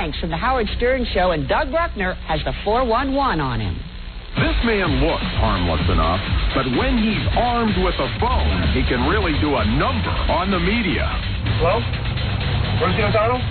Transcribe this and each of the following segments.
Jenks from the Howard Stern Show, and Doug Bruckner has the 411 on him. This man looks harmless enough, but when he's armed with a phone, he can really do a number on the media. Hello? Rosie O'Donnell?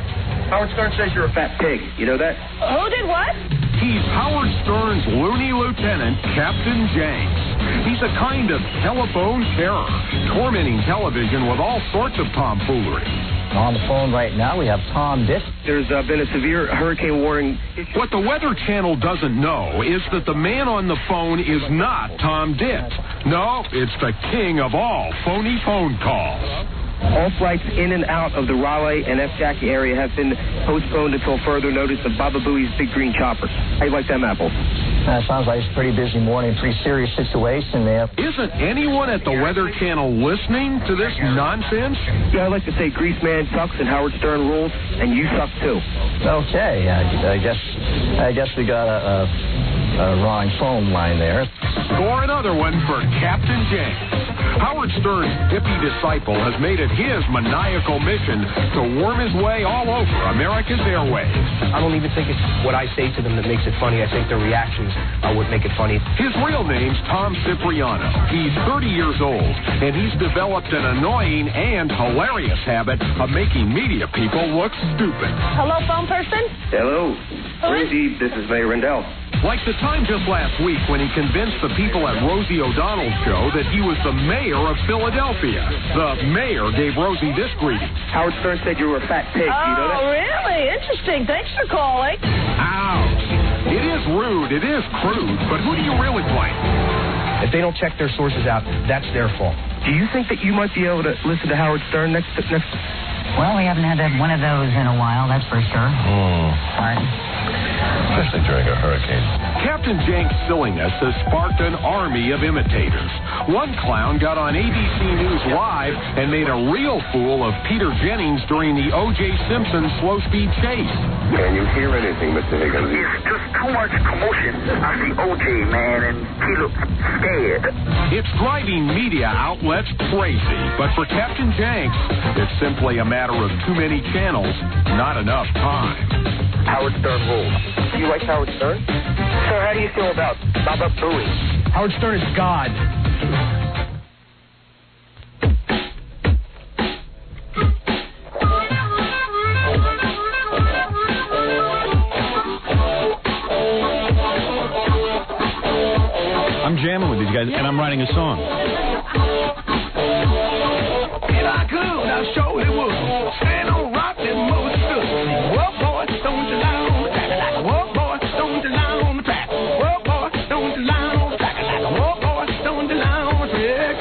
Howard Stern says you're a fat pig. You know that? Who did what? He's Howard Stern's loony lieutenant, Captain Jenks. He's a kind of telephone terror, tormenting television with all sorts of tomfoolery. On the phone right now, we have Tom Dick. There's been a severe hurricane warning. What the Weather Channel doesn't know is that the man on the phone is not Tom Dick. No, it's the king of all phony phone calls. All flights in and out of the Raleigh and F. Jackie area have been postponed until further notice of Baba Booey's Big Green Chopper. How you like them apples? Sounds like it's a pretty busy morning, pretty serious situation there. Isn't anyone at the Weather Channel listening to this nonsense? Yeah, I like to say Grease Man sucks and Howard Stern rules, and you suck too. Okay, I guess we got a wrong phone line there. Score another one for Captain Jenks. Howard Stern's hippie disciple has made it his maniacal mission to worm his way all over America's airwaves. I don't even think it's what I say to them that makes it funny. I think their reactions are what make it funny. His real name's Tom Cipriano. He's 30 years old, and he's developed an annoying and hilarious habit of making media people look stupid. Hello, phone person? Hello. Rosie, this is Mayor Rendell. Like the time just last week when he convinced the people at Rosie O'Donnell's show that he was the mayor of Philadelphia. The mayor gave Rosie this greeting. Howard Stern said you were a fat pig. Oh, you know that? really? Interesting. Thanks for calling. Ouch. It is rude, it is crude, but who do you really blame? If they don't check their sources out, that's their fault. Do you think that you might be able to listen to Howard Stern next? Well, we haven't had one of those in a while, that's for sure. Pardon? Especially during a hurricane. Captain Jenks' silliness has sparked an army of imitators. One clown got on ABC News Live and made a real fool of Peter Jennings during the O.J. Simpson slow-speed chase. Can you hear anything, Mr. Higgins? It's just too much commotion. I see O.J., man, and he looks scared. It's driving media outlets crazy, but for Captain Jenks, it's simply a matter of too many channels, not enough time. Howard Stern rules. Do you like Howard Stern? Sir, how do you feel about Baba Booey? Howard Stern is God. I'm jamming with these guys, and I'm writing a song. If I could, I surely would. Stand on rock that mother stood. Whoa, boy, don't you lie on the track. Like a whoa, boy, don't you lie on the track. Whoa, boy, don't you lie on the track. Like a whoa, boy, don't you lie on the track.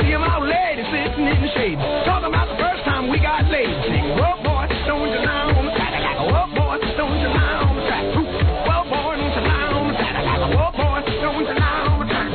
See my old lady sitting in the shade, talking about the first time we got laid. Sing, whoa, boy, don't you lie on the track. Like a whoa, boy, don't you lie on the track. Whoa, boy, don't you lie on the track. Like a whoa, boy, don't you lie on the track.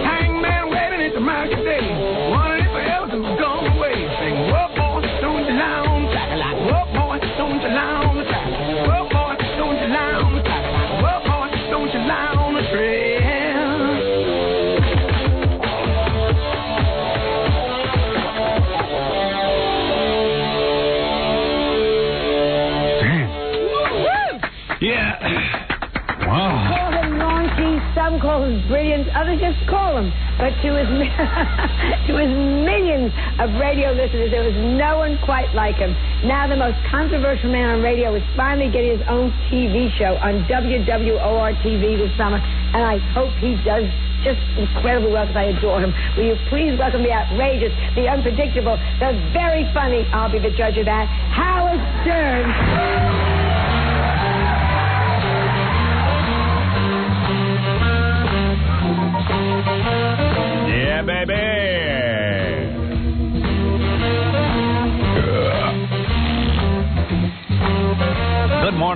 Hangman waving at the market day, wondering if I ever was gone away. Sing, whoa, boy, don't you lie on the track. Like, whoa, boy, don't you lie on the track. Whoa, boy, don't you lie on the track. Like, whoa, boy, don't you lie on the trail. Yeah. Wow. Call him raunchy, some call him brilliant, others just call him. But to his, to his millions of radio listeners, there was no one quite like him. Now the most controversial man on radio is finally getting his own TV show on WWOR-TV this summer, and I hope he does just incredibly well because I adore him. Will you please welcome the outrageous, the unpredictable, the very funny, I'll be the judge of that, Howard Stern.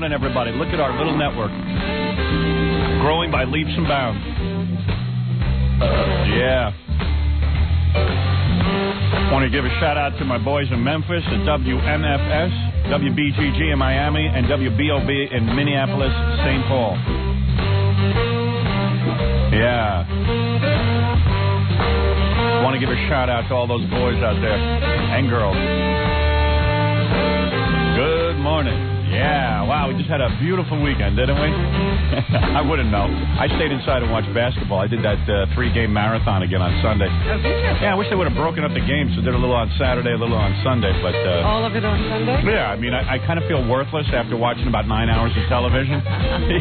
morning, everybody. Look at our little network. Growing by leaps and bounds. Yeah. Want to give a shout-out to my boys in Memphis at WMFS, WBGG in Miami, and WBOB in Minneapolis, St. Paul. Yeah. Want to give a shout-out to all those boys out there and girls. Good morning. Yeah, wow, we just had a beautiful weekend, didn't we? I wouldn't know. I stayed inside and watched basketball. I did that 3-game marathon again on Sunday. Yeah, I wish they would have broken up the games, so did a little on Saturday, a little on Sunday. But all of it on Sunday? Yeah, I mean, I kind of feel worthless after watching about 9 hours of television.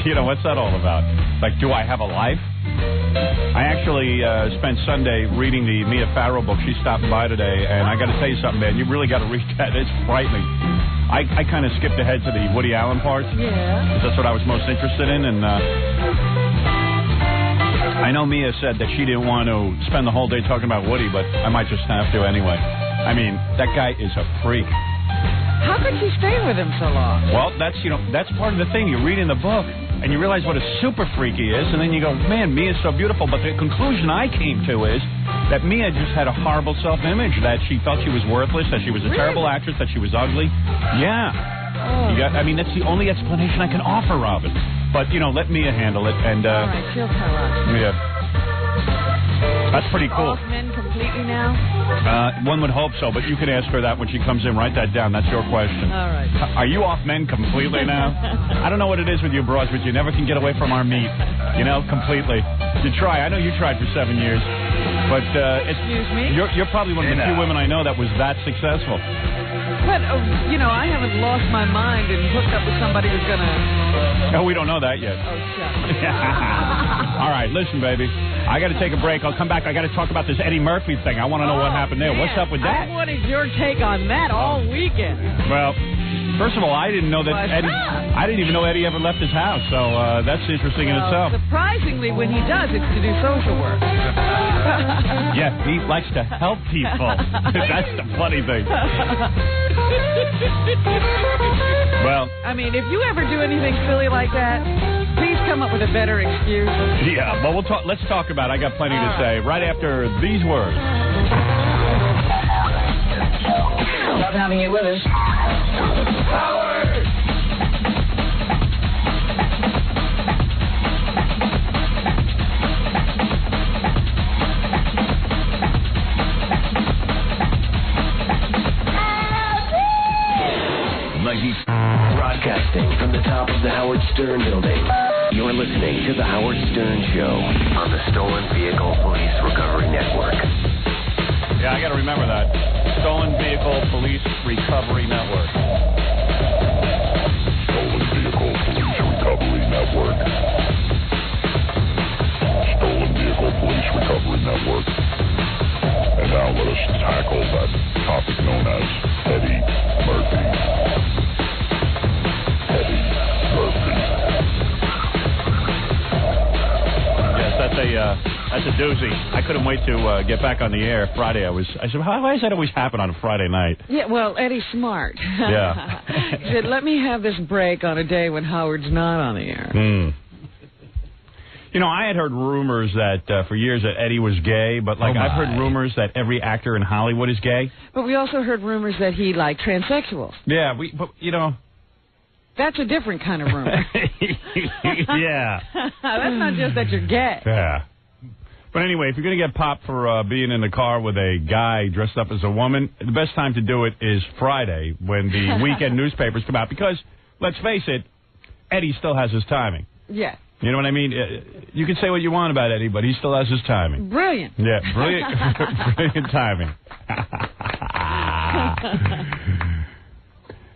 You know, what's that all about? Like, do I have a life? I actually spent Sunday reading the Mia Farrow book. She stopped by today, and I got to tell you something, man. You really got to read that. It's frightening. I kind of skipped ahead to the Woody Allen parts. Yeah. Because that's what I was most interested in. And I know Mia said that she didn't want to spend the whole day talking about Woody, but I might just have to anyway. I mean, that guy is a freak. How could she stay with him so long? Well, that's part of the thing. You read in the book, and you realize what a super freak he is, and then you go, man, Mia's so beautiful. But the conclusion I came to is that Mia just had a horrible self-image, that she felt she was worthless, that she was a terrible actress, that she was ugly. Yeah. Oh. I mean, that's the only explanation I can offer of it. But, you know, let Mia handle it. And, all right, she'll tell us. Yeah. That's pretty cool. Off men completely now? One would hope so, but you can ask her that when she comes in. Write that down. That's your question. All right. Are you off men completely now? I don't know what it is with you broads, but you never can get away from our meat. You know, completely. You try. I know you tried for 7 years. But excuse me? You're probably one of the few women I know that was that successful. But, you know, I haven't lost my mind and hooked up with somebody who's going to... Oh, we don't know that yet. Oh, shut All right, listen, baby. I got to take a break. I'll come back. I got to talk about this Eddie Murphy thing. I want to know what happened there. Man. What's up with that? I wanted your take on that all weekend. Well, first of all, I didn't know that Eddie... I didn't even know Eddie ever left his house, so that's interesting in itself. Surprisingly, when he does, it's to do social work. Yeah, he likes to help people. That's the funny thing. Well, I mean, if you ever do anything silly like that, please come up with a better excuse. Yeah, well, let's talk about it. I got plenty to say right after these words. Love having you with us. Howard! Broadcasting from the top of the Howard Stern building. You're listening to The Howard Stern Show on the Stolen Vehicle Police Recovery Network. Yeah, I got to remember that. Stolen Vehicle Police Recovery Network. Stolen Vehicle Police Recovery Network. Stolen Vehicle Police Recovery Network. And now let us tackle that topic known as Eddie Murphy. That's a doozy. I couldn't wait to get back on the air Friday. I said, why does that always happen on a Friday night? Yeah, well, Eddie's smart. Yeah. He said, let me have this break on a day when Howard's not on the air. You know, I had heard rumors that for years that Eddie was gay, but I've heard rumors that every actor in Hollywood is gay. But we also heard rumors that he liked transsexuals. Yeah, but you know... That's a different kind of rumor. Yeah. That's not just that you're gay. Yeah. But anyway, if you're going to get popped for being in the car with a guy dressed up as a woman, the best time to do it is Friday when the weekend newspapers come out. Because, let's face it, Eddie still has his timing. Yeah. You know what I mean? You can say what you want about Eddie, but he still has his timing. Brilliant. Yeah, brilliant, brilliant timing.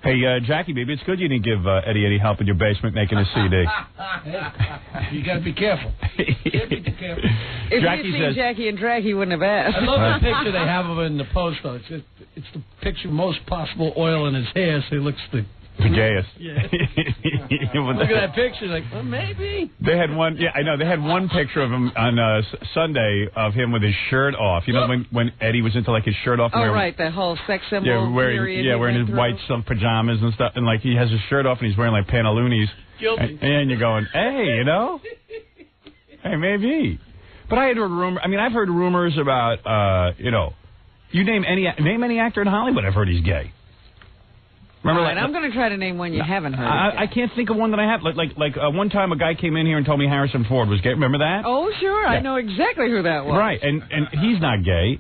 Hey, Jackie, baby, it's good you didn't give Eddie any help in your basement making a CD. You got to be careful. If Jackie says Jackie and Drag, he wouldn't have asked. I love the picture they have of him in the post, though. It's the picture of most possible oil in his hair, so he looks the The gayest. Yeah. Look at that picture, like, well, maybe. They had one. Yeah, I know. They had one picture of him on Sunday of him with his shirt off. You know when Eddie was into like his shirt off. Oh, right, the whole sex symbol. Yeah, wearing his white silk pajamas and stuff, and like he has his shirt off and he's wearing like pantaloonies. Guilty. And you're going, hey, you know, hey, maybe. But I had heard rumors. I mean, I've heard rumors about, you know, you name any actor in Hollywood. I've heard he's gay. Remember, right, I'm going to try to name one you haven't heard. I can't think of one that I have. Like one time a guy came in here and told me Harrison Ford was gay. Remember that? Oh, sure. Yeah. I know exactly who that was. Right, and he's not gay.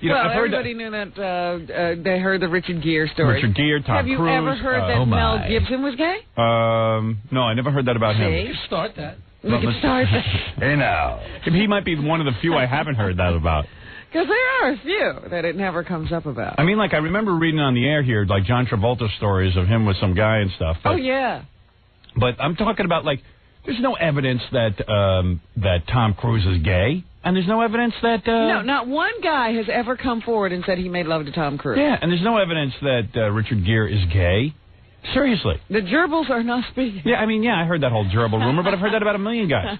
You know, well, I've heard everybody knew that they heard the Richard Gere story. Richard Gere, Tom Cruise. Have you ever heard that Mel Gibson was gay? No, I never heard that about him. You can start that. We can start that. Hey, now. He might be one of the few I haven't heard that about. Because there are a few that it never comes up about. I mean, like, I remember reading on the air here, like, John Travolta stories of him with some guy and stuff. Oh, yeah. But I'm talking about, like, there's no evidence that Tom Cruise is gay. And there's no evidence that... No, not one guy has ever come forward and said he made love to Tom Cruise. Yeah, and there's no evidence that Richard Gere is gay. Seriously. The gerbils are not speaking. Yeah, I mean, yeah, I heard that whole gerbil rumor, but I've heard that about a million guys.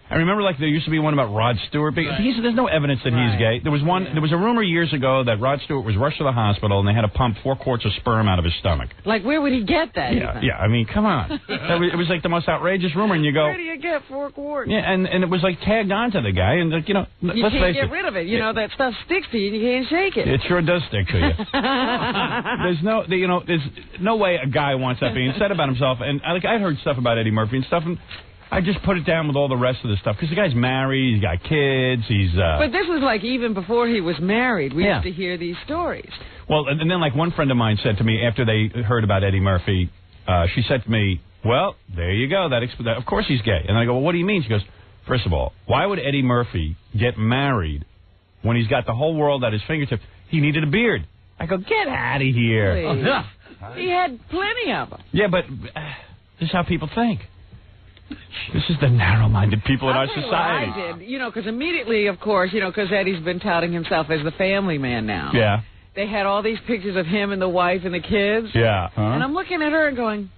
I remember, like, there used to be one about Rod Stewart. There's no evidence that he's gay. There was a rumor years ago that Rod Stewart was rushed to the hospital and they had to pump 4 quarts of sperm out of his stomach. Like, where would he get that? Yeah, I mean, come on. It was like the most outrageous rumor, and you go... Where do you get 4 quarts? Yeah, and it was, like, tagged onto the guy, and, you know, you let's can't face get rid of it. You know, that stuff sticks to you, and you can't shake it. It sure does stick to you. There's no way a guy wants that being said about himself. And I heard stuff about Eddie Murphy and stuff, and I just put it down with all the rest of the stuff because the guy's married, he's got kids, he's. But this was like even before he was married. We used to hear these stories. Well, and then like one friend of mine said to me after they heard about Eddie Murphy, she said to me, "Well, there you go. That of course he's gay." And I go, "Well, what do you mean?" She goes, "First of all, why would Eddie Murphy get married when he's got the whole world at his fingertips? He needed a beard." I go, "Get out of here." He had plenty of them. Yeah, but this is how people think. This is the narrow-minded people in our society. I did, because immediately, of course, because Eddie's been touting himself as the family man now. Yeah. They had all these pictures of him and the wife and the kids. Yeah. And I'm looking at her and going,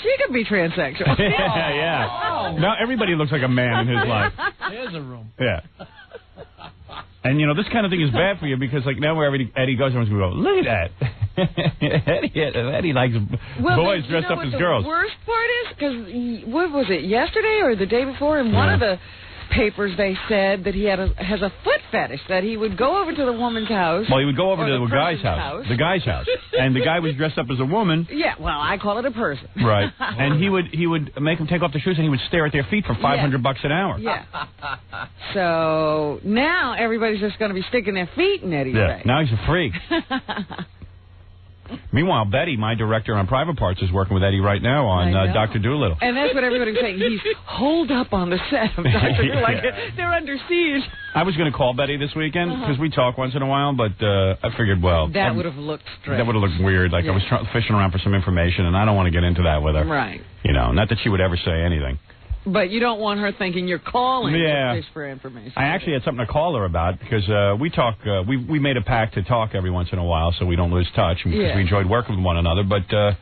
she could be transsexual. Yeah. Now everybody looks like a man in his life. There's a room. Yeah. And, this kind of thing is bad for you because, like, now wherever Eddie goes, everyone's going to go, look at that. Eddie likes boys dressed up as girls. The worst part is, because, what was it, yesterday or the day before? In one of the papers, they said that he has a foot fetish, that he would go over to the woman's house. Well, he would go over to the guy's house. The guy's house. And the guy was dressed up as a woman. Yeah, well, I call it a person. Right. And he would make them take off their shoes and he would stare at their feet for $500 an hour. Yeah. So now everybody's just going to be sticking their feet in Eddie's face. Now he's a freak. Meanwhile, Betty, my director on Private Parts, is working with Eddie right now on Dr. Dolittle. And that's what everybody's saying. He's holed up on the set of Dr. Dolittle. Like they're under siege. I was going to call Betty this weekend because we talk once in a while, but I figured, well... That would have looked strange. That would have looked weird. Like I was fishing around for some information, and I don't want to get into that with her. Right. Not that she would ever say anything. But you don't want her thinking you're calling to fish for information. I actually had something to call her about because we talk. We made a pact to talk every once in a while so we don't lose touch because we enjoyed working with one another. But I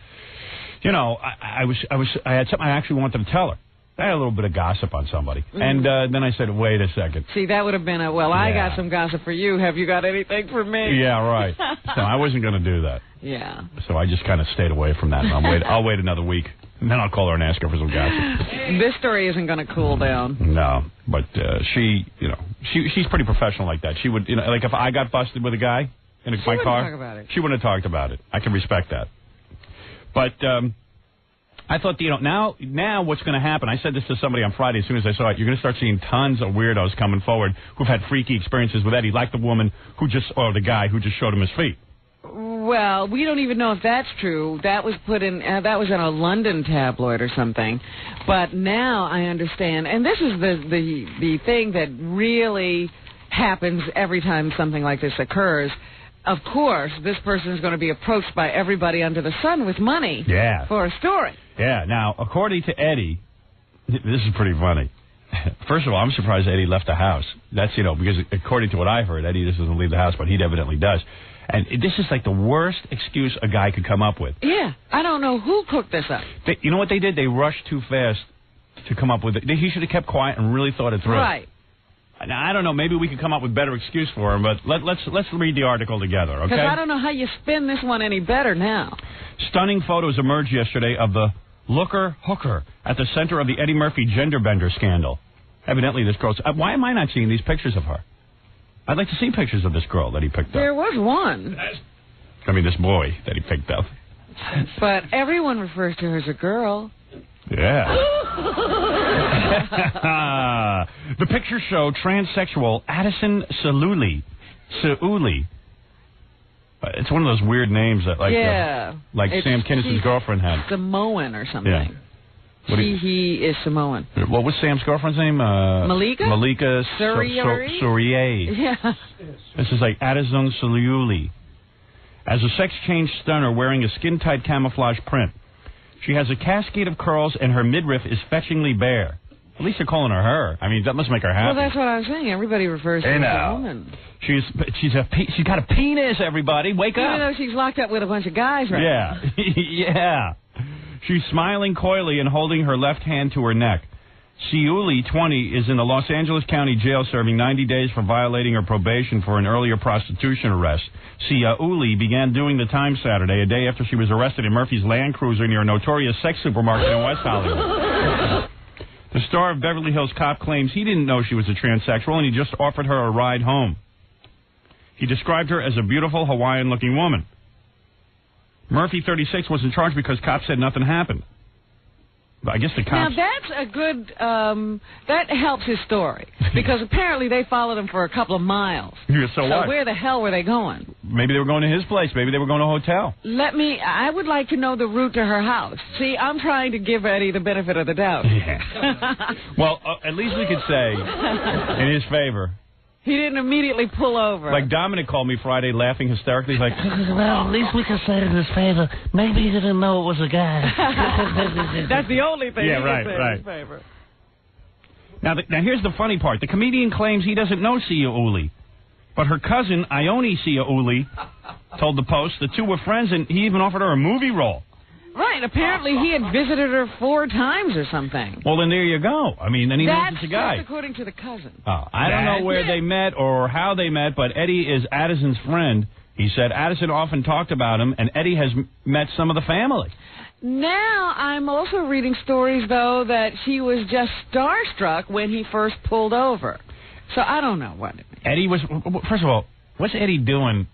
had something I actually wanted to tell her. I had a little bit of gossip on somebody, and then I said, "Wait a second." See, that would have been I got some gossip for you. Have you got anything for me? Yeah, right. So I wasn't going to do that. Yeah. So I just kind of stayed away from that. I'll wait another week. And then I'll call her and ask her for some gossip. This story isn't going to cool down. No, but she's pretty professional like that. She would, like if I got busted with a guy in my car, talk about it. She wouldn't have talked about it. I can respect that. But I thought, now what's going to happen? I said this to somebody on Friday. As soon as I saw it, you're going to start seeing tons of weirdos coming forward who've had freaky experiences with Eddie, like the woman or the guy who just showed him his feet. Well, we don't even know if that's true. That was put in. That was in a London tabloid or something. But now I understand, and this is the thing that really happens every time something like this occurs. Of course, this person is going to be approached by everybody under the sun with money for a story. Yeah. Now, according to Eddie, this is pretty funny. First of all, I'm surprised Eddie left the house. That's, because according to what I've heard, Eddie just doesn't leave the house, but he evidently does. And this is like the worst excuse a guy could come up with. Yeah, I don't know who cooked this up. You know what they did? They rushed too fast to come up with it. He should have kept quiet and really thought it through. Right. Now, I don't know. Maybe we could come up with a better excuse for him, but let's read the article together, okay? Because I don't know how you spin this one any better now. Stunning photos emerged yesterday of the looker hooker at the center of the Eddie Murphy gender bender scandal. Evidently, this girl's... why am I not seeing these pictures of her? I'd like to see pictures of this girl that he picked up. There was one. I mean, this boy that he picked up. But everyone refers to her as a girl. Yeah. The pictures show transsexual Addison Seuuli. It's one of those weird names that, like Sam Kinnis's girlfriend had. Samoan or something. Yeah. He is Samoan. What was Sam's girlfriend's name? Malika? Malika Surieri? Yeah. This is like Addison Seuuli. As a sex-change stunner wearing a skin-tight camouflage print. She has a cascade of curls and her midriff is fetchingly bare. At least they're calling her. I mean, that must make her happy. Well, that's what I was saying. Everybody refers to her as a woman. She's got a penis, everybody. Wake up. Even though she's locked up with a bunch of guys right now. Yeah. She's smiling coyly and holding her left hand to her neck. Seuuli, 20, is in the Los Angeles County Jail serving 90 days for violating her probation for an earlier prostitution arrest. Seuuli began doing the time Saturday, a day after she was arrested in Murphy's Land Cruiser near a notorious sex supermarket in West Hollywood. The star of Beverly Hills Cop claims he didn't know she was a transsexual and he just offered her a ride home. He described her as a beautiful Hawaiian-looking woman. Murphy, 36, wasn't charged because cops said nothing happened. But I guess the cops... Now, that's a good... that helps his story. Because apparently they followed him for a couple of miles. Yeah, so what? Where the hell were they going? Maybe they were going to his place. Maybe they were going to a hotel. I would like to know the route to her house. See, I'm trying to give Eddie the benefit of the doubt. Yeah. Well, at least we could say, in his favor... He didn't immediately pull over. Like Dominic called me Friday laughing hysterically. He's like, well, at least we can say in his favor, maybe he didn't know it was a guy. That's the only thing he can say in his favor. Now, here's the funny part. The comedian claims he doesn't know Seuuli. But her cousin, Ione Seuuli, told the Post the two were friends and he even offered her a movie role. Right, apparently he had visited her 4 times or something. Well, then there you go. I mean, then he knows it's a guy. That's according to the cousin. I don't know where they met or how they met, but Eddie is Addison's friend. He said Addison often talked about him, and Eddie has met some of the family. Now, I'm also reading stories, though, that she was just starstruck when he first pulled over. So I don't know what it means. Eddie was... First of all, what's Eddie doing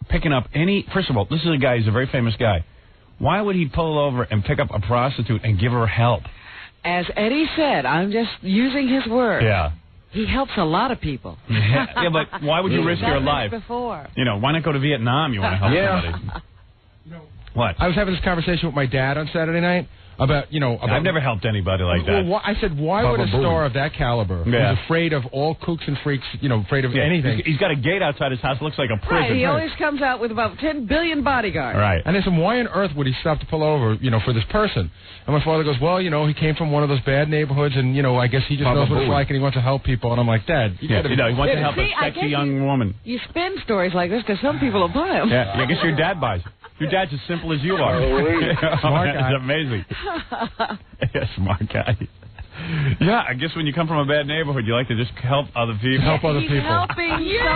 picking up any... First of all, this is a guy, he's a very famous guy. Why would he pull over and pick up a prostitute and give her help? As Eddie said, I'm just using his words. Yeah. He helps a lot of people. Yeah, but why would you risk your life? Before. You know, why not go to Vietnam? You want to help somebody. What? I was having this conversation with my dad on Saturday night about, I've never helped anybody like that. Well, I said, why would a star of that caliber, who's afraid of all kooks and freaks, afraid of anything? He's got a gate outside his house, looks like a prison. Right, he always comes out with about 10 billion bodyguards. Right. And I said, why on earth would he stop to pull over, for this person? And my father goes, well, he came from one of those bad neighborhoods, and, I guess he just knows what it's like, and he wants to help people. And I'm like, Dad, he wants to help a sexy young woman. You spin stories like this because some people will buy them. Yeah, I guess your dad buys them. Your dad's as simple as you are. Smart guy. It's amazing. Yeah, smart guy. Yeah, I guess when you come from a bad neighborhood, you like to just help other people. He's helping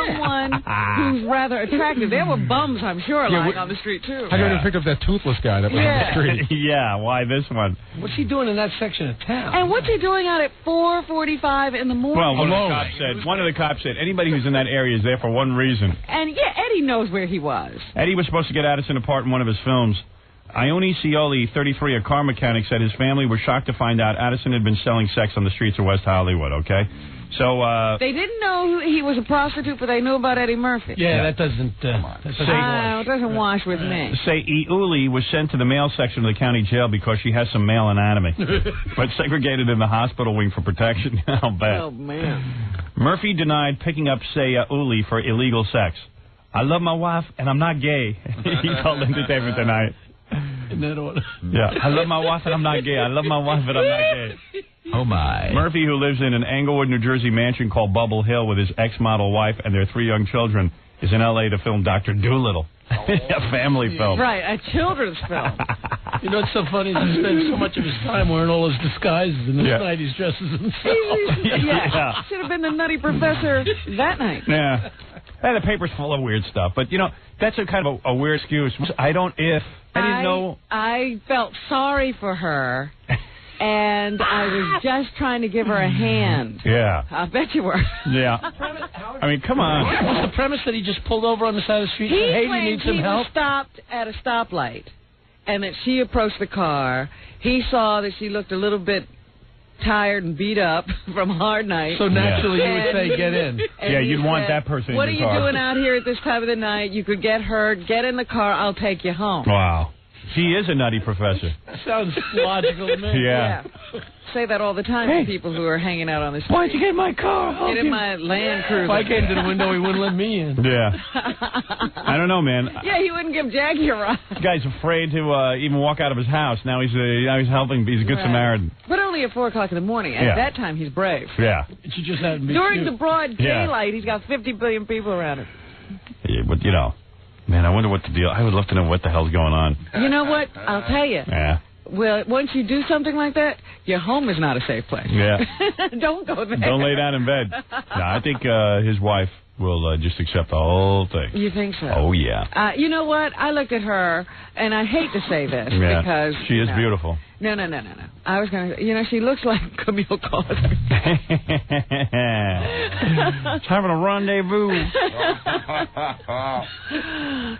someone who's rather attractive. There were bums, I'm sure, lying on the street, too. I didn't pick up that toothless guy that was on the street. Yeah, why this one? What's he doing in that section of town? And what's he doing out at 4:45 in the morning? Well, one of the cops said anybody who's in that area is there for one reason. And, Eddie knows where he was. Eddie was supposed to get Addison apart in one of his films. Ione Seuuli, 33, a car mechanic, said his family was shocked to find out Addison had been selling sex on the streets of West Hollywood, okay? So, they didn't know he was a prostitute, but they knew about Eddie Murphy. Yeah, that doesn't... it doesn't wash with me. Seuuli was sent to the male section of the county jail because she has some male anatomy, but segregated in the hospital wing for protection. I'll bet. Oh, man. Murphy denied picking up Seuuli for illegal sex. I love my wife, and I'm not gay, he told Entertainment Tonight. Yeah, I love my wife and I'm not gay. I love my wife and I'm not gay. Oh, my. Murphy, who lives in an Englewood, New Jersey mansion called Bubble Hill with his ex-model wife and their 3 young children, is in L.A. to film Dr. Dolittle, a family film. Right, a children's film. You know, it's so funny. He spends so much of his time wearing all his disguises, and this night he's dressed as himself. Yeah. Should have been the Nutty Professor that night. Yeah. And the paper's full of weird stuff. But, you know, that's a kind of a weird excuse. I didn't know. I felt sorry for her, and I was just trying to give her a hand. Yeah. I bet you were. Yeah. I mean, come on. Was the premise that he just pulled over on the side of the street and He said, hey, you claimed need some he help? was stopped at a stoplight, and that she approached the car. He saw that she looked a little bit tired and beat up from a hard night. So naturally you would say, get in. Yeah, you'd want that person in What are your you car. doing out here at this time of the night? You could get hurt. Get in the car. I'll take you home. Wow. He is a nutty professor. Sounds logical to me. Yeah. Say that all the time to people who are hanging out on the street. Why'd you get in my car? Get in my Land Cruiser. If I came to the window, he wouldn't let me in. Yeah. I don't know, man. Yeah, he wouldn't give Jackie a ride. This guy's afraid to even walk out of his house. Now he's helping. He's a good Samaritan. But only at 4 o'clock in the morning. At that time, he's brave. Yeah. She just had to be During cute. the broad daylight, he's got 50 billion people around him. Yeah, but, you know, man, I wonder what the deal. I would love to know what the hell's going on. You know what? I'll tell you. Yeah. Well, once you do something like that, your home is not a safe place. Yeah. Don't go there. Don't lay down in bed. No, I think his wife will just accept the whole thing. You think so? Oh, yeah. You know what? I looked at her, and I hate to say this Yeah. because... She is beautiful. No. I was going to... she looks like Camille Cosby. It's having a rendezvous.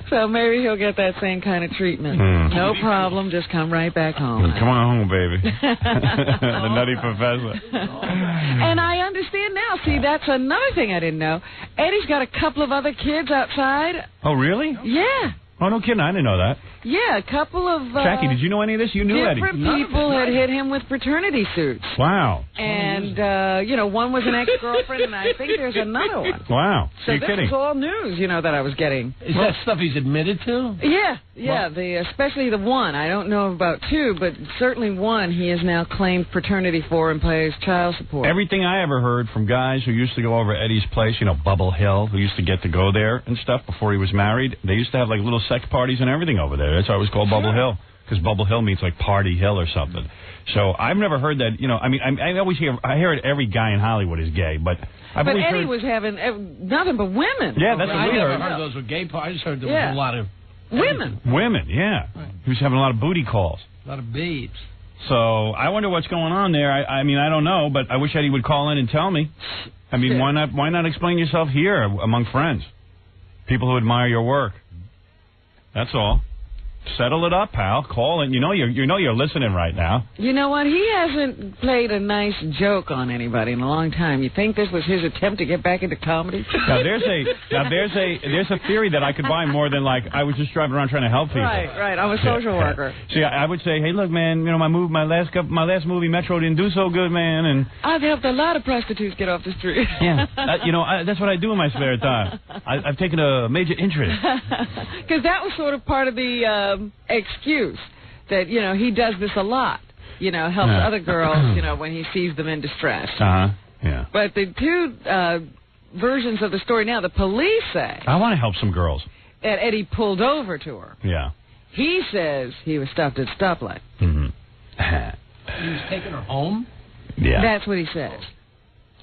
So maybe he'll get that same kind of treatment. No problem. Just come right back home. Come on home, baby. The Nutty Professor. And I understand now. See, that's another thing I didn't know. Eddie's got a couple of other kids outside. Oh, really? Yeah. Oh, no kidding. I didn't know that. Yeah, a couple of... Jackie, did you know any of this? You knew Eddie. Different people had hit him with fraternity suits. Wow. And, one was an ex-girlfriend, and I think there's another one. Wow. So You're this kidding. is all news, that I was getting. Is that stuff he's admitted to? Yeah, especially the one. I don't know about two, but certainly one he has now claimed paternity for and pays child support. Everything I ever heard from guys who used to go over Eddie's place, Bubble Hill, who used to get to go there and stuff before he was married, they used to have like little sex parties and everything over there. That's why it was called Bubble Hill, because Bubble Hill means like Party Hill or something. So I've never heard that, I always hear every guy in Hollywood is gay, but I've but always Eddie heard... was having nothing but women. Yeah, that's what I we never heard. heard those were gay parties. I just heard there was a lot of... Women. Women, yeah. Right. He was having a lot of booty calls. A lot of babes. So I wonder what's going on there. I don't know, but I wish Eddie would call in and tell me. Why not explain yourself here among friends? People who admire your work. That's all. Settle it up, pal. Call in. You're listening right now. You know what? He hasn't played a nice joke on anybody in a long time. You think this was his attempt to get back into comedy? Now there's a theory that I could buy more than like I was just driving around trying to help people. Right. I'm a social worker. See, I would say, hey, look, man, my last movie Metro didn't do so good, man, and I've helped a lot of prostitutes get off the street. Yeah, that's what I do in my spare time. I've taken a major interest. Because that was sort of part of the excuse that he does this a lot. Helps other girls. When he sees them in distress. Yeah. But the two versions of the story now, the police say I want to help some girls. that Eddie pulled over to her. Yeah. He says he was stopped at a stoplight. Mm-hmm. He was taking her home? Yeah. That's what he says.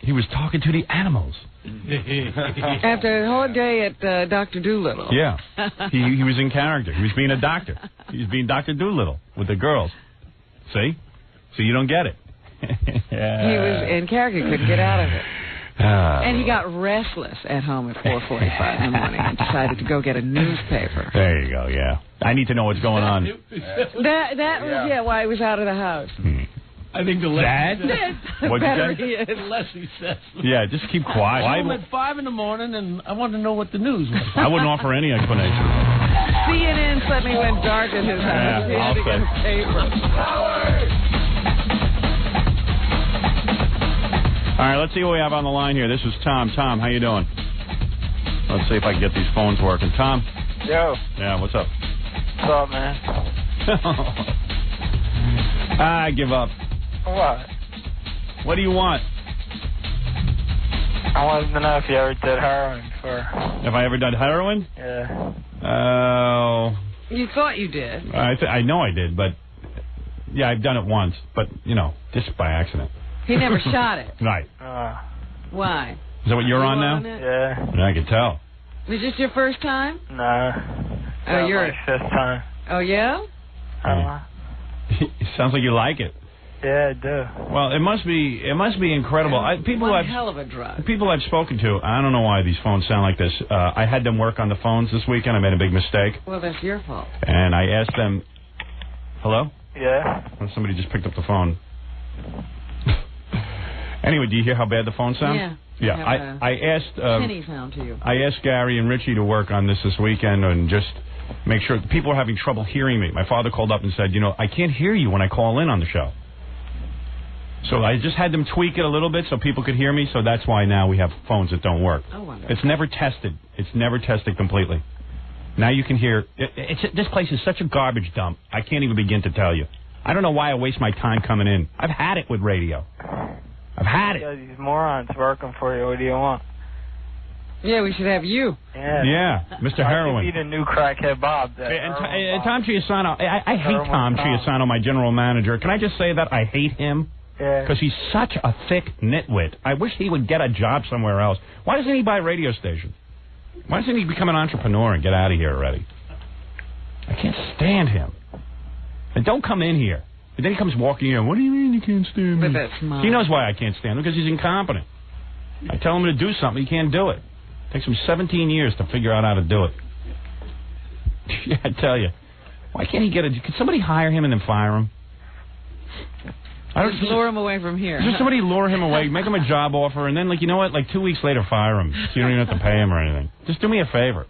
He was talking to the animals. After a whole day at Dr. Dolittle. Yeah. He was in character. He was being a doctor. He was being Dr. Dolittle with the girls. See? So you don't get it. He was in character, couldn't get out of it. And he got restless at home at 4:45 in the morning and decided to go get a newspaper. There you go, yeah. I need to know what's going on. That was why he was out of the house. I think the less he says, What'd you say? the less he says. Yeah, just keep quiet. I'm at 5 in the morning, and I want to know what the news was. I wouldn't offer any explanation. CNN suddenly went dark at his house. He had to get a paper. All right, let's see what we have on the line here. This is Tom. Tom, how you doing? Let's see if I can get these phones working. Tom? Yo. Yeah, what's up? What's up, man? I give up. What? What do you want? I wanted to know if you ever did heroin. for? Have I ever done heroin? Yeah. Oh. You thought you did. I know I did, but yeah, I've done it once, but just by accident. He never shot it. Right. Why? Is that what you're on now? Yeah. I can tell. Was this your first time? Nah. Oh, you're my fifth time. Oh, yeah? It sounds like you like it. Yeah, I do. Well, it must be incredible. One hell of a drug. People I've spoken to, I don't know why these phones sound like this. I had them work on the phones this weekend. I made a big mistake. Well, that's your fault. And I asked them, hello? Yeah. And somebody just picked up the phone. Anyway, do you hear how bad the phone sounds? Yeah. Yeah. I asked... tinny sound to you. I asked Gary and Richie to work on this weekend and just make sure... People are having trouble hearing me. My father called up and said, I can't hear you when I call in on the show. So I just had them tweak it a little bit so people could hear me, so that's why now we have phones that don't work. Oh, wonderful. It's never tested. It's never tested completely. Now you can hear... This place is such a garbage dump, I can't even begin to tell you. I don't know why I waste my time coming in. I've had it with radio. I've had it. Yeah, these morons working for you. What do you want? Yeah, we should have you. Yeah, Mr. Heroin. I could be the new crackhead Bob. And Tom Chiasano, I hate Tom Chiasano, my general manager. Can I just say that? I hate him. Yeah. Because he's such a thick nitwit. I wish he would get a job somewhere else. Why doesn't he buy a radio station? Why doesn't he become an entrepreneur and get out of here already? I can't stand him. And don't come in here. And then he comes walking in. What do you mean you can't stand me? With that smile. He knows why I can't stand him, because he's incompetent. I tell him to do something, he can't do it. It takes him 17 years to figure out how to do it. Yeah, I tell you. Why can't he get a... Could somebody hire him and then fire him? Just lure him away from here. Just somebody lure him away, make him a job offer, and then, 2 weeks later, fire him. So you don't even have to pay him or anything. Just do me a favor.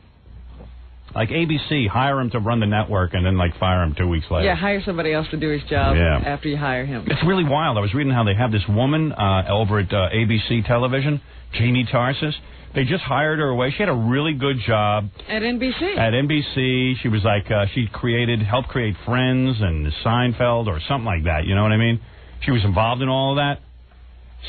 Like ABC, hire him to run the network and then, fire him 2 weeks later. Yeah, hire somebody else to do his job after you hire him. It's really wild. I was reading how they have this woman over at ABC television, Jamie Tarsis. They just hired her away. She had a really good job. At NBC. At NBC. She was she helped create Friends and Seinfeld or something like that. You know what I mean? She was involved in all of that.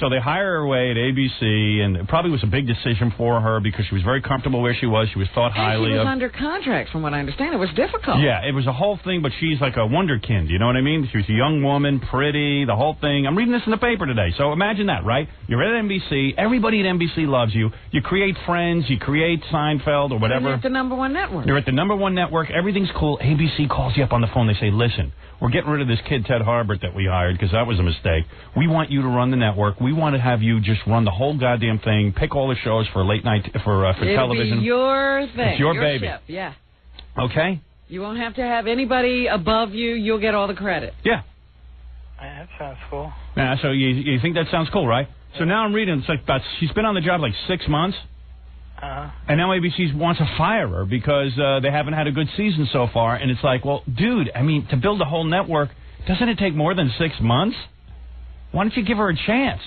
So they hired her away at ABC, and it probably was a big decision for her because she was very comfortable where she was. She was thought highly of. And she was under contract, from what I understand. It was difficult. Yeah, it was a whole thing, but she's like a wonderkind, you know what I mean? She was a young woman, pretty, the whole thing. I'm reading this in the paper today, so imagine that, right? You're at NBC, everybody at NBC loves you. You create Friends, you create Seinfeld or whatever. And you're at the #1 network. You're at the #1 network, everything's cool. ABC calls you up on the phone, they say, listen, we're getting rid of this kid, Ted Harbert, that we hired because that was a mistake. We want you to run the network. We want to have you just run the whole goddamn thing, pick all the shows for late night, for television. It'll be your thing. It's your baby. Ship, yeah. Okay? You won't have to have anybody above you. You'll get all the credit. Yeah. That sounds cool. Yeah, so you think that sounds cool, right? So now I'm reading, it's she's been on the job 6 months. And now ABC wants to fire her because they haven't had a good season so far. And it's well, dude, I mean, to build a whole network, doesn't it take more than 6 months? Why don't you give her a chance?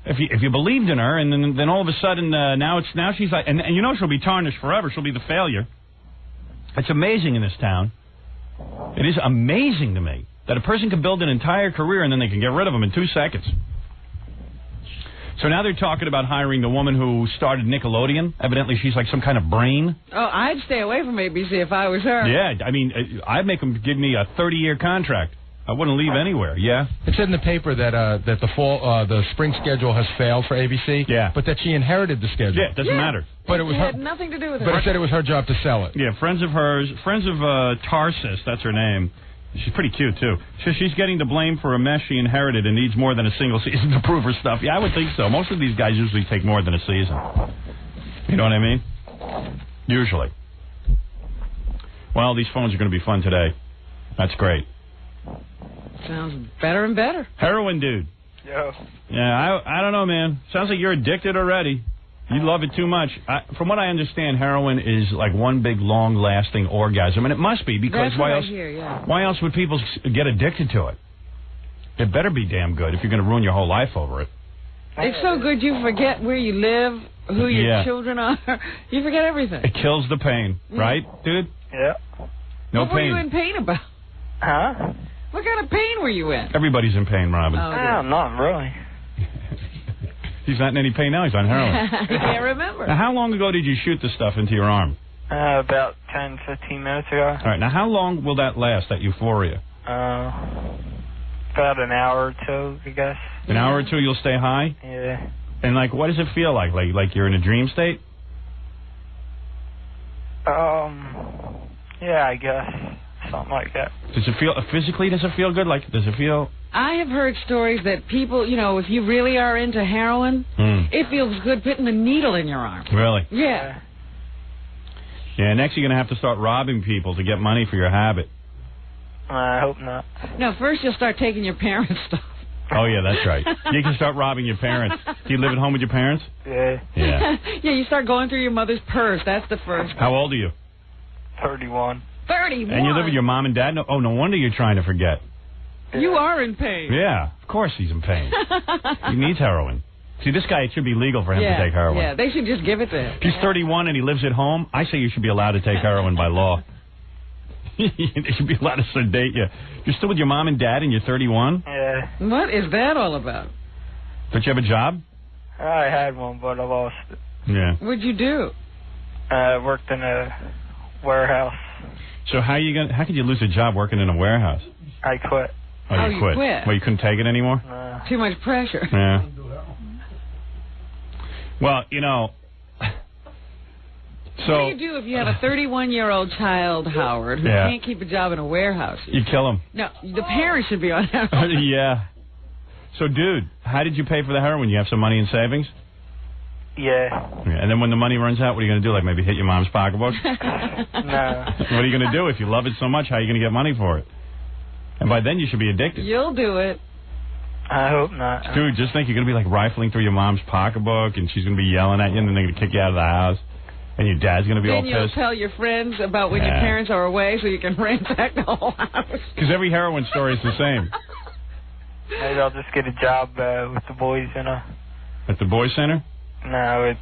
If you believed in her, and then all of a sudden now she's and she'll be tarnished forever. She'll be the failure. It's amazing in this town. It is amazing to me that a person can build an entire career and then they can get rid of them in 2 seconds. So now they're talking about hiring the woman who started Nickelodeon. Evidently, she's like some kind of brain. Oh, I'd stay away from ABC if I was her. Yeah, I mean, I'd make them give me a 30-year contract. I wouldn't leave anywhere. Yeah. It said in the paper that the spring schedule has failed for ABC. Yeah. But that she inherited the schedule. Yeah, it doesn't matter. But it had nothing to do with her. But it said it was her job to sell it. Yeah, friends of Tarsis, that's her name. She's pretty cute, too. So she's getting the blame for a mess she inherited and needs more than a single season to prove her stuff. Yeah, I would think so. Most of these guys usually take more than a season. You know what I mean? Usually. Well, these phones are going to be fun today. That's great. Sounds better and better. Heroin dude. Yo. Yeah, I don't know, man. Sounds like you're addicted already. You love it too much. From what I understand, heroin is one big, long-lasting orgasm, and it must be because That's why what else? I hear, yeah. Why else would people get addicted to it? It better be damn good if you're going to ruin your whole life over it. It's so good you forget where you live, who your children are. You forget everything. It kills the pain, right, dude? Yeah. No what pain. What were you in pain about? Huh? What kind of pain were you in? Everybody's in pain, Robin. Not really. He's not in any pain now. He's on heroin. I can't remember. Now, how long ago did you shoot the stuff into your arm? About 10, 15 minutes ago. All right. Now, how long will that last, that euphoria? About an hour or two, I guess. An hour or two, you'll stay high? Yeah. And, like, what does it feel like? Like you're in a dream state? Yeah, I guess. Something like that. Does it feel, physically, does it feel good? Like, does it feel... I have heard stories that people, you know, if you really are into heroin, it feels good putting a needle in your arm. Really? Yeah. Yeah, next you're going to have to start robbing people to get money for your habit. I hope not. No, first you'll start taking your parents' stuff. Oh, yeah, that's right. You can start robbing your parents. Do you live at home with your parents? Yeah. Yeah. Yeah, you start going through your mother's purse. That's the first. How old are you? 31. 31? And you live with your mom and dad? No, no wonder you're trying to forget. You are in pain. Yeah, of course he's in pain. He needs heroin. See, this guy, it should be legal for him to take heroin. Yeah, they should just give it to him. If he's 31 and he lives at home, I say you should be allowed to take heroin by law. They should be allowed to sedate you. You're still with your mom and dad and you're 31? Yeah. What is that all about? Don't you have a job? I had one, but I lost it. Yeah. What'd you do? I worked in a warehouse. So how could you lose a job working in a warehouse? I quit. Oh, you quit. Well, you couldn't take it anymore? No. Too much pressure. Yeah. Well, you know... So, what do you do if you have a 31-year-old child, Howard, who can't keep a job in a warehouse? You kill him. No, the parents should be on heroin. Yeah. So, dude, how did you pay for the heroin? You have some money in savings? Yeah. And then when the money runs out, what are you going to do? Like maybe hit your mom's pocketbook? No. What are you going to do? If you love it so much, how are you going to get money for it? And by then you should be addicted. You'll do it. I hope not. Dude, just think you're going to be like rifling through your mom's pocketbook and she's going to be yelling at you and then they're going to kick you out of the house. And your dad's going to be all Then pissed. you'll tell your friends about when your parents are away so you can ransack the whole house. Because every heroin story is the same. Maybe I'll just get a job with the boys, you know. At the boys' center? No, I would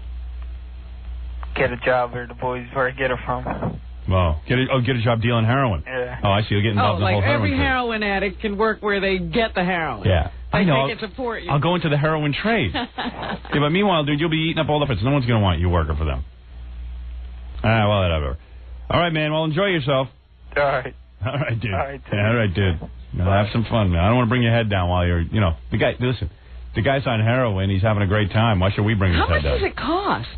get a job where the boys, where I get it from. Well, get a job dealing heroin. Yeah. Oh, I see. You'll get involved in the whole heroin every trade. heroin addict can work where they get the heroin. Yeah. I know. They can support you. I'll go into the heroin trade. Yeah, but meanwhile, dude, you'll be eating up all the fits. No one's going to want you working for them. Well, whatever. All right, man. Well, enjoy yourself. All right. All right, dude. All right, dude. Yeah, all right, dude. Have some fun, man. I don't want to bring your head down while you're, you know, the guy, listen, the guy's on heroin. He's having a great time. Why should we bring his How head much down? does it cost?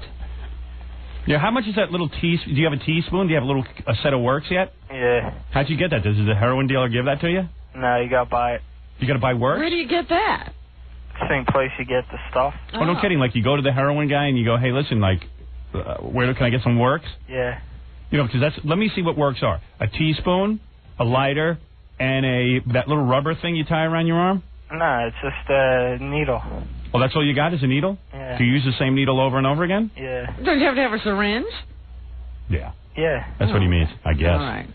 Yeah, how much is that little teaspoon? Do you have a teaspoon? Do you have a set of works yet? Yeah. How'd you get that? Does the heroin dealer give that to you? No, you got to buy it. You got to buy works? Where do you get that? Same place you get the stuff. Oh, no kidding. Like, you go to the heroin guy and you go, hey, listen, like, where can I get some works? Yeah. You know, because let me see what works are. A teaspoon, a lighter, and that little rubber thing you tie around your arm? No, it's just a needle. Oh, that's all you got is a needle? Yeah. Do you use the same needle over and over again? Yeah. Don't you have to have a syringe? Yeah. Yeah. That's what he means, I guess. All right.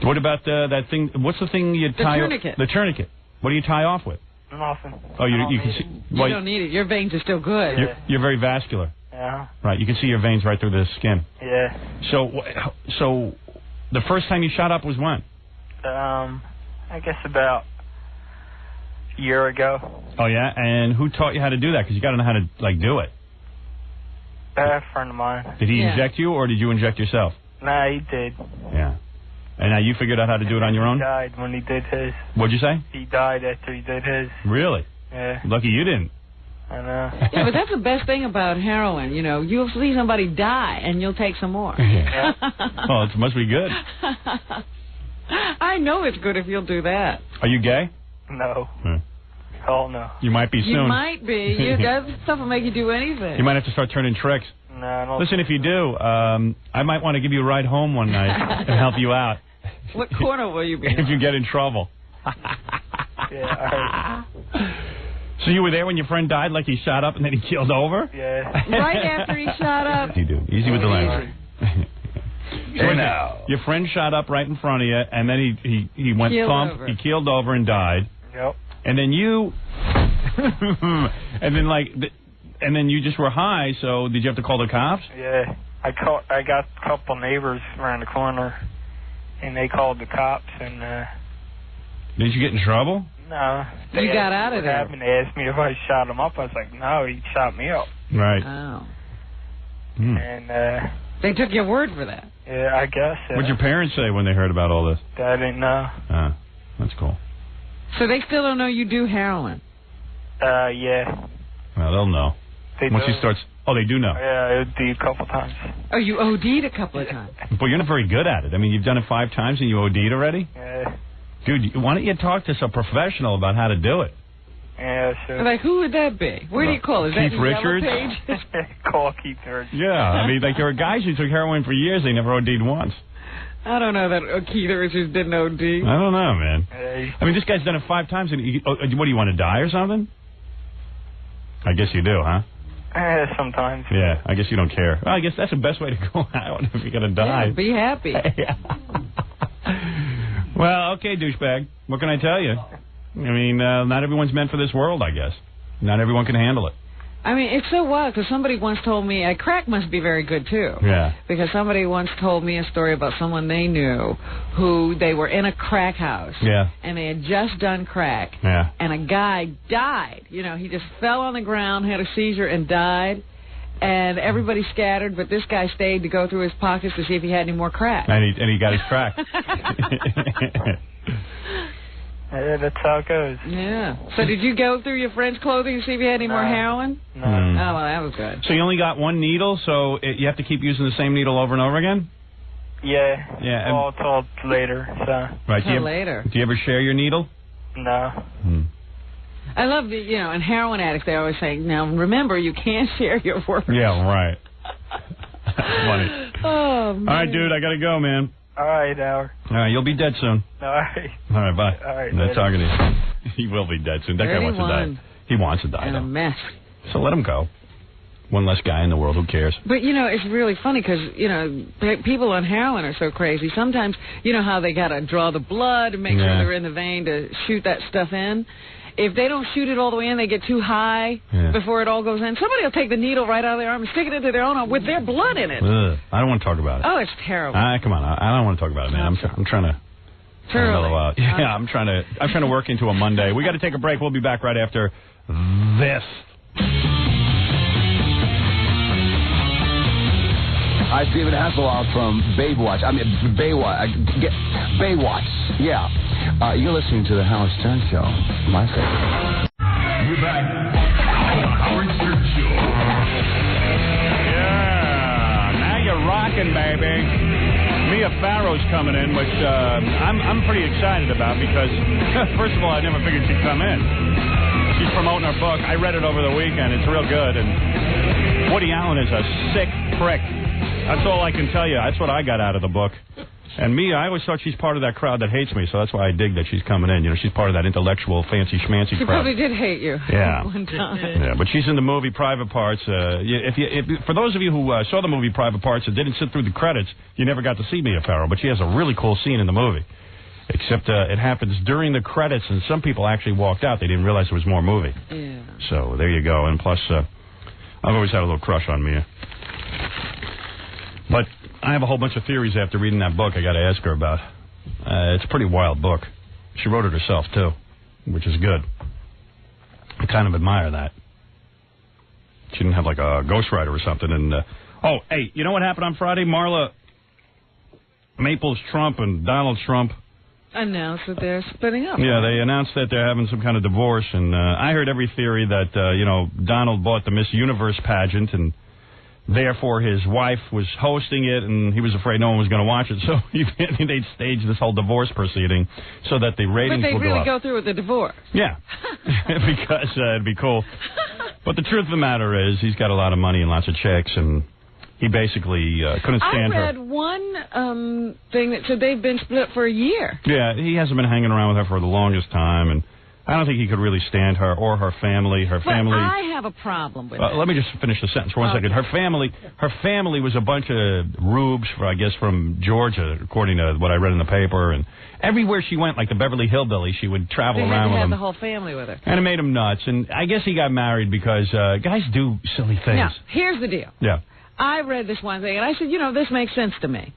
What about that thing? What's the thing you tie? The tourniquet. The tourniquet. What do you tie off with? Nothing. Oh, you can see. You don't need it. Your veins are still good. You're very vascular. Yeah. Right. You can see your veins right through the skin. Yeah. So, the first time you shot up was when? I guess about a year ago. Oh yeah, and who taught you how to do that? Because you got to know how to do it. A friend of mine. Did he inject you, or did you inject yourself? Nah, he did. Yeah. And now you figured out how to do it on your own? He died when he did his. What'd you say? He died after he did his. Really? Yeah. Lucky you didn't. I know. Yeah, but that's the best thing about heroin. You know, you'll see somebody die, and you'll take some more. Yeah. Oh, it must be good. I know it's good if you'll do that. Are you gay? No. Yeah. Hell no. You might be soon. You might be. That stuff will make you do anything. You might have to start turning tricks. No, I don't. Listen, if you do, I might want to give you a ride home one night and help you out. What corner will you be if in? you get in trouble. Yeah, all right. So you were there when your friend died, like he shot up and then he keeled over? Yeah. Right after he shot up. You do. Easy with the language. Hey now. Your friend shot up right in front of you, and then he went thump. He keeled over and died. Yep. And then you, and then you just were high. So did you have to call the cops? Yeah. I got a couple neighbors around the corner, and they called the cops. And did you get in trouble? No. You got out of there. They asked me if I shot him up. I was like, no, he shot me up. Right. Oh. And they took your word for that. Yeah, I guess. What'd your parents say when they heard about all this? I didn't know. That's cool. So they still don't know you do heroin? Yeah. Well, they'll know. Once he starts... Oh, they do know. Yeah, OD'd a couple times. Oh, you OD'd a couple of times? But you're not very good at it. I mean, you've done it 5 times and you OD'd already? Yeah. Dude, why don't you talk to some professional about how to do it? Yeah, sure. Like, who would that be? Where do you call? Is Keith that Richards? Page? Call Keith Richards. Yeah, I mean, like, there were guys who took heroin for years. They never OD'd once. I don't know that Keith Richards didn't OD. I don't know, man. I mean, this guy's done it 5 times. And what, do you want to die or something? I guess you do, huh? Sometimes. Yeah, I guess you don't care. Well, I guess that's the best way to go out if you're going to die. Yeah, be happy. Well, okay, douchebag. What can I tell you? I mean, not everyone's meant for this world, I guess. Not everyone can handle it. I mean, it's so wild because somebody once told me, crack must be very good, too. Yeah. Because somebody once told me a story about someone they knew who they were in a crack house. Yeah. And they had just done crack. Yeah. And a guy died. You know, he just fell on the ground, had a seizure, and died. And everybody scattered, but this guy stayed to go through his pockets to see if he had any more crack. And he got his crack. Yeah, that's how it goes. Yeah. So did you go through your friend's clothing to see if you had any more heroin? No. Oh, well, that was good. So you only got one needle, so you have to keep using the same needle over and over again? Yeah. Yeah. All told later, so. Right. Till later. Do you ever share your needle? No. I love the, and heroin addicts, they always say, now remember, you can't share your work. Yeah, right. Funny. Oh, man. All right, dude, I got to go, man. All right, Howard. All right, you'll be dead soon. All right. All right, bye. All right, Nice talking to you. He will be dead soon. That guy wants to die. He wants to die, In a though. mess. So let him go. One less guy in the world. Who cares? But, it's really funny because, people on heroin are so crazy. Sometimes, you know how they got to draw the blood and make sure they're in the vein to shoot that stuff in? If they don't shoot it all the way in, they get too high before it all goes in. Somebody will take the needle right out of their arm and stick it into their own arm with their blood in it. Ugh. I don't want to talk about it. Oh, it's terrible. Come on. I don't want to talk about it, man. I'm trying to... Yeah, I'm trying to work into a Monday. We got to take a break. We'll be back right after this. Hi, Stephen Hasselhoff from Baywatch. Baywatch. Yeah. You're listening to the Howard Stern Show. My favorite. We're back. The Howard Stern Show. Yeah. Now you're rocking, baby. Mia Farrow's coming in, which I'm pretty excited about because, first of all, I never figured she'd come in. She's promoting her book. I read it over the weekend. It's real good. And Woody Allen is a sick prick. That's all I can tell you. That's what I got out of the book. And Mia, I always thought she's part of that crowd that hates me, so that's why I dig that she's coming in. She's part of that intellectual, fancy schmancy crowd. She probably did hate you one time. Yeah, but she's in the movie Private Parts. For those of you who saw the movie Private Parts and didn't sit through the credits, you never got to see Mia Farrow, but she has a really cool scene in the movie. Except it happens during the credits, and some people actually walked out. They didn't realize there was more movie. Yeah. So there you go. And plus, I've always had a little crush on Mia. But I have a whole bunch of theories after reading that book I got to ask her about. It's a pretty wild book. She wrote it herself, too, which is good. I kind of admire that. She didn't have like a ghostwriter or something. And hey, you know what happened on Friday? Marla Maples Trump and Donald Trump announced that they're splitting up. Yeah, they announced that they're having some kind of divorce. And I heard every theory that, Donald bought the Miss Universe pageant and therefore his wife was hosting it and he was afraid no one was going to watch it. So they'd stage this whole divorce proceeding so that the ratings will go up. But they really go through with the divorce. Yeah, because it'd be cool. But the truth of the matter is he's got a lot of money and lots of chicks and he basically couldn't stand her. I read one thing that said they've been split for a year. Yeah, he hasn't been hanging around with her for the longest time, and I don't think he could really stand her or her family. But I have a problem with it. Let me just finish the sentence for one second. Her family was a bunch of rubes, from Georgia, according to what I read in the paper, and everywhere she went, like the Beverly Hillbillies, she would travel around with They had them. the whole family with her. And it made him nuts, and I guess he got married because guys do silly things. Now, here's the deal. Yeah. I read this one thing, and I said, this makes sense to me.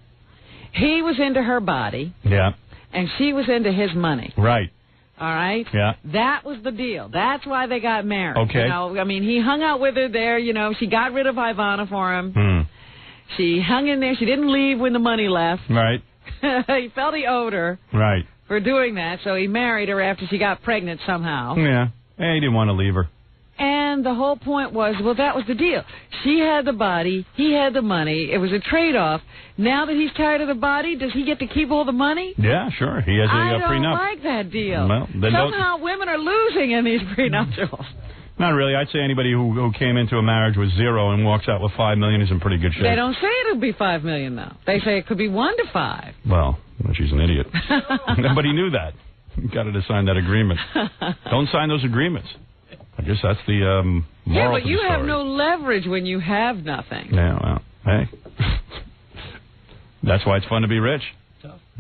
He was into her body. Yeah. And she was into his money. Right. All right? Yeah. That was the deal. That's why they got married. Okay. You know, I mean, he hung out with her there. You know, she got rid of Ivana for him. Hmm. She hung in there. She didn't leave when the money left. Right. He felt he owed her Right. for doing that, so he married her after she got pregnant somehow. Yeah. Hey, he didn't want to leave her. And the whole point was, well, that was the deal. She had the body. He had the money. It was a trade-off. Now that he's tired of the body, does he get to keep all the money? Yeah, sure. He has a I don't prenup. like that deal. Well, then somehow women are losing in these prenuptials. Not really. I'd say anybody who came into a marriage with zero and walks out with $5 million is in pretty good shape. They don't say it'll be $5 million, though. They say it could be 1 to 5. Well, she's an idiot. Nobody knew that. You got her to sign that agreement. Don't sign those agreements. I guess that's the moral Yeah, but to the you have story. no leverage when you have nothing. Yeah, well, hey. That's why it's fun to be rich.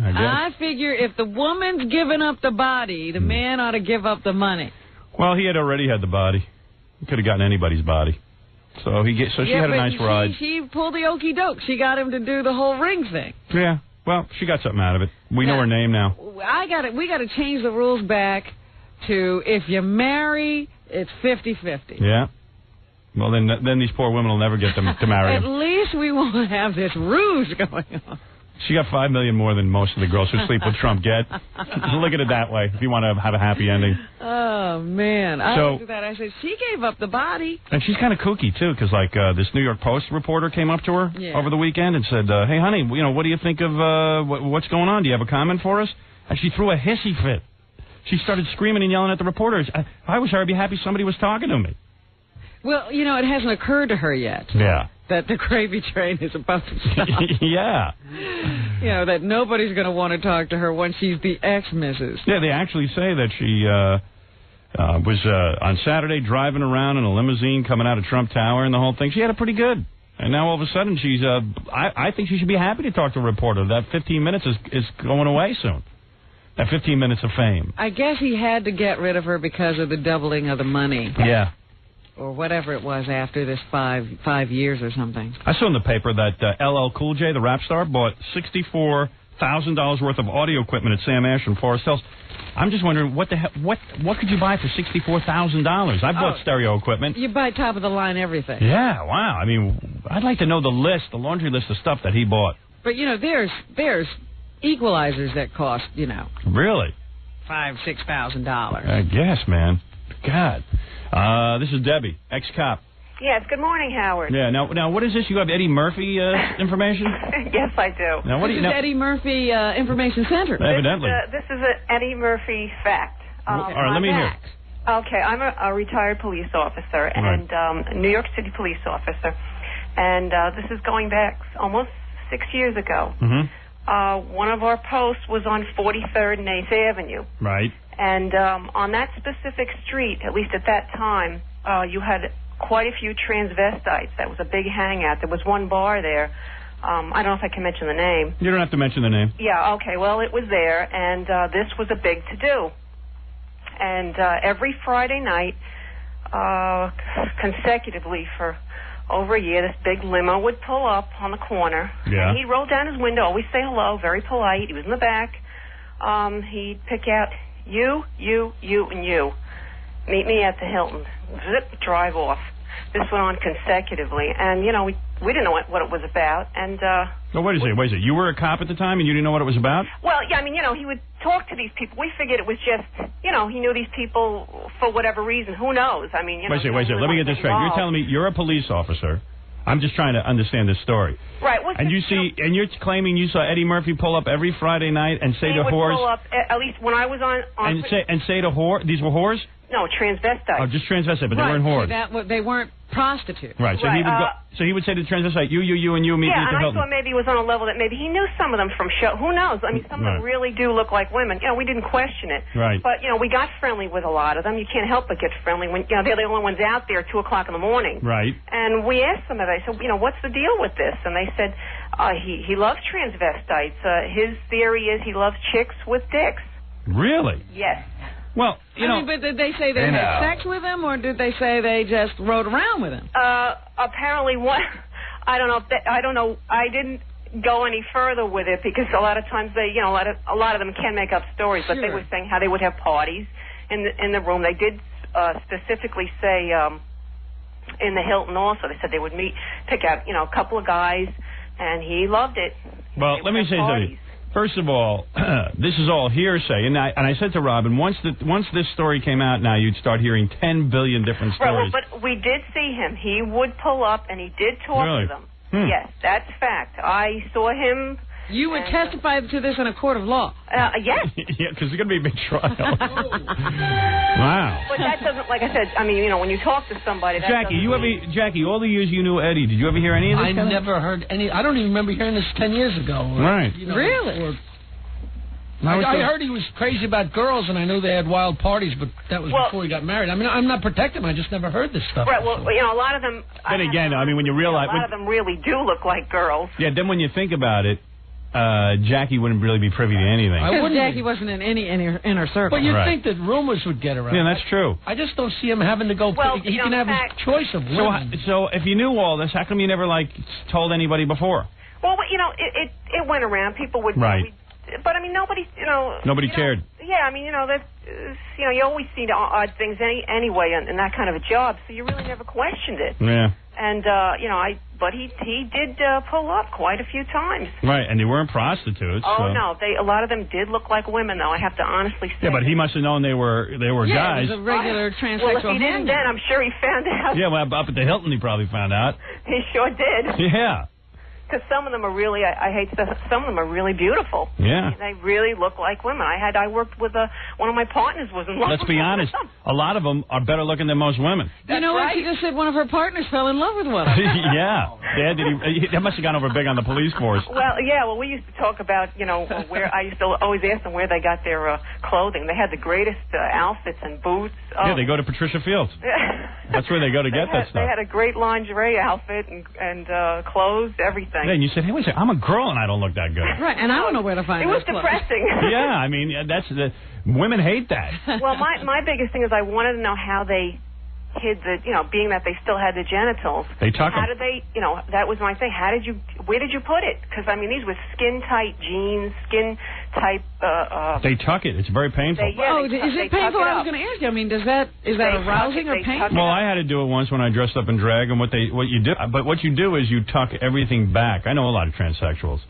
I guess. I figure if the woman's giving up the body, the man ought to give up the money. Well, he had already had the body. He could have gotten anybody's body. So she had a nice ride. She pulled the okey doke. She got him to do the whole ring thing. Yeah. Well, she got something out of it. We know her name now. We got to change the rules back to if you marry, it's 50-50. Yeah. Well, then these poor women will never get to marry At him. least we won't have this ruse going on. She got $5 million more than most of the girls who sleep with Trump get. Look at it that way. If you want to have a happy ending. Oh man! I So- looked at that. I said she gave up the body. And she's kind of kooky too, because this New York Post reporter came up to her Yeah. over the weekend and said, "Hey, honey, what do you think of what's going on? Do you have a comment for us?" And she threw a hissy fit. She started screaming and yelling at the reporters. If I was her, I'd be happy somebody was talking to me. Well, it hasn't occurred to her yet. Yeah. That the gravy train is about to stop. Yeah. That nobody's going to want to talk to her once she's the ex-missus. Yeah, they actually say that she was on Saturday driving around in a limousine coming out of Trump Tower and the whole thing. She had it pretty good. And now all of a sudden she's, I think she should be happy to talk to a reporter. That 15 minutes is going away soon. That 15 minutes of fame. I guess he had to get rid of her because of the doubling of the money. Yeah. Or whatever it was after this 5 years or something. I saw in the paper that LL Cool J, the rap star, bought $64,000 worth of audio equipment at Sam Ash and Forest Hills. I'm just wondering, what could you buy for $64,000? I bought stereo equipment. You buy top of the line everything. Yeah, wow. I mean, I'd like to know the laundry list of stuff that he bought. But, there's equalizers that cost, Really? $5,000-$6,000. I guess, man. God. This is Debbie, ex-cop. Yes, good morning, Howard. Yeah, now what is this? You have Eddie Murphy information? Yes, I do. Now, what this do you is Eddie Murphy Information Center. Evidently. This is an Eddie Murphy fact. All right, let me hear. Okay, I'm a retired police officer and New York City police officer, and this is going back almost 6 years ago. Mm-hmm. One of our posts was on 43rd and 8th Avenue. Right. And on that specific street, at least at that time, you had quite a few transvestites. That was a big hangout. There was one bar there. I don't know if I can mention the name. You don't have to mention the name. Yeah, okay. Well, it was there, and this was a big to-do. And every Friday night, consecutively for over a year, this big limo would pull up on the corner. Yeah. And he'd roll down his window, always say hello, very polite. He was in the back. He'd pick out you, and you. Meet me at the Hilton. Zip, drive off. This went on consecutively, and we didn't know what it was about. And No, wait a second. You were a cop at the time, and you didn't know what it was about? well, yeah, I mean, he would talk to these people. We figured it was just, he knew these people for whatever reason. Who knows? I mean, Wait a second. Let me get this straight. You're telling me you're a police officer. I'm just trying to understand this story. Right. Well, And and you're claiming you saw Eddie Murphy pull up every Friday night and say he to would whores, pull up, at least when I was on and say to whore, these were whores? no, transvestites. Oh, just transvestite, but they weren't whores. They weren't prostitutes. Right. So he would say to the transvestite, you, and you, meet me Yeah, at the and I Hilton. thought maybe he was on a level that maybe he knew some of them from show. Who knows? I mean, some of them really do look like women. We didn't question it. Right. But, we got friendly with a lot of them. You can't help but get friendly when, they're the only ones out there at 2 o'clock in the morning. Right. And we asked them, I said, what's the deal with this? And they said, he loves transvestites. His theory is he loves chicks with dicks. Really? Yes. Well, but did they say they had sex with him, or did they say they just rode around with him? Apparently, one. I don't know. I don't know. I didn't. go any further with it because a lot of times they, you know, a lot of them can make up stories, but they were saying how they would have parties in the room. They did specifically say in the Hilton also. They said they would pick out, you know, a couple of guys, and he loved it. Well, let me say something. First of all, this is all hearsay, and I said to Robin, once this story came out, now you'd start hearing 10 billion different stories. Right, well, but we did see him. He would pull up, and he did talk to them. Yes, that's fact. I saw him. You would testify to this in a court of law. Yes. Yeah, because it's going to be a big trial. Wow. But that doesn't, like I said, I mean, you know, when you talk to somebody, that Jackie, all the years you knew Eddie, did you ever hear any of this? I never heard any. I don't even remember hearing this 10 years ago. Right. You know, really? I heard he was crazy about girls, and I knew they had wild parties, but that was before he got married. I mean, I'm not protecting him. I just never heard this stuff. Right, well, you know, a lot of them... Then again, I mean, when you realize... A lot of them really do look like girls. Yeah, then when you think about it, Jackie wouldn't really be privy to anything. Because Jackie wasn't in any inner circle. But you'd think that rumors would get around. Yeah, that's true. I just don't see him having to go... Well, he can have his choice of women. So if you knew all this, how come you never, told anybody before? Well, you know, it went around. People would... Right. But, I mean, nobody, you know... Nobody cared. Yeah, I mean, you know, you always see odd things anyway in that kind of a job, so you really never questioned it. Yeah. And, you know, but he did pull up quite a few times. Right, and they weren't prostitutes. Oh, so. no, a lot of them did look like women, though, I have to honestly say. Yeah, but he must have known they were guys. Yeah, it was a regular transsexual. Well, if he didn't then, I'm sure he found out. Yeah, well, up at the Hilton he probably found out. He sure did. Yeah. Because some of them are really, I hate to say, some of them are really beautiful. Yeah. They really look like women. I worked with one of my partners was in love Let's with be honest. A lot of them are better looking than most women. You know what? She just said one of her partners fell in love with one. Yeah. That must have gone over big on the police force. Well, yeah. Well, we used to talk about, you know, where I used to always ask them where they got their clothing. They had the greatest outfits and boots. Yeah, they go to Patricia Fields. That's where they go to get that stuff. They had a great lingerie outfit and clothes, everything. Yeah, and you said, hey, wait a second, I'm a girl and I don't look that good. Right, and I don't know where to find it. It was depressing. Yeah, I mean, women hate that. Well, my biggest thing is I wanted to know how they hid being that they still had the genitals. They tuck them. How did they, that was my thing. Where did you put it? Because, I mean, these were skin-tight jeans, skin-type... They tuck it. It's very painful. Is it painful? I was going to ask you. I mean, is that arousing or painful? Well, I had to do it once when I dressed up in drag, and what you do is you tuck everything back. I know a lot of transsexuals.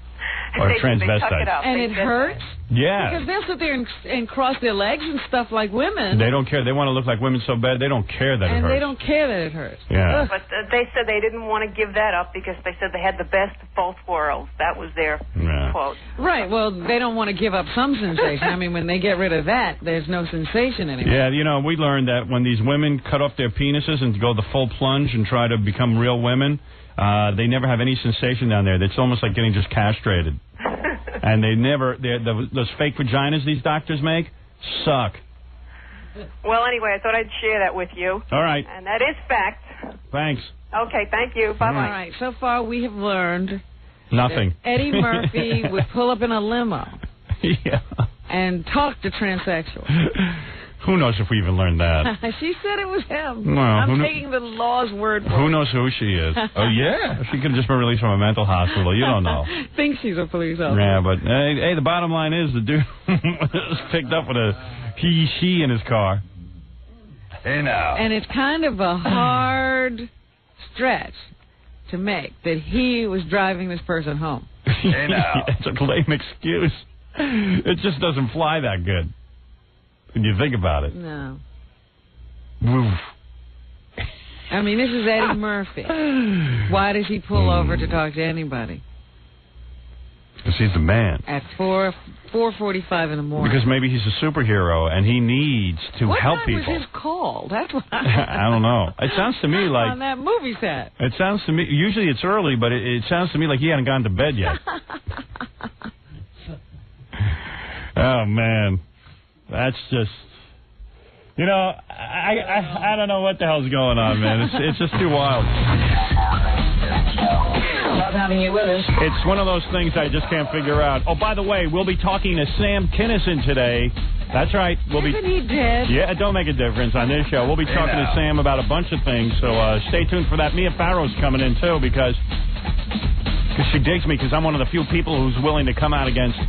Or transvestites. And it hurts? Yeah. Because they'll sit there and cross their legs and stuff like women. They don't care. They want to look like women so bad, they don't care that it hurts. And they don't care that it hurts. Yeah. But they said they didn't want to give that up because they said they had the best of both worlds. That was their quote. Right. Well, they don't want to give up some sensation. I mean, when they get rid of that, there's no sensation anymore. Yeah, we learned that when these women cut off their penises and go the full plunge and try to become real women, they never have any sensation down there. It's almost like getting just castrated. And those fake vaginas these doctors make suck. Well, anyway, I thought I'd share that with you. All right. And that is fact. Thanks. Okay, thank you. Bye-bye. All right, so far we have learned nothing. Eddie Murphy would pull up in a limo and talk to transsexuals. Who knows if we even learned that? She said it was him. Well, I'm taking the law's word for it. Who knows who she is? Oh, yeah. She could have just been released from a mental hospital. You don't know. Thinks she's a police officer. Yeah, but, hey, the bottom line is the dude was picked up with a she in his car. Hey, now. And it's kind of a hard stretch to make that he was driving this person home. Hey, now. It's a lame excuse. It just doesn't fly that good. When you think about it. No. Woof. I mean, this is Eddie Murphy. Why does he pull over to talk to anybody? Because he's the man. At 4:45 in the morning. Because maybe he's a superhero and he needs to help people. What time was his call? That's what I don't know. It sounds to me like... on that movie set. It sounds to me... Usually it's early, but it sounds to me like he hadn't gone to bed yet. Oh, man. That's just, I don't know what the hell's going on, man. It's just too wild. Love having you with us. It's one of those things I just can't figure out. Oh, by the way, we'll be talking to Sam Kinison today. That's right. Isn't he dead? Yeah, it don't make a difference on this show. We'll be talking to Sam about a bunch of things, so stay tuned for that. Mia Farrow's coming in, too, because She digs me because I'm one of the few people who's willing to come out against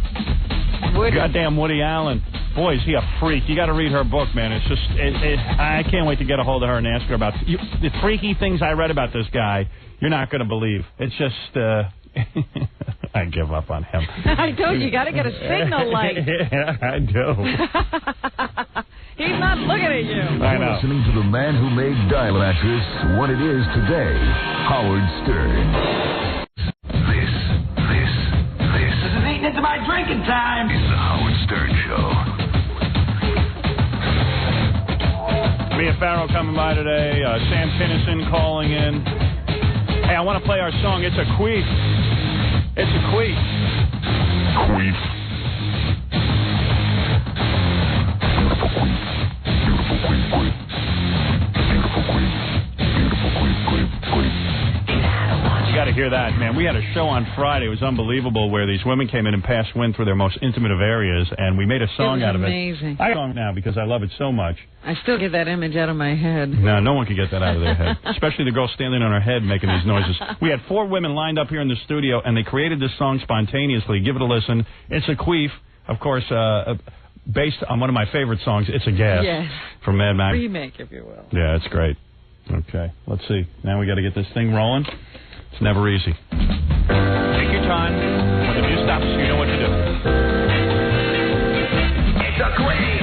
goddamn Woody Allen. Boy, is he a freak. You got to read her book, man. It's just, I can't wait to get a hold of her and ask her about the freaky things I read about this guy. You're not going to believe. It's just, I give up on him. I do. You got to get a signal light. Yeah, I do. He's not looking at you. I know. You're listening to the man who made Dial Mattress what it is today, Howard Stern. This is eating into my drinking time. Is the Howard Stern Show. Mia Farrow coming by today. Sam Kinison calling in. Hey, I want to play our song. It's a queef. It's a queef. Queef. Beautiful queef. Beautiful queef, queef. Beautiful queef. Beautiful queef, queef, queef. You got to hear that, man. We had a show on Friday. It was unbelievable where these women came in and passed wind through their most intimate of areas, and we made a song out of it. Amazing. I song now because I love it so much. I still get that image out of my head. No one can get that out of their head, especially the girl standing on her head making these noises. We had 4 women lined up here in the studio, and they created this song spontaneously. Give it a listen. It's a queef, of course, based on one of my favorite songs, It's a Gas, from Mad Max. Remake, if you will. Yeah, it's great. Okay, let's see. Now we got to get this thing rolling. It's never easy. Take your time. When the music stops, you know what to do. It's a queef.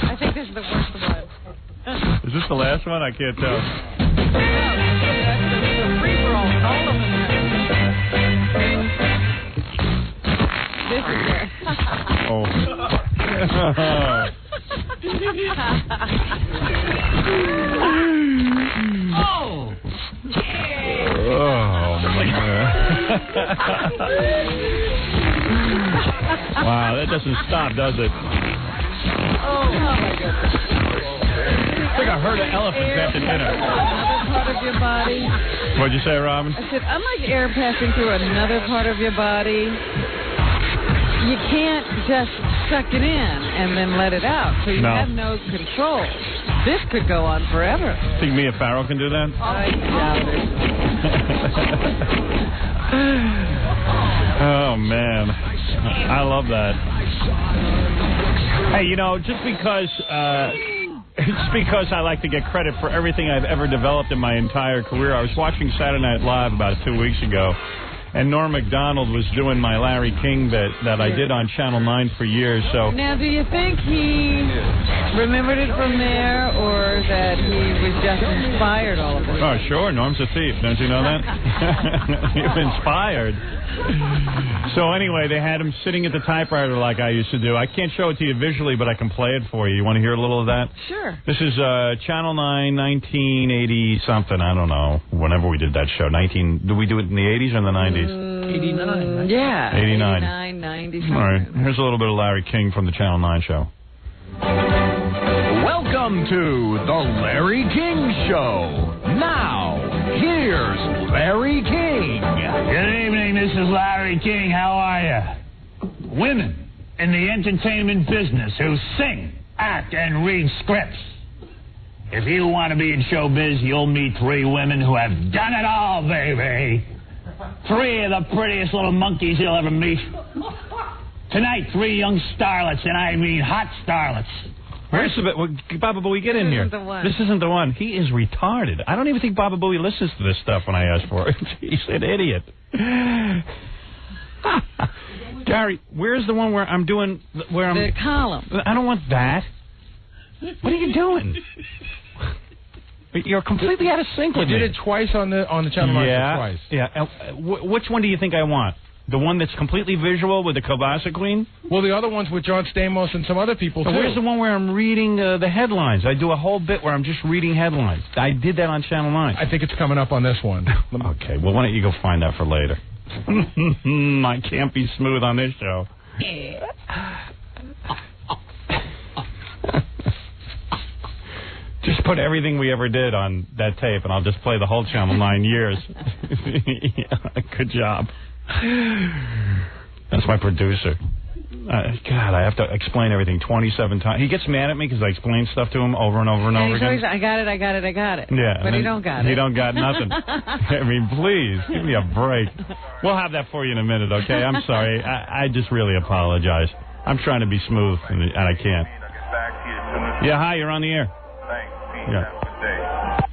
I think this is the worst one. Is this the last one? I can't tell. This is it. Oh. Wow, that doesn't stop, does it? Oh my goodness. It's like a herd of elephants after dinner. Another part of your body. What'd you say, Robin? I said, unlike air passing through another part of your body, you can't just suck it in and then let it out. So you have no control. This could go on forever. Think Mia Farrow can do that? I doubt it. Oh, man. I love that. Hey, you know, just because I like to get credit for everything I've ever developed in my entire career, I was watching Saturday Night Live about 2 weeks ago, and Norm Macdonald was doing my Larry King bit that I did on Channel 9 for years. So now, do you think he remembered it from there, or that he was just inspired all of it? Oh, sure. Norm's a thief. Don't you know that? You're inspired. So anyway, they had him sitting at the typewriter like I used to do. I can't show it to you visually, but I can play it for you. You want to hear a little of that? Sure. This is Channel 9, 1980-something. I don't know. Whenever we did that show. Did we do it in the 80s or in the 90s? 89. Yeah. 89. 89, 90. All right. Here's a little bit of Larry King from the Channel 9 show. Welcome to the Larry King Show. Now, here's Larry King. Good evening, this is Larry King. How are you? Women in the entertainment business who sing, act, and read scripts. If you want to be in showbiz, you'll meet 3 women who have done it all, baby. 3 of the prettiest little monkeys you'll ever meet. Tonight, 3 young starlets, and I mean hot starlets. Where's Baba Booey, get in here. This isn't the one. He is retarded. I don't even think Baba Booey listens to this stuff when I ask for it. He's an idiot. Gary, where's the one where I'm doing... The column. I don't want that. What are you doing? You're completely out of sync with me. You did it twice on the channel. Twice. Yeah. Which one do you think I want? The one that's completely visual with the Kielbasa Queen? Well, the other one's with John Stamos and some other people, too. Where's the one where I'm reading the headlines? I do a whole bit where I'm just reading headlines. I did that on Channel 9. I think it's coming up on this one. Okay, well, why don't you go find that for later? I can't be smooth on this show. Just put everything we ever did on that tape, and I'll just play the whole Channel 9 years. Good job. That's my producer. God, I have to explain everything 27 times. He gets mad at me because I explain stuff to him over and over and over again. Always, I got it. Yeah. But he don't got it. He don't got nothing. I mean, please, give me a break. We'll have that for you in a minute, okay? I'm sorry. I just really apologize. I'm trying to be smooth, and I can't. Yeah, hi, you're on the air. Thanks. Yeah.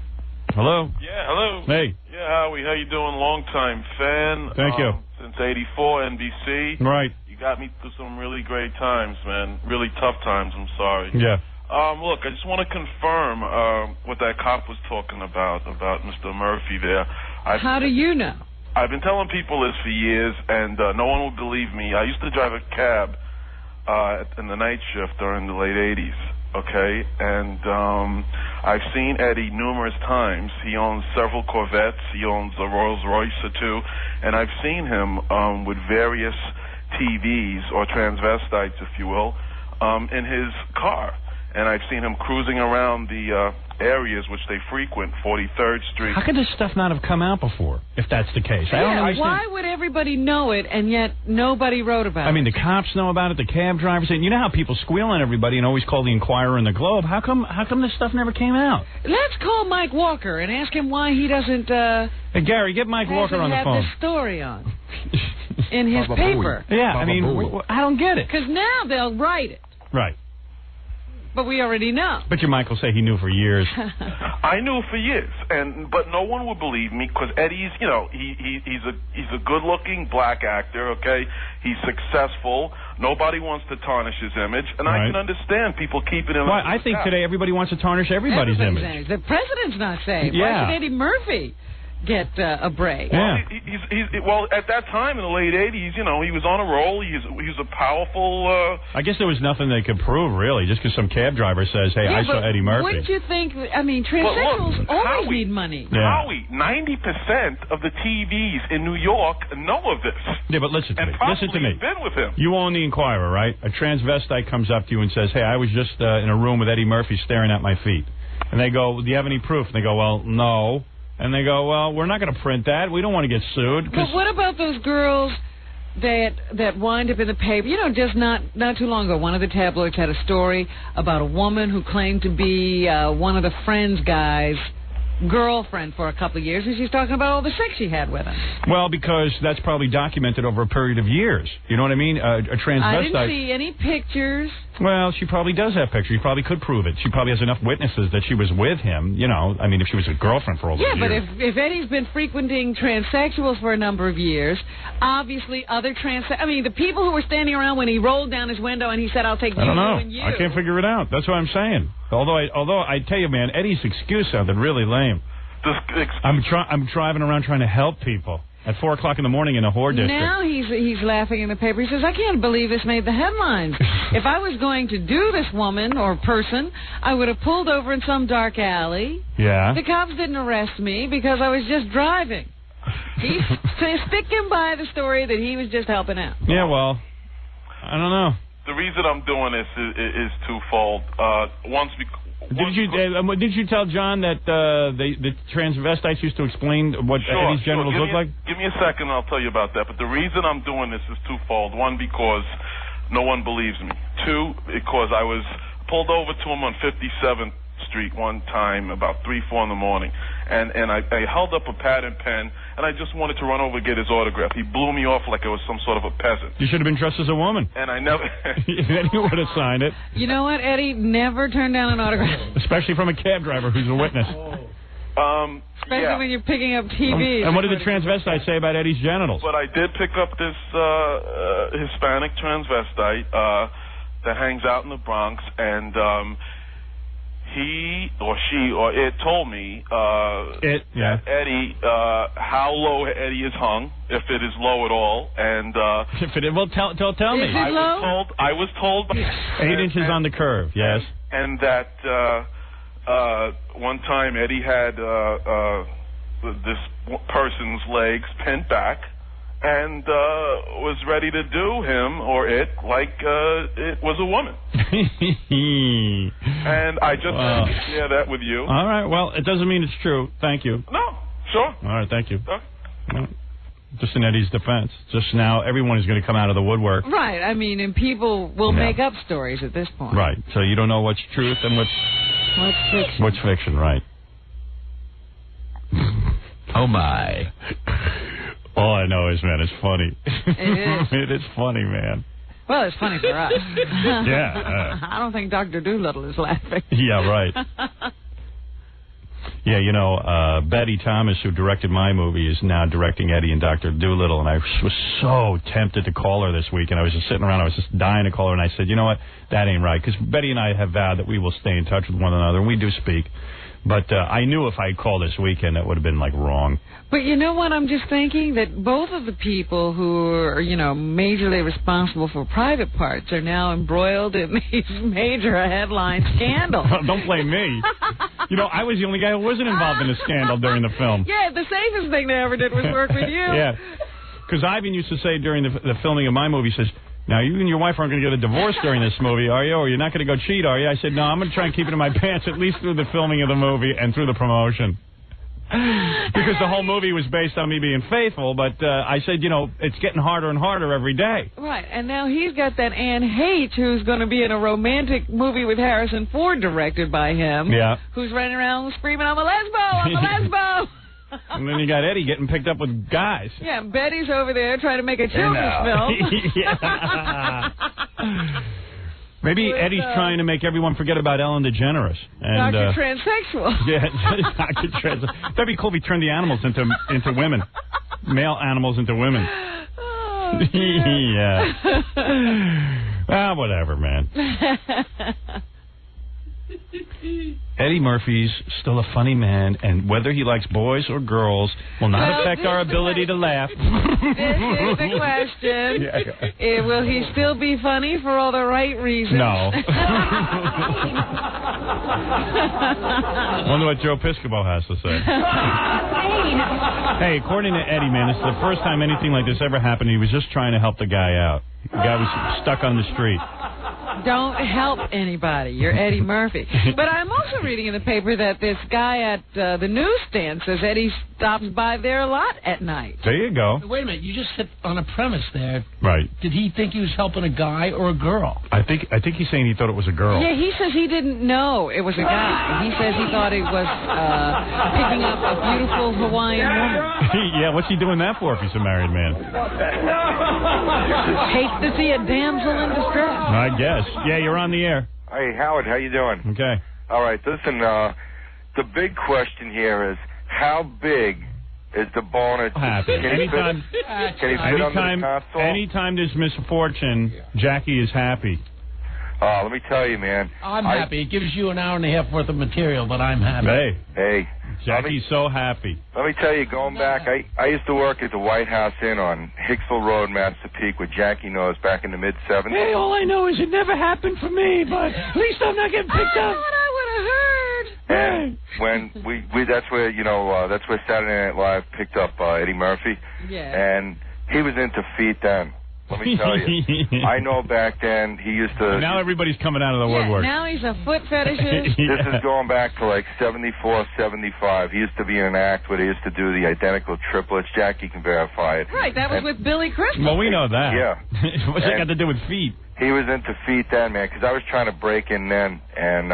Hello? Yeah, hello. Hey. Yeah, Howie, how you doing? Long-time fan. Thank you. Since 84, NBC. Right. You got me through some really great times, man. Really tough times, I'm sorry. Yeah. Look, I just want to confirm what that cop was talking about Mr. Murphy there. How do you know? I've been telling people this for years, and no one will believe me. I used to drive a cab in the night shift during the late 80s. Okay, and I've seen Eddie numerous times. He owns several Corvettes. He owns a Rolls Royce or 2, and I've seen him with various TVs or transvestites, if you will, in his car. And I've seen him cruising around the areas which they frequent, 43rd Street. How could this stuff not have come out before, if that's the case? I don't understand. Why would everybody know it, and yet nobody wrote about it? I mean, the cops know about it, the cab drivers, and you know how people squeal on everybody and always call the Inquirer and the Globe. How come this stuff never came out? Let's call Mike Walker and ask him why he doesn't... Hey, Gary, get Mike Walker on the phone. Have this story on in his Baba paper. Booey. Yeah, I mean, I don't get it. Because now they'll write it. Right. But we already know. But your Mike will say he knew for years. I knew for years, but no one would believe me because Eddie's, he's a good-looking black actor. Okay, he's successful. Nobody wants to tarnish his image, and I can understand people keeping him. Well, I think today everybody wants to tarnish everybody's image. The president's not safe. Yeah. Why should Eddie Murphy get a break? Well, well, at that time in the late 80s, he was on a roll. He was a powerful... I guess there was nothing they could prove, really, just because some cab driver says, hey, I saw Eddie Murphy. Wouldn't you think, transsexuals always need money. Yeah. Howie, 90% of the TVs in New York know of this. Yeah, but listen to me. Listen to me. Been with him. You own the Inquirer, right? A transvestite comes up to you and says, hey, I was just in a room with Eddie Murphy staring at my feet. And they go, do you have any proof? And they go, well, no. And they go, well, we're not going to print that. We don't want to get sued. But what about those girls that wind up in the paper? Just not too long ago, one of the tabloids had a story about a woman who claimed to be one of the Friends guys' girlfriend for a couple of years, and she's talking about all the sex she had with him. Well, because that's probably documented over a period of years. You know what I mean? A transvestite... I didn't see any pictures. Well, she probably does have pictures. She probably could prove it. She probably has enough witnesses that she was with him. I mean, if she was a girlfriend for all those years. Yeah, but if Eddie's been frequenting transsexuals for a number of years, obviously other the people who were standing around when he rolled down his window and he said, I'll take you, I don't know. You and you. I can't figure it out. That's what I'm saying. Although I tell you, man, Eddie's excuse sounded really lame. I'm driving around trying to help people at 4 o'clock in the morning in a whore district. Now he's laughing in the paper. He says, I can't believe this made the headlines. If I was going to do this woman or person, I would have pulled over in some dark alley. Yeah. The cops didn't arrest me because I was just driving. He's sticking by the story that he was just helping out. Yeah, well, I don't know. The reason I'm doing this is twofold. Did you tell John that the transvestites used to explain what Eddie's genitals look like? Give me a second and I'll tell you about that. But the reason I'm doing this is twofold. One, because no one believes me. Two, because I was pulled over to him on 57th Street one time about 3, 4 in the morning. And I held up a pad and pen, and I just wanted to run over and get his autograph. He blew me off like I was some sort of a peasant. You should have been dressed as a woman. And I never... Then you would have signed it. You know what, Eddie? Never turn down an autograph. Especially from a cab driver who's a witness. Especially when you're picking up TVs. And what did the transvestite say about Eddie's genitals? But I did pick up this Hispanic transvestite that hangs out in the Bronx, and... he or she or it told me that Eddie, how low Eddie is hung, if it is low at all, and if it well, tell me. Is it low? I was told 8 inches on the curve. Yes, and that one time Eddie had this person's legs pinned back. And was ready to do him or it like it was a woman. And I just wanted to share that with you. All right. Well, it doesn't mean it's true. Thank you. No, sure. All right. Thank you. Well, just in Eddie's defense, just now everyone is going to come out of the woodwork. Right. I mean, and people will make up stories at this point. Right. So you don't know what's truth and what's fiction. What's fiction, right? Oh, my. All I know is, man, it's funny. It is. It is funny, man. Well, it's funny for us. Yeah. I don't think Dr. Doolittle is laughing. Yeah, right. Yeah, you know, Betty Thomas, who directed my movie, is now directing Eddie and Dr. Doolittle, and I was so tempted to call her this week, and I was just sitting around, I was just dying to call her, and I said, you know what, that ain't right, because Betty and I have vowed that we will stay in touch with one another, and we do speak. But I knew if I called this weekend, that would have been, like, wrong. But you know what? I'm just thinking that both of the people who are, you know, majorly responsible for private parts are now embroiled in these major headline scandals. Don't blame me. You know, I was the only guy who wasn't involved in a scandal during the film. Yeah, the safest thing they ever did was work with you. Yeah. Because Ivan used to say during the filming of my movie, he says, now, you and your wife aren't going to get a divorce during this movie, are you? Or you're not going to go cheat, are you? I said, no, I'm going to try and keep it in my pants at least through the filming of the movie and through the promotion. Because the whole movie was based on me being faithful, but I said, you know, it's getting harder and harder every day. Right, and now he's got that Anne H., who's going to be in a romantic movie with Harrison Ford directed by him. Yeah. Who's running around screaming, I'm a lesbo, I'm a lesbo. And then you got Eddie getting picked up with guys. Yeah, Betty's over there trying to make a children's film. Yeah. Maybe Eddie's trying to make everyone forget about Ellen DeGeneres. And, Dr. Transsexual. Yeah, Dr. Transsexual. That'd be cool if he turned the animals into women. Male animals into women. Oh, yeah. Whatever, man. Eddie Murphy's still a funny man, and whether he likes boys or girls will not affect our ability to laugh. This is the question. Will he still be funny for all the right reasons? No. Wonder what Joe Piscopo has to say. Hey, according to Eddie, man, this is the first time anything like this ever happened. He was just trying to help the guy out. The guy was stuck on the street. Don't help anybody. You're Eddie Murphy. But I'm also reading in the paper that this guy at the newsstand says Eddie stops by there a lot at night. There you go. Wait a minute. You just hit on a premise there. Right. Did he think he was helping a guy or a girl? I think he's saying he thought it was a girl. Yeah, he says he didn't know it was a guy. He says he thought it was picking up a beautiful Hawaiian woman. Yeah, what's he doing that for if he's a married man? Hates to see a damsel in distress. I guess. Yeah, you're on the air. Hey, Howard, how you doing? Okay. All right, listen, the big question here is, how big is the boner? Happy. Anytime there's misfortune, Jackie is happy. Let me tell you, man. I'm happy. It gives you an hour and a half worth of material, but I'm happy. Hey. Jackie's so happy. Let me tell you, going back, I used to work at the White House Inn on Hicksville Road, Massapequa, with Jackie knows back in the mid-'70s. Hey, all I know is it never happened for me, but at least I'm not getting picked up. What I would have heard. And when that's where, that's where Saturday Night Live picked up Eddie Murphy. Yeah. And he was into feet then. Let me tell you. I know back then he used to... Now everybody's coming out of the woodwork. Now he's a foot fetishist. This is going back to like 74, 75. He used to be in an act where they used to do the identical triplets. Jackie can verify it. Right, that was with Billy Crystal. Well, we know that. Yeah. What's that got to do with feet? He was into feet then, man, because I was trying to break in then, and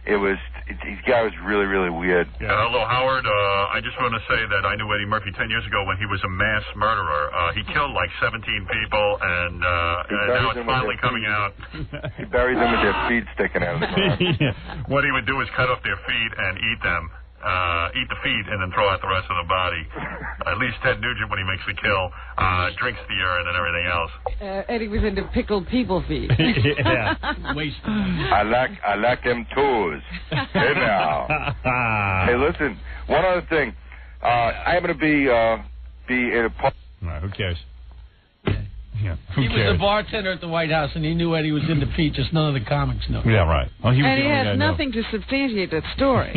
this guy was really, really weird. Hello, Howard. I just want to say that I knew Eddie Murphy 10 years ago when he was a mass murderer. He killed like 17 people, and now it's finally coming out. He buried them with their feet sticking out of the ground. What he would do is cut off their feet and eat them. Eat the feet and then throw out the rest of the body. At least Ted Nugent, when he makes the kill, drinks the urine and everything else. Eddie was into pickled people feet. Yeah. Waste. I like them toes. Hey now. Hey, listen. One other thing. I happen to be in a park. Right, who cares? Yeah, he was the bartender at the White House, and he knew Eddie was into feet, just none of the comics know. Yeah, right. Oh, he was and he has nothing to substantiate that story.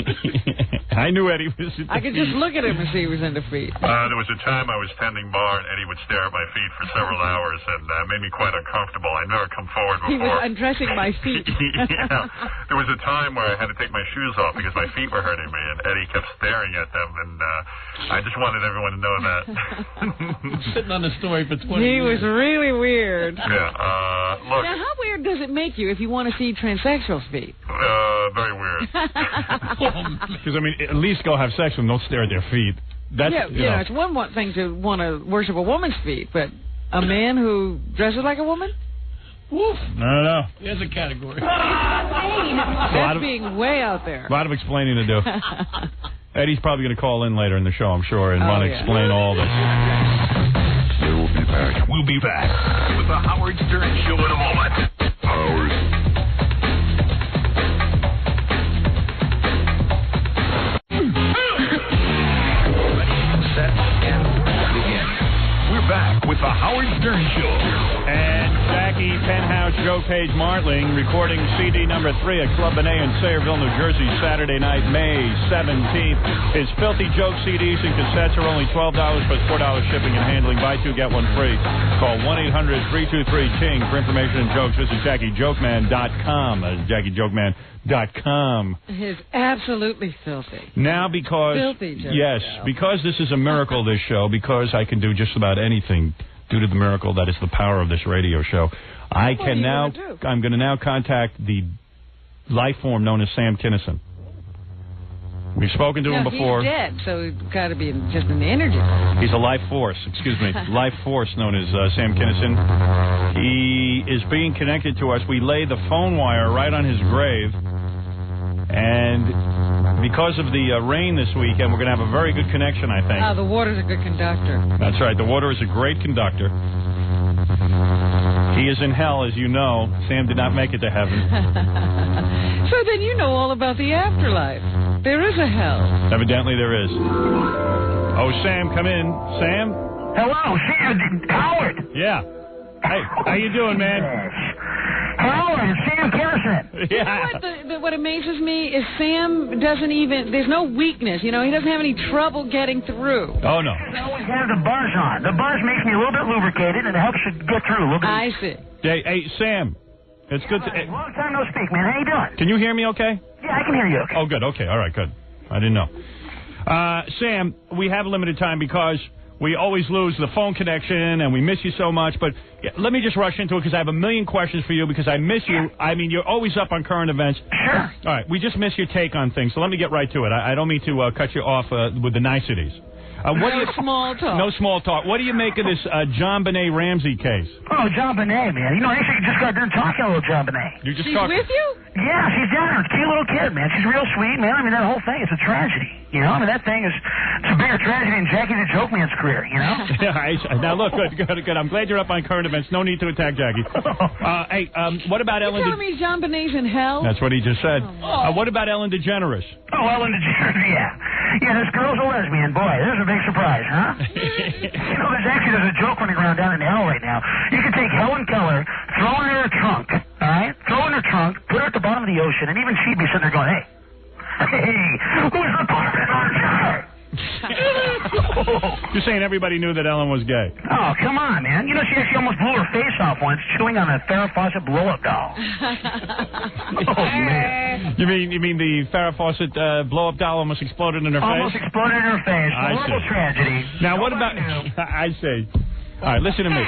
I knew Eddie was into I could just look at him and see he was into feet. There was a time I was tending bar, and Eddie would stare at my feet for several hours, and made me quite uncomfortable. I'd never come forward before. He was undressing my feet. Yeah. There was a time where I had to take my shoes off because my feet were hurting me, and Eddie kept staring at them, and I just wanted everyone to know that. Sitting on the story for 20 years. He was really weird. Yeah, look. Now, how weird does it make you if you want to see transsexuals' feet? Very weird. Because, I mean, at least go have sex with them. Don't stare at their feet. That's, yeah, it's one thing to want to worship a woman's feet, but a man who dresses like a woman? Woof. No. There's a category. That's being way out there. A lot of explaining to do. Eddie's probably going to call in later in the show, I'm sure, and want to explain all this. We'll be back with the Howard Stern Show in a moment. Howard. Back with the Howard Stern Show. And Jackie Penthouse Joe Page Martling recording CD number 3 at Club Benet in Sayreville, New Jersey, Saturday night, May 17th. His Filthy Joke CDs and cassettes are only $12 plus $4 shipping and handling. Buy 2, get 1 free. Call 1-800-323-KING for information and jokes. Visit JackieJokeman.com. That's JackieJokeman.com. His absolutely filthy. Now because filthy joke show. Because this is a miracle, this show, because I can do just about anything due to the miracle that is the power of this radio show, I'm going to now contact the life form known as Sam Kinison. We've spoken to him before. He's dead, so it's got to be just an energy. He's a life force, life force known as Sam Kinison. He is being connected to us. We lay the phone wire right on his grave, and because of the rain this weekend, we're going to have a very good connection, I think. The water's a good conductor. That's right. The water is a great conductor. He is in hell, as you know. Sam did not make it to heaven. So then you know all about the afterlife. There is a hell. Evidently there is. Oh, Sam, come in. Sam? Hello, Sam. Howard. Yeah. Hey, how you doing, man? Howard, it's Sam Kinison. Yeah. You know what amazes me is Sam doesn't even, there's no weakness. You know, he doesn't have any trouble getting through. Oh, no. I always have the buzz on. The buzz makes me a little bit lubricated, and it helps you get through a little bit. I see. Hey, Sam. It's good to... Long time no speak, man. How you doing? Can you hear me okay? Yeah, I can hear you okay. Oh, good. Okay. All right, good. I didn't know. Sam, we have limited time because we always lose the phone connection and we miss you so much. But let me just rush into it because I have a million questions for you because I miss you. I mean, you're always up on current events. Sure. All right. We just miss your take on things. So let me get right to it. I don't mean to cut you off with the niceties. Small talk. No small talk. What do you make of this John Benet Ramsey case? Oh, John Benet, man. You know, I actually just got done talking to little John Benet. You just She's with you? Yeah, she's down there. Cute little kid, man. She's real sweet, man. I mean, that whole thing is a tragedy. You know, I mean, that thing is it's a bigger tragedy than Jackie the Joke Man's career, you know? Now, look, good. I'm glad you're up on current events. No need to attack Jackie. Hey, what about Ellen? You're telling me John Benet's in hell? That's what he just said. What about Ellen DeGeneres? Oh, Ellen DeGeneres, yeah. Yeah, this girl's a lesbian. Boy, there's a big surprise, huh? You know, there's a joke running around down in hell right now. You could take Helen Keller, throw her in her trunk, all right? Throw her in her trunk, put her at the bottom of the ocean, and even she'd be sitting there going, hey, who's the partner on her? You're saying everybody knew that Ellen was gay. Oh, come on, man. You know, she actually almost blew her face off once chewing on a Farrah Fawcett blow-up doll. Oh, man. You mean the Farrah Fawcett blow-up doll almost exploded in her face? Almost exploded in her face. Horrible tragedy. Now, what about... I see. All right, listen to me.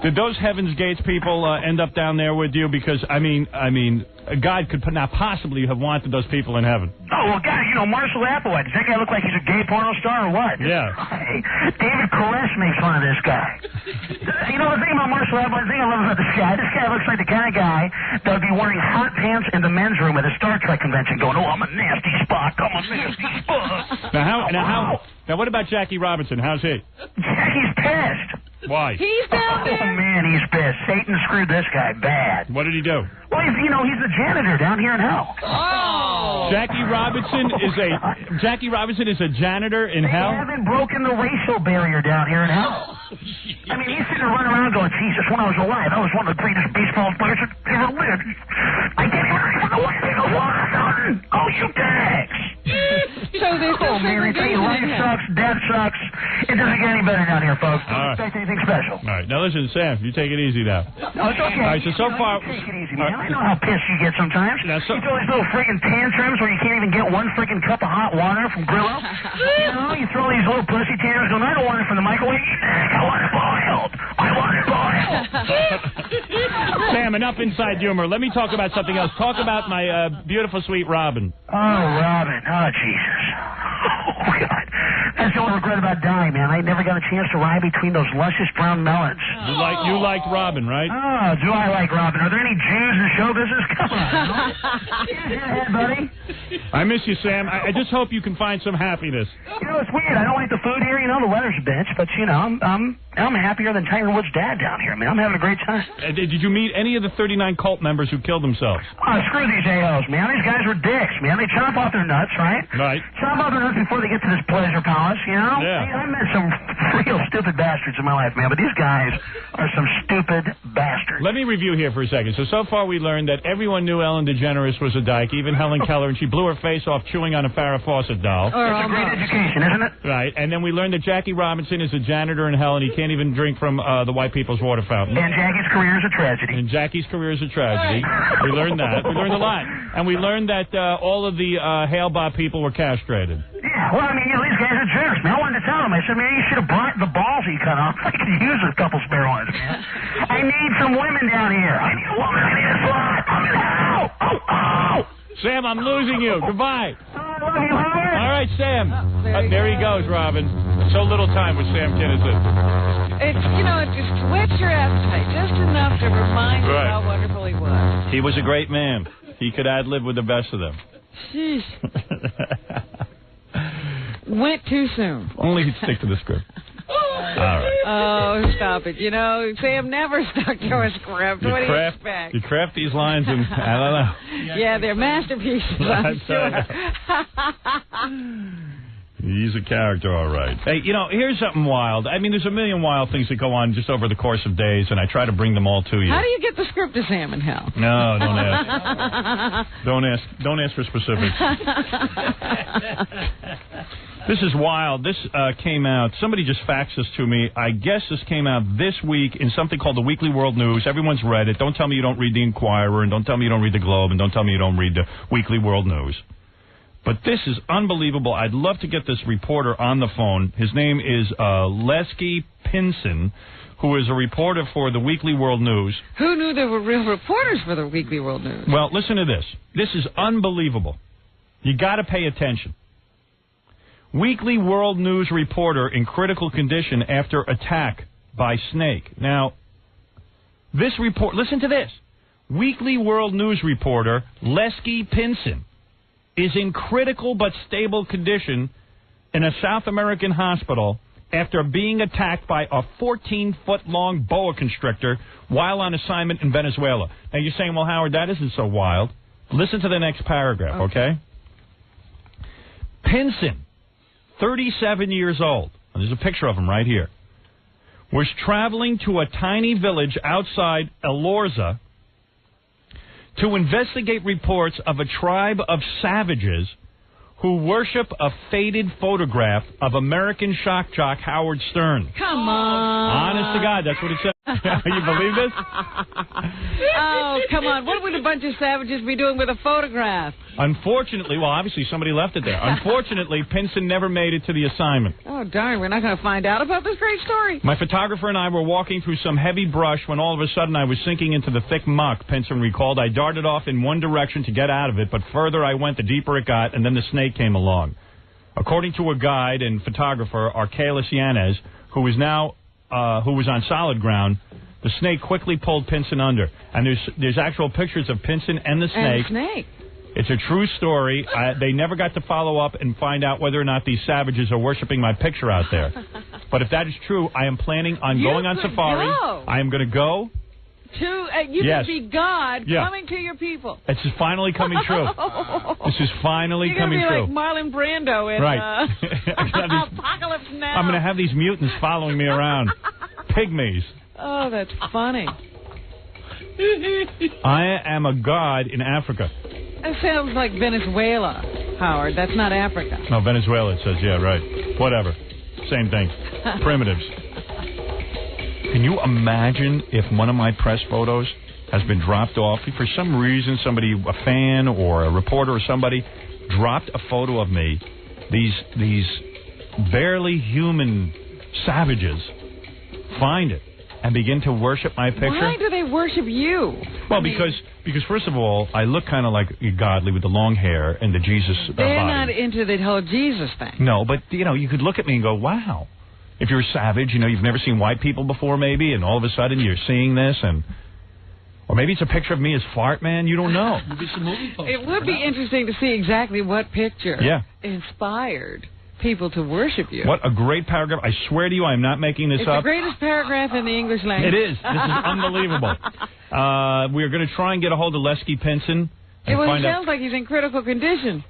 Did those Heaven's Gates people end up down there with you? Because, I mean, God could not possibly have wanted those people in heaven. Oh, well, God, you know, Marshall Applewhite. Does that guy look like he's a gay porno star or what? Yeah. Hey, David Koresh makes fun of this guy. You know, the thing about Marshall Applewhite, the thing I love about this guy looks like the kind of guy that would be wearing hot pants in the men's room at a Star Trek convention going, oh, I'm a nasty Spock, Now, what about Jackie Robinson? How's he? Jackie's pissed. Why? He's down there. Oh, man, he's pissed. Satan screwed this guy bad. What did he do? Well, he's the janitor down here in hell. Oh. Jackie Robinson is a janitor in hell? They haven't broken the racial barrier down here in hell. I mean, he's sitting there running around going, Jesus, when I was alive, I was one of the greatest baseball players that ever lived. I didn't even know what they were. Oh, you tags. So there's no segregation. Life sucks, death sucks. It doesn't get any better down here, folks. Don't expect anything special. All right, now listen, Sam, you take it easy now. No, it's okay. All right, so far... Take it easy, man. I know how pissed you get sometimes. You throw these little freaking tantrums where you can't even get one freaking cup of hot water from Grillo. You know, you throw these little pussy tantrums going, I don't want it from the microwave. I want it boiled. I want it boiled. Sam, enough inside humor. Let me talk about something else. Talk about my beautiful, sweet Robin. Oh, Robin. Oh, Jesus. Oh, God. That's the only regret about dying, man. I never got a chance to ride between those luscious brown melons. You liked Robin, right? Oh, do I like Robin? Are there any Jews in show business? Come on. Here's your head, buddy. I miss you, Sam. I just hope you can find some happiness. You know, it's weird. I don't like the food here. You know, the weather's a bitch. But, you know, I'm happier than Tiger Woods' dad down here, man. I'm having a great time. Did you meet any of the 39 cult members who killed themselves? Oh, screw these AOs, man. These guys were dicks, man. They chop off their nuts, right? Right. Chop off their nuts before they get to this pleasure palace, you know? Yeah. I met some real stupid bastards in my life, man. But these guys are some stupid bastards. Let me review here for a second. So far we learned that everyone knew Ellen DeGeneres was a dyke, even Helen Keller, and she blew her face off chewing on a Farrah Fawcett doll. It's a great education, isn't it? Right. And then we learned that Jackie Robinson is a janitor in hell, and he can't even drink from the white people's water fountain. And Jackie's career is a tragedy. We learned that. We learned a lot. And we learned that all of the Hale-Bopp people were castrated. Yeah, well, I mean, you know, these guys are jerks, man. I wanted to tell them. I said, man, you should have brought the balls you cut off. I could use a couple spare ones, man. I need some women down here. I need a woman. I need a slut. I'm in hell. Oh. Sam, I'm losing you. Goodbye. I love you, Howard. All right, Sam. There he goes, Robin. So little time with Sam Kinison. It just whets your appetite just enough to remind you how wonderful he was. He was a great man. He could ad-lib with the best of them. Jeez. Went too soon. Only he'd stick to the script. All right. Oh, stop it. You know, Sam never stuck to a script. What do you expect? You craft these lines and, I don't know. Yeah, they're masterpieces, I'm sure. He's a character, all right. Hey, here's something wild. I mean, there's a million wild things that go on just over the course of days, and I try to bring them all to you. How do you get the script to Sam in hell? No, don't ask. Don't ask for specifics. This is wild. This came out. Somebody just faxed this to me. I guess this came out this week in something called the Weekly World News. Everyone's read it. Don't tell me you don't read the Inquirer, and don't tell me you don't read the Globe, and don't tell me you don't read the Weekly World News. But this is unbelievable. I'd love to get this reporter on the phone. His name is Lesky Pinson, who is a reporter for the Weekly World News. Who knew there were real reporters for the Weekly World News? Well, listen to this. This is unbelievable. You got to pay attention. Weekly World News reporter in critical condition after attack by snake. Now, this report, listen to this. Weekly World News reporter Lesky Pinson is in critical but stable condition in a South American hospital after being attacked by a 14-foot-long boa constrictor while on assignment in Venezuela. Now, you're saying, well, Howard, that isn't so wild. Listen to the next paragraph, okay? Pinson, 37 years old, and there's a picture of him right here, was traveling to a tiny village outside Elorza to investigate reports of a tribe of savages who worship a faded photograph of American shock jock Howard Stern. Come on. Honest to God, that's what it says. You believe this? Oh, come on. What would a bunch of savages be doing with a photograph? Unfortunately, well, obviously somebody left it there. Unfortunately, Pinson never made it to the assignment. Oh, darn. We're not going to find out about this great story. My photographer and I were walking through some heavy brush when all of a sudden I was sinking into the thick muck, Pinson recalled. I darted off in one direction to get out of it, but further I went, the deeper it got, and then the snake came along. According to a guide and photographer, Arcalis Yanez, who was on solid ground, the snake quickly pulled Pinson under. And there's actual pictures of Pinson and the snake. And the snake. It's a true story. They never got to follow up and find out whether or not these savages are worshiping my picture out there. But if that is true, I am planning on going on safari. Go. I am going to go. You could be God coming to your people. This is finally coming true. This is finally coming true. You're going to be like Marlon Brando in right. Apocalypse Now. I'm going to have these mutants following me around. Pygmies. Oh, that's funny. I am a god in Africa. That sounds like Venezuela, Howard. That's not Africa. No, Venezuela, it says. Yeah, right. Whatever. Same thing. Primitives. Can you imagine if one of my press photos has been dropped off? For some reason, somebody, a fan or a reporter or somebody, dropped a photo of me. These barely human savages find it and begin to worship my picture. Why do they worship you? Well, because first of all, I look kind of like godly with the long hair and the Jesus They're body. not into the whole Jesus thing. No, but, you could look at me and go, wow. If you're a savage, you've never seen white people before maybe, and all of a sudden you're seeing this, or maybe it's a picture of me as Fart Man, you don't know. It would be interesting to see exactly what picture inspired people to worship you. What a great paragraph. I swear to you, I'm not making this it's up. It's the greatest paragraph in the English language. It is. This is unbelievable. We're going to try and get a hold of Lesky Pinson. It sounds like he's in critical condition.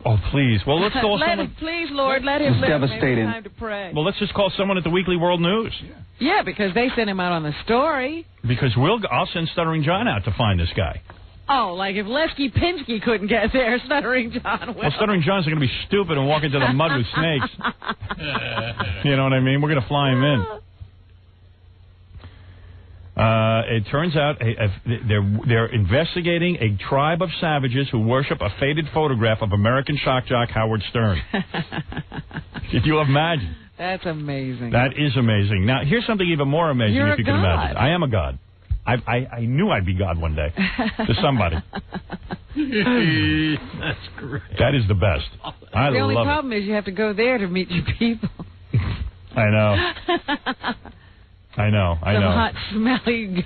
Oh, please. Well, let's call someone. Please, Lord, let him live. Devastating. Time to pray. Well, let's just call someone at the Weekly World News. Yeah, because they sent him out on the story. Because I'll send Stuttering John out to find this guy. Oh, like if Lesky Pinsky couldn't get there, Stuttering John will. Well, Stuttering John's going to be stupid and walk into the mud with snakes. You know what I mean? We're going to fly him in. It turns out they're investigating a tribe of savages who worship a faded photograph of American shock jock Howard Stern. Can you imagine? That's amazing. That is amazing. Now, here's something even more amazing, You're if you can imagine. I am a god. I knew I'd be God one day to somebody. That's great. That is the best. I love it. The only problem is you have to go there to meet your people. I know. I know. Some hot, smelly,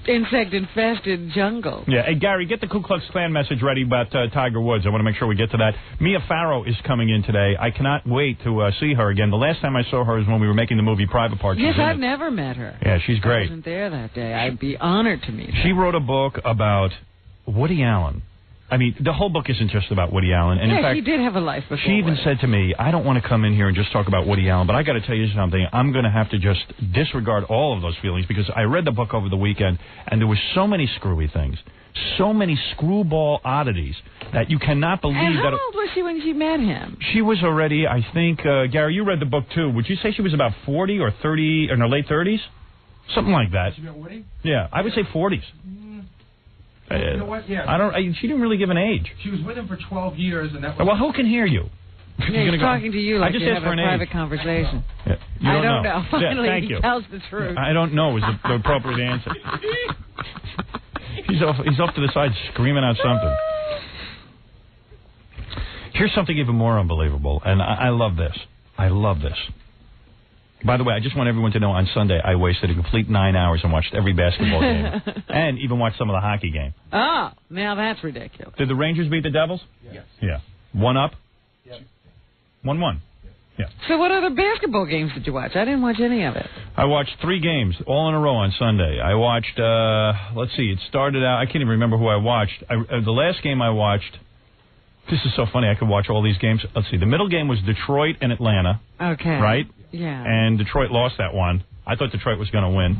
insect-infested jungle. Yeah. Hey, Gary, get the Ku Klux Klan message ready about Tiger Woods. I want to make sure we get to that. Mia Farrow is coming in today. I cannot wait to see her again. The last time I saw her was when we were making the movie Private Parts. Yes, I've never met her. Yeah, she's great. I wasn't there that day. I'd be honored to meet her. She wrote a book about Woody Allen. I mean, the whole book isn't just about Woody Allen. And in fact, she did have a life before. She even said to me, I don't want to come in here and just talk about Woody Allen, but I got to tell you something. I'm going to have to just disregard all of those feelings because I read the book over the weekend, and there were so many screwy things, so many screwball oddities that you cannot believe. And how old was she when she met him? She was already, I think, Gary, you read the book too. Would you say she was about 40 or 30 in her late 30s? Something like that. She met Woody? Yeah, I would say 40s. You know what? Yeah. She didn't really give an age. She was with him for 12 years, and that was. Well, who can hear you? Yeah, he's talking to you like you have a private conversation. Yeah, I don't know. Finally, thank you. He tells the truth. I don't know is the appropriate answer. He's off to the side screaming out something. Here's something even more unbelievable, and I love this. I love this. By the way, I just want everyone to know on Sunday I wasted a complete 9 hours and watched every basketball game and even watched some of the hockey game. Oh, now that's ridiculous. Did the Rangers beat the Devils? Yes. Yeah. 1-up? Yep. 1-1. Yeah. So what other basketball games did you watch? I didn't watch any of it. I watched 3 games, all in a row on Sunday. I watched, let's see, it started out, I can't even remember who I watched. The last game I watched, this is so funny, I could watch all these games. Let's see, the middle game was Detroit and Atlanta. Okay. Right? Yeah. And Detroit lost that one. I thought Detroit was going to win.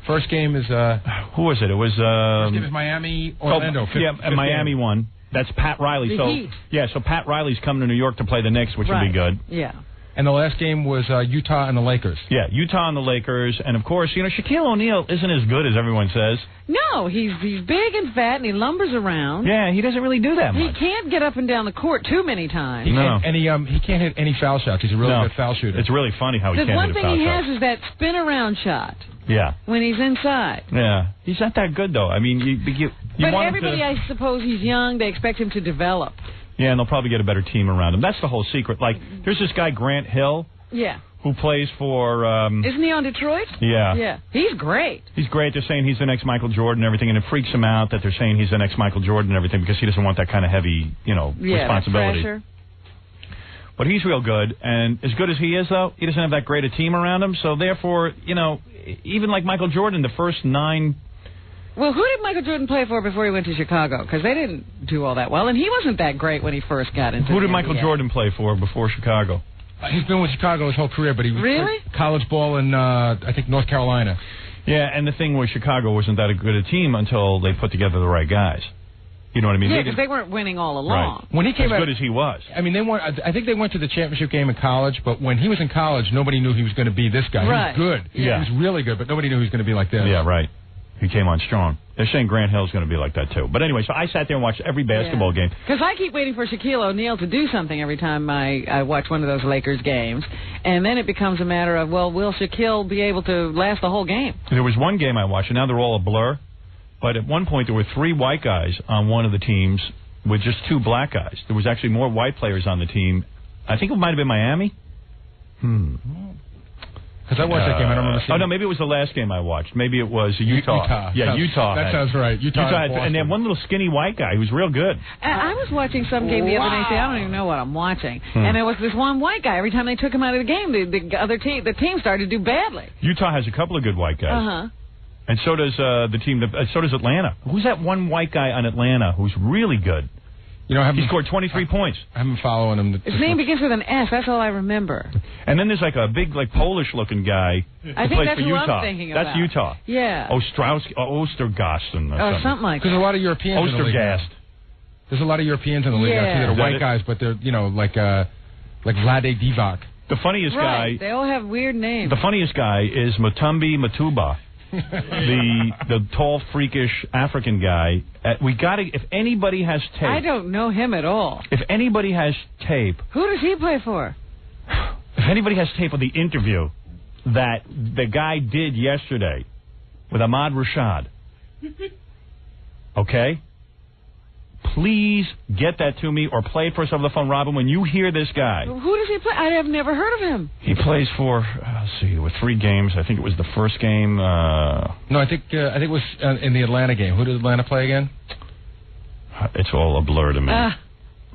First game is... who was it? It was... First game is Miami, Orlando. Miami won. That's Pat Riley. The Heat. So Pat Riley's coming to New York to play the Knicks, which will be good. Yeah. And the last game was Utah and the Lakers. Yeah, Utah and the Lakers. And, of course, Shaquille O'Neal isn't as good as everyone says. No, he's big and fat, and he lumbers around. Yeah, he doesn't really do that much. He can't get up and down the court too many times. No. And he can't hit any foul shots. He's a really good foul shooter. It's really funny how he can't hit a foul shot. The one thing he has is that spin-around shot. Yeah. When he's inside. Yeah. He's not that good, though. I mean, you but want everybody, I suppose he's young. They expect him to develop. Yeah, and they'll probably get a better team around him. That's the whole secret. Like, there's this guy, Grant Hill. Yeah. Who plays for... Isn't he on Detroit? Yeah. Yeah. He's great. He's great. They're saying he's the next Michael Jordan and everything, and it freaks him out that they're saying he's the next Michael Jordan and everything because he doesn't want that kind of heavy, responsibility. Pressure. But he's real good, and as good as he is, though, he doesn't have that great a team around him, so therefore, even like Michael Jordan, the first 9... Well, who did Michael Jordan play for before he went to Chicago? Because they didn't do all that well, and he wasn't that great when he first got into Who did the Michael NBA. Jordan play for before Chicago? He's been with Chicago his whole career, but he really college ball in I think North Carolina. Yeah, and the thing was Chicago wasn't that good a team until they put together the right guys. You know what I mean? Yeah, because they weren't winning all along. Right. When he came as good as he was. I mean, I think they went to the championship game in college, but when he was in college, nobody knew he was going to be this guy. Right. He was good. Yeah. He was really good, but nobody knew he was going to be like this. Yeah, right. He came on strong. They're saying Grant Hill's going to be like that, too. But anyway, so I sat there and watched every basketball game. Because I keep waiting for Shaquille O'Neal to do something every time I watch one of those Lakers games. And then it becomes a matter of, well, will Shaquille be able to last the whole game? There was one game I watched, and now they're all a blur. But at one point, there were 3 white guys on one of the teams with just 2 black guys. There was actually more white players on the team. I think it might have been Miami. Because I watched that game, I don't remember seeing no, maybe it was the last game I watched. Maybe it was Utah. Yeah, Utah. That sounds right. Utah and they had one little skinny white guy who was real good. I was watching some game the other day. I don't even know what I'm watching. And there was this one white guy. Every time they took him out of the game, the team started to do badly. Utah has a couple of good white guys. Uh-huh. And so does so does Atlanta. Who's that one white guy on Atlanta who's really good? He scored 23 points. I haven't following him. His name begins with an S. That's all I remember. And then there's like a big, Polish-looking guy who I think plays that's for who Utah. I'm thinking about. That's Utah. Yeah. Ostergasten or something like that. Because a lot of Europeans in the league. Ostergast. There's a lot of Europeans in the league. Yeah. That are white guys, but they're like Vlade Divac. The funniest guy. They all have weird names. The funniest guy is Mutombi Matuba. the tall, freakish African guy. If anybody has tape. I don't know him at all. If anybody has tape. Who does he play for? If anybody has tape of the interview that the guy did yesterday with Ahmad Rashad, okay? Please get that to me or play it for us over the phone, Robin, when you hear this guy. Who does he play? I have never heard of him. He plays for, with 3 games. I think it was the first game. No, I think it was in the Atlanta game. Who did Atlanta play again? It's all a blur to me. I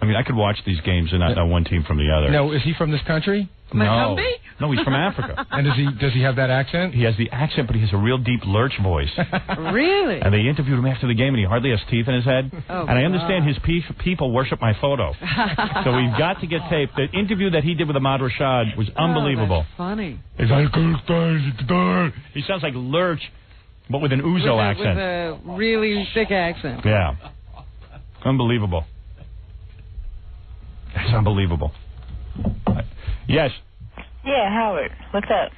mean, I could watch these games and not know one team from the other. Now, is he from this country? No. No, he's from Africa. And does he have that accent? He has the accent, but he has a real deep lurch voice. Really? And they interviewed him after the game, and he hardly has teeth in his head. Oh, and I understand his people worship my photo. So we've got to get tape. The interview that he did with Ahmad Rashad was unbelievable. That's funny. He sounds like Lurch, but with an Uzo accent. With a really thick accent. Yeah. Unbelievable. That's unbelievable. Yes. Yeah, Howard. What's up?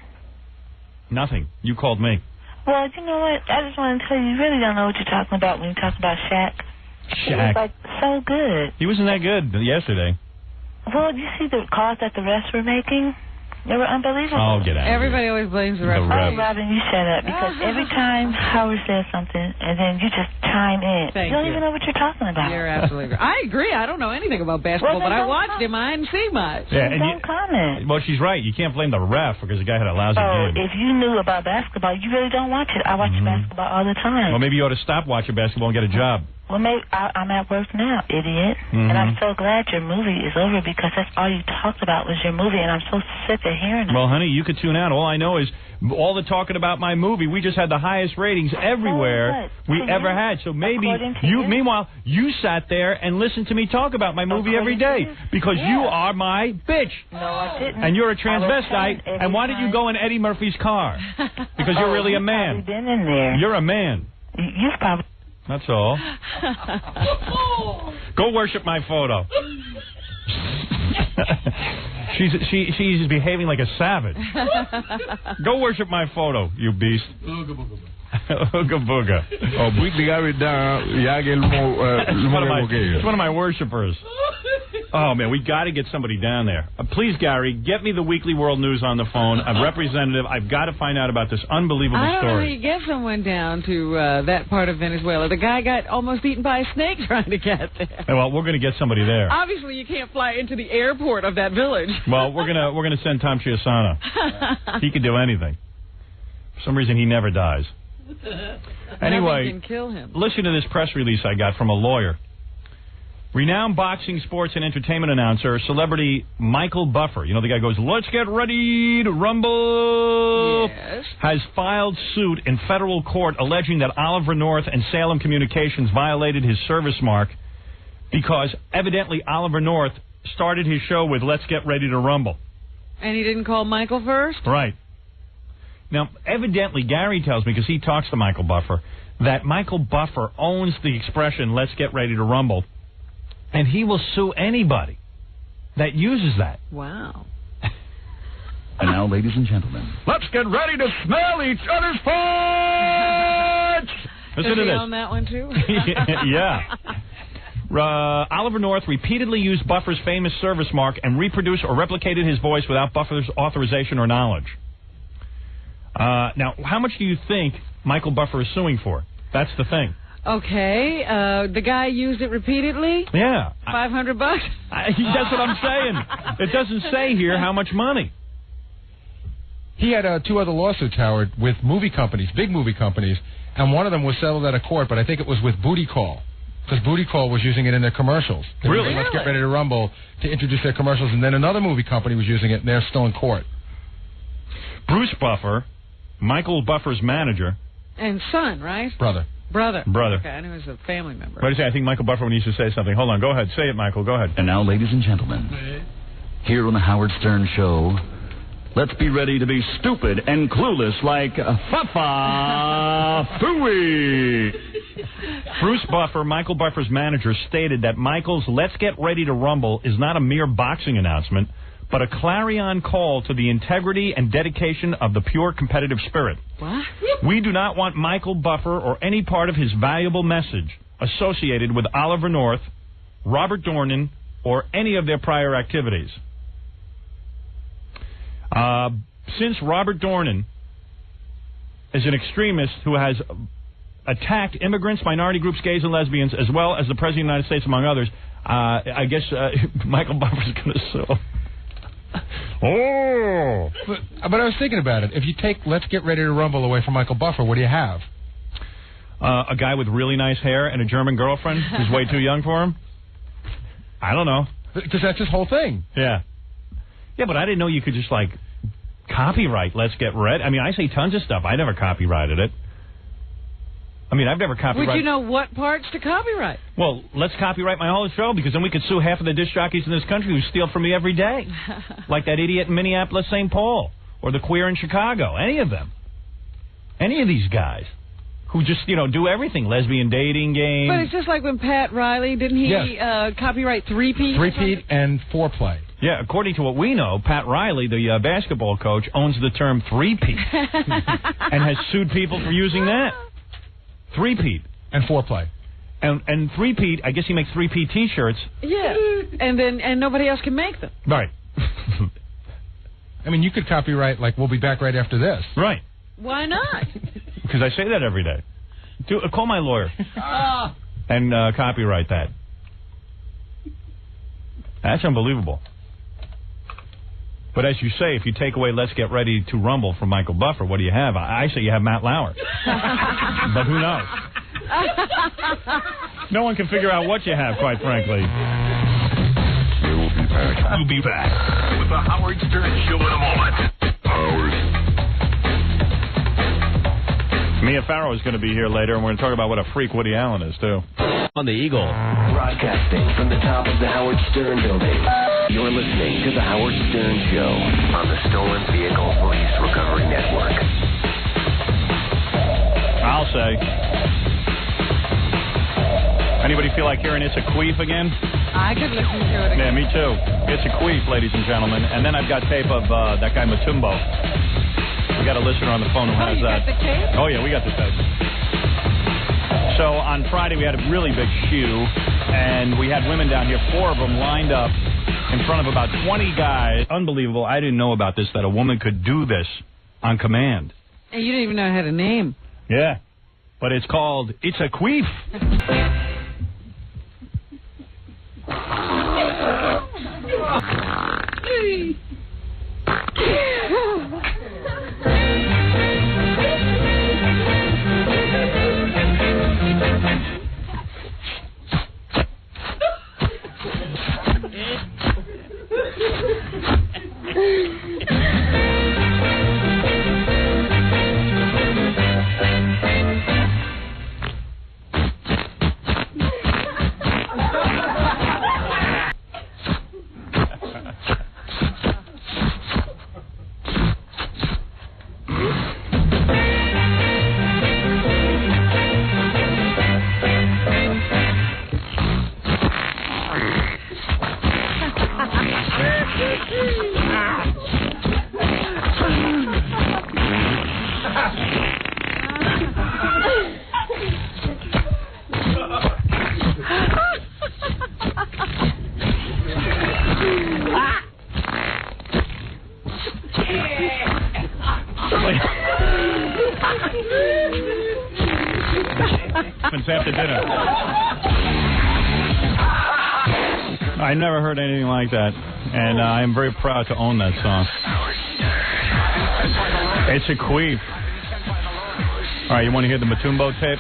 Nothing. You called me. Well, you know what? I just want to tell you, you really don't know what you're talking about when you talk about Shaq. He was, like, so good. He wasn't that good yesterday. Well, did you see the calls that the refs were making? They were unbelievable. Oh, get out. Everybody always blames the referee. Oh, Robin, you shut up. Because every time Howard says something, and then you just chime in. Thank you don't you. even know what you're talking about. You're absolutely right. I agree. I don't know anything about basketball, but I watched him. I didn't see much. Yeah, and don't comment. Well, she's right. You can't blame the ref because the guy had a lousy game. If you knew about basketball, you really don't watch it. I watch basketball all the time. Well, maybe you ought to stop watching basketball and get a job. Well, maybe I'm at work now, idiot. And I'm so glad your movie is over because that's all you talked about was your movie, and I'm so sick of hearing it. Well, honey, you could tune out. All I know is all the talking about my movie. We just had the highest ratings everywhere we ever had. So maybe meanwhile, you sat there and listened to me talk about my movie every day because you are my bitch. No, I didn't. And you're a transvestite. And why did you go in Eddie Murphy's car? Because you're really a man. Been in there. You're a man. You've probably. That's all. Go worship my photo. She's behaving like a savage. Go worship my photo, you beast. Ooga booga. Oh, it's one of my worshipers. Oh, man, we got to get somebody down there. Please, Gary, get me the Weekly World News on the phone. A representative. I've got to find out about this unbelievable I don't know how story. you get someone down to that part of Venezuela. The guy got almost eaten by a snake trying to get there. Well, we're going to get somebody there. Obviously, you can't fly into the airport of that village. Well, we're gonna send Tom Chiasana. He can do anything. For some reason, he never dies. Anyway, can kill him. Listen to this press release I got from a lawyer. Renowned boxing, sports, and entertainment announcer, celebrity Michael Buffer, you know the guy who goes, let's get ready to rumble, yes, has filed suit in federal court alleging that Oliver North and Salem Communications violated his service mark because evidently Oliver North started his show with let's get ready to rumble. And he didn't call Michael first? Right. Now, evidently, Gary tells me, because he talks to Michael Buffer, that Michael Buffer owns the expression, let's get ready to rumble, and he will sue anybody that uses that. Wow. And now, ladies and gentlemen, let's get ready to smell each other's farts! Listen to Does he this. own that one, too? Yeah. Oliver North repeatedly used Buffer's famous service mark and reproduced or replicated his voice without Buffer's authorization or knowledge. Now, how much do you think Michael Buffer is suing for? That's the thing. Okay, the guy used it repeatedly? Yeah. $500? That's what I'm saying. It doesn't say here how much money. He had 2 other lawsuits, Howard, with movie companies, big movie companies, and one of them was settled at a court, but I think it was with Booty Call, because Booty Call was using it in their commercials. They Really? Let's get ready to rumble to introduce their commercials, and then another movie company was using it, and they're still in court. Bruce Buffer, Michael Buffer's manager. And son, right? Brother. Okay, I knew he was a family member. What do you say? I think Michael Buffer needs to say something. Hold on, go ahead. Say it, Michael. Go ahead. And now, ladies and gentlemen, here on the Howard Stern Show, let's be ready to be stupid and clueless like Fafa Fooey. Bruce Buffer, Michael Buffer's manager, stated that Michael's Let's Get Ready to Rumble is not a mere boxing announcement, but a clarion call to the integrity and dedication of the pure competitive spirit. What? We do not want Michael Buffer or any part of his valuable message associated with Oliver North, Robert Dornan, or any of their prior activities. Since Robert Dornan is an extremist who has attacked immigrants, minority groups, gays, and lesbians, as well as the President of the United States, among others, I guess Michael Buffer's going to sue. Oh! But I was thinking about it. If you take Let's Get Ready to Rumble away from Michael Buffer, what do you have? A guy with really nice hair and a German girlfriend who's way too young for him? I don't know. Because that's his whole thing. Yeah. Yeah, but I didn't know you could just, like, copyright Let's Get Ready. I mean, I say tons of stuff. I never copyrighted it. I mean, I've never copyrighted... Would you know what parts to copyright? Well, let's copyright my whole show, because then we could sue half of the disc jockeys in this country who steal from me every day. Like that idiot in Minneapolis, St. Paul, or the queer in Chicago. Any of them. Any of these guys who just, do everything. Lesbian dating game. But it's just like when Pat Riley, didn't he copyright three-peat? Three-peat and foreplay. Yeah, according to what we know, Pat Riley, the basketball coach, owns the term three-peat and has sued people for using that. Three-peat. And foreplay. And three-peat, I guess he makes three-peat T-shirts. Yeah, and nobody else can make them. Right. I mean, you could copyright, like, we'll be back right after this. Right. Why not? Because I say that every day. Call my lawyer and copyright that. That's unbelievable. But as you say, if you take away Let's Get Ready to Rumble from Michael Buffer, what do you have? I say you have Matt Lauer. But who knows? No one can figure out what you have, quite frankly. We'll be back with the Howard Stern Show in a moment. Howard. Mia Farrow is going to be here later, and we're going to talk about what a freak Woody Allen is, too. On the Eagle. Broadcasting from the top of the Howard Stern building. You're listening to the Howard Stern Show on the Stolen Vehicle Police Recovery Network. I'll say. Anybody feel like hearing It's a Queef again? I could listen to it Yeah, again. me too. It's a Queef, ladies and gentlemen. And then I've got tape of that guy Matumbo. We got a listener on the phone who has that. Got the tape? Oh, yeah, we got the tape. So on Friday, we had a really big shoe, and we had women down here, 4 of them lined up in front of about 20 guys. Unbelievable. I didn't know about this, that a woman could do this on command. And you didn't even know how to name. Yeah. But it's called It's a Queef. After dinner. I never heard anything like that, and I am very proud to own that song. It's a Queef. All right, you want to hear the Matumbo tape?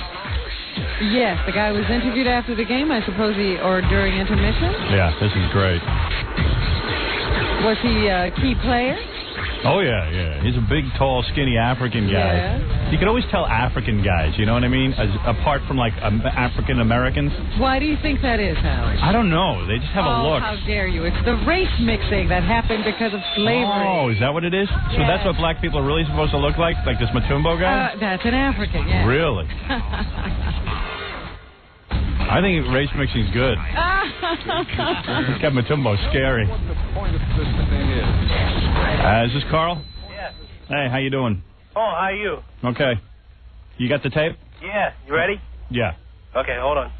Yes, the guy was interviewed after the game, I suppose, or during intermission. Yeah, this is great. Was he a key player? Oh, yeah. He's a big, tall, skinny African guy. Yeah. You can always tell African guys, you know what I mean? Apart from, like, African Americans. Why do you think that is, Howard? I don't know. They just have a look. How dare you. It's the race mixing that happened because of slavery. Oh, is that what it is? So that's what black people are really supposed to look like this Matumbo guy? That's an African, yeah. Really? I think race mixing's good. Got Matumbo scary. Is this Carl? Yeah. Hey, how you doing? Oh, how are you? Okay. You got the tape? Yeah. You ready? Yeah. Okay, hold on.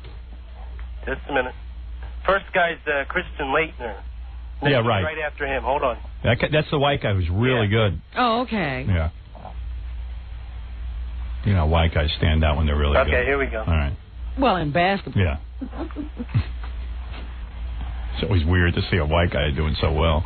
Just a minute. First guy's Christian Leitner. Yeah, right. Right after him. Hold on. That's the white guy who's really good. Oh, okay. Yeah. You know, white guys stand out when they're really good. Okay, here we go. All right. Well, in basketball. Yeah. It's always weird to see a white guy doing so well.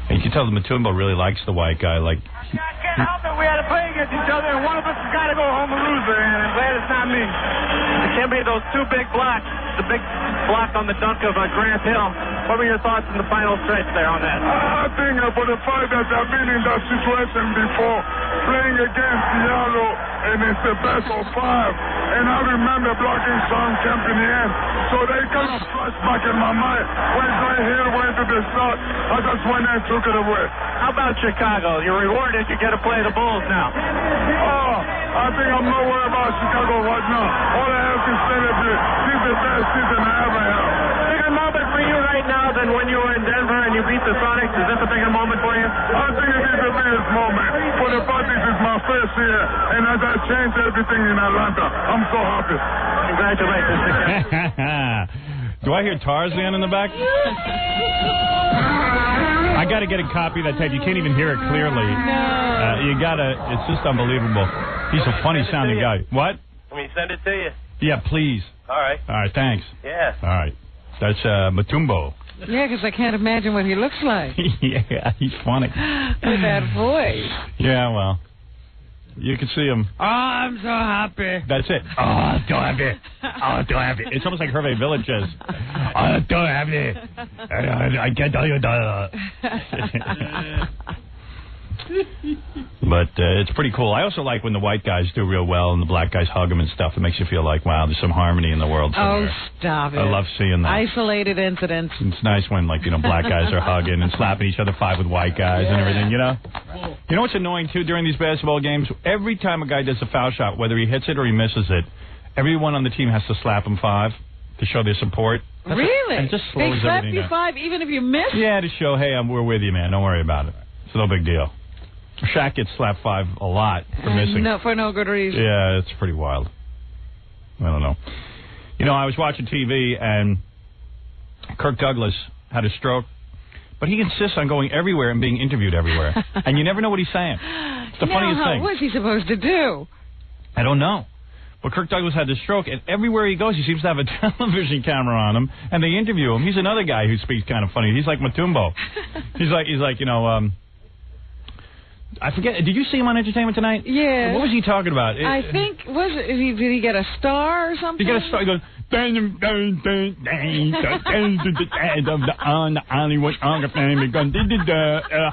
And you can tell the Matumbo really likes the white guy. Like, I can't help it. We had to play against each other, and one of us has got to go home a loser, and I'm glad it's not me. It can't be those two big blocks, the big block on the dunk of Grant Hill. What were your thoughts in the final stretch there on that? I think for the fact that I've been in that situation before, playing against Diallo, and it's the best of 5. And I remember blocking Sean Kemp in the end. So they kind of flashed back in my mind. Went right here, went to the shot. I just went and took it away. How about Chicago? You're rewarded. You get to play the Bulls now. Oh, I think I'm not worried about Chicago right now. All I have to celebrate. This is the best season I ever had. Bigger moment for you right now than when you were in Denver and you beat the Sonics? Is this a bigger moment for you? I think it is the biggest moment. For the fact this is my first year, and as I changed everything in Atlanta, I'm so happy. Congratulations. Do I hear Tarzan in the back? I got to get a copy of that tape. You can't even hear it clearly. No. You got to. It's just unbelievable. He's a funny sounding guy. What? Let me send it to you. Yeah, please. All right. All right, thanks. Yeah. All right. That's Matumbo. Yeah, because I can't imagine what he looks like. Yeah, he's funny. With that voice. Yeah, well. You can see him. Oh, I'm so happy. That's it. Oh, I'm so happy. Oh, I'm so happy. It's almost like Hervé Villachez. Oh, I'm so happy. I can't tell you that. But it's pretty cool. I also like when the white guys do real well and the black guys hug them and stuff. It makes you feel like, wow, there's some harmony in the world somewhere. Oh, stop it. I love seeing that. Isolated incidents. It's nice when, like, black guys are hugging and slapping each other five with white guys and everything, You know what's annoying, too, during these basketball games? Every time a guy does a foul shot, whether he hits it or he misses it, everyone on the team has to slap him five to show their support. Really? And it just slows they slap everything you down. five even if you miss? Yeah, to show, hey, we're with you, man. Don't worry about it. It's no big deal. Shaq gets slapped five a lot for missing. No, for no good reason. Yeah, it's pretty wild. I don't know. I was watching TV, and Kirk Douglas had a stroke, but he insists on going everywhere and being interviewed everywhere. And you never know what he's saying. It's the funniest thing. What's he supposed to do? I don't know. But Kirk Douglas had this stroke, and everywhere he goes, he seems to have a television camera on him, and they interview him. He's another guy who speaks kind of funny. He's like Matumbo. He's like, I forget. Did you see him on Entertainment Tonight? Yeah. What was he talking about? I think did he get a star or something? He got a star. He goes.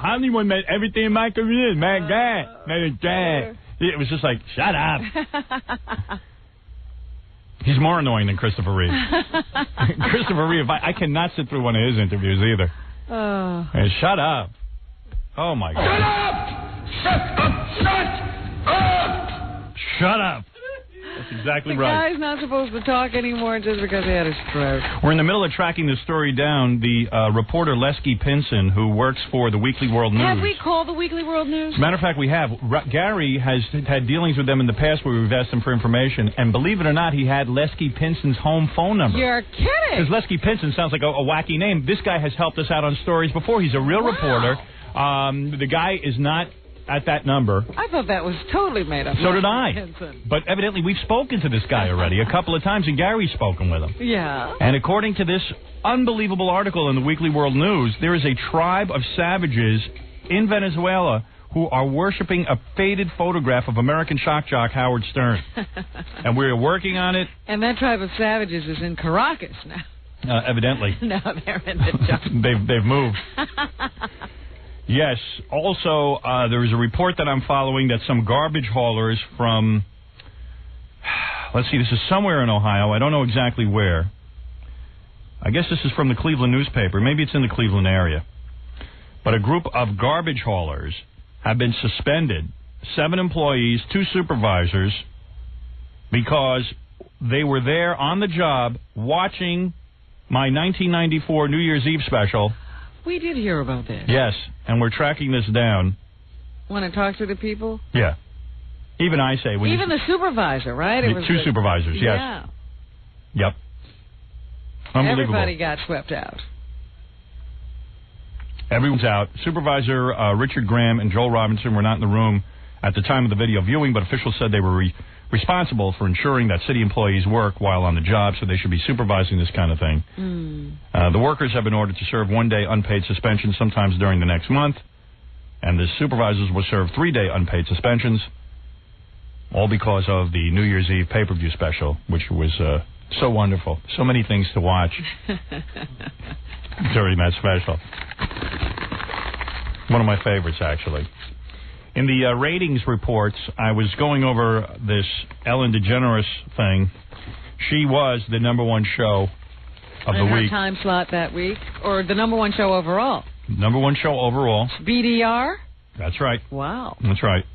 Hollywood made everything in my career. My God. It was just like, shut up. He's more annoying than Christopher Reeve. Christopher Reeve, I cannot sit through one of his interviews either. Hey, shut up. Oh, my God. Shut up! Shut up! Shut up! Shut up. That's exactly the right. The guy's not supposed to talk anymore just because he had a stroke. We're in the middle of tracking this story down. The reporter Lesky Pinson, who works for the Weekly World News. Have we called the Weekly World News? As a matter of fact, we have. Gary has had dealings with them in the past where we've asked him for information, and believe it or not, he had Lesky Pinson's home phone number. You're kidding. Because Lesky Pinson sounds like a wacky name. This guy has helped us out on stories before. He's a real reporter. The guy is not at that number. I thought that was totally made up. So did I. But evidently we've spoken to this guy already a couple of times, and Gary's spoken with him. Yeah. And according to this unbelievable article in the Weekly World News, there is a tribe of savages in Venezuela who are worshiping a faded photograph of American shock jock Howard Stern. And we're working on it. And that tribe of savages is in Caracas now. Evidently. No, they're in the jungle. They've moved. Yes. Also, there is a report that I'm following that some garbage haulers from, let's see, this is somewhere in Ohio. I don't know exactly where. I guess this is from the Cleveland newspaper. Maybe it's in the Cleveland area. But a group of garbage haulers have been suspended, 7 employees, 2 supervisors, because they were there on the job watching my 1994 New Year's Eve special. We did hear about that. Yes, and we're tracking this down. Want to talk to the people? Yeah. Even I say... Even the supervisor, right? It was 2 supervisors, yes. Yeah. Yep. Unbelievable. Everybody got swept out. Everyone's out. Supervisor Richard Graham and Joel Robinson were not in the room at the time of the video viewing, but officials said they were responsible for ensuring that city employees work while on the job, so they should be supervising this kind of thing. The workers have been ordered to serve 1-day unpaid suspension sometimes during the next month, and the supervisors will serve 3-day unpaid suspensions, all because of the New Year's Eve pay-per-view special, which was so wonderful. So many things to watch during that special. One of my favorites, actually. In the ratings reports, I was going over this Ellen DeGeneres thing. She was the #1 show of the week. Her time slot that week, or the #1 show overall? #1 show overall. BDR? That's right. Wow. That's right.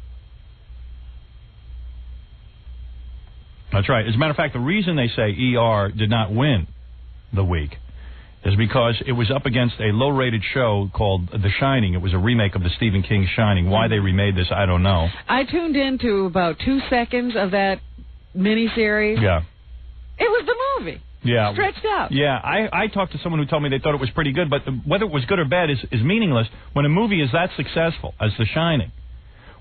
That's right. As a matter of fact, the reason they say ER did not win the week is because it was up against a low-rated show called The Shining. It was a remake of the Stephen King Shining. Why they remade this, I don't know. I tuned into about 2 seconds of that miniseries. Yeah. It was the movie. Yeah. Stretched out. Yeah, I talked to someone who told me they thought it was pretty good, but whether it was good or bad is meaningless when a movie is that successful as The Shining.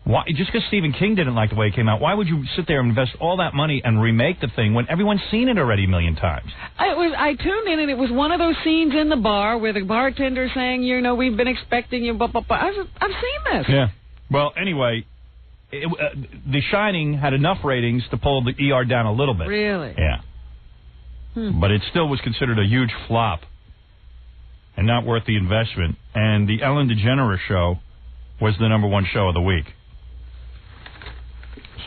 Why, just because Stephen King didn't like the way it came out, why would you sit there and invest all that money and remake the thing when everyone's seen it already a million times? I tuned in, and it was one of those scenes in the bar where the bartender saying, we've been expecting you, I've seen this. Yeah. Well, anyway, The Shining had enough ratings to pull the ER down a little bit. Really? Yeah. But it still was considered a huge flop and not worth the investment. And the Ellen DeGeneres show was the #1 show of the week.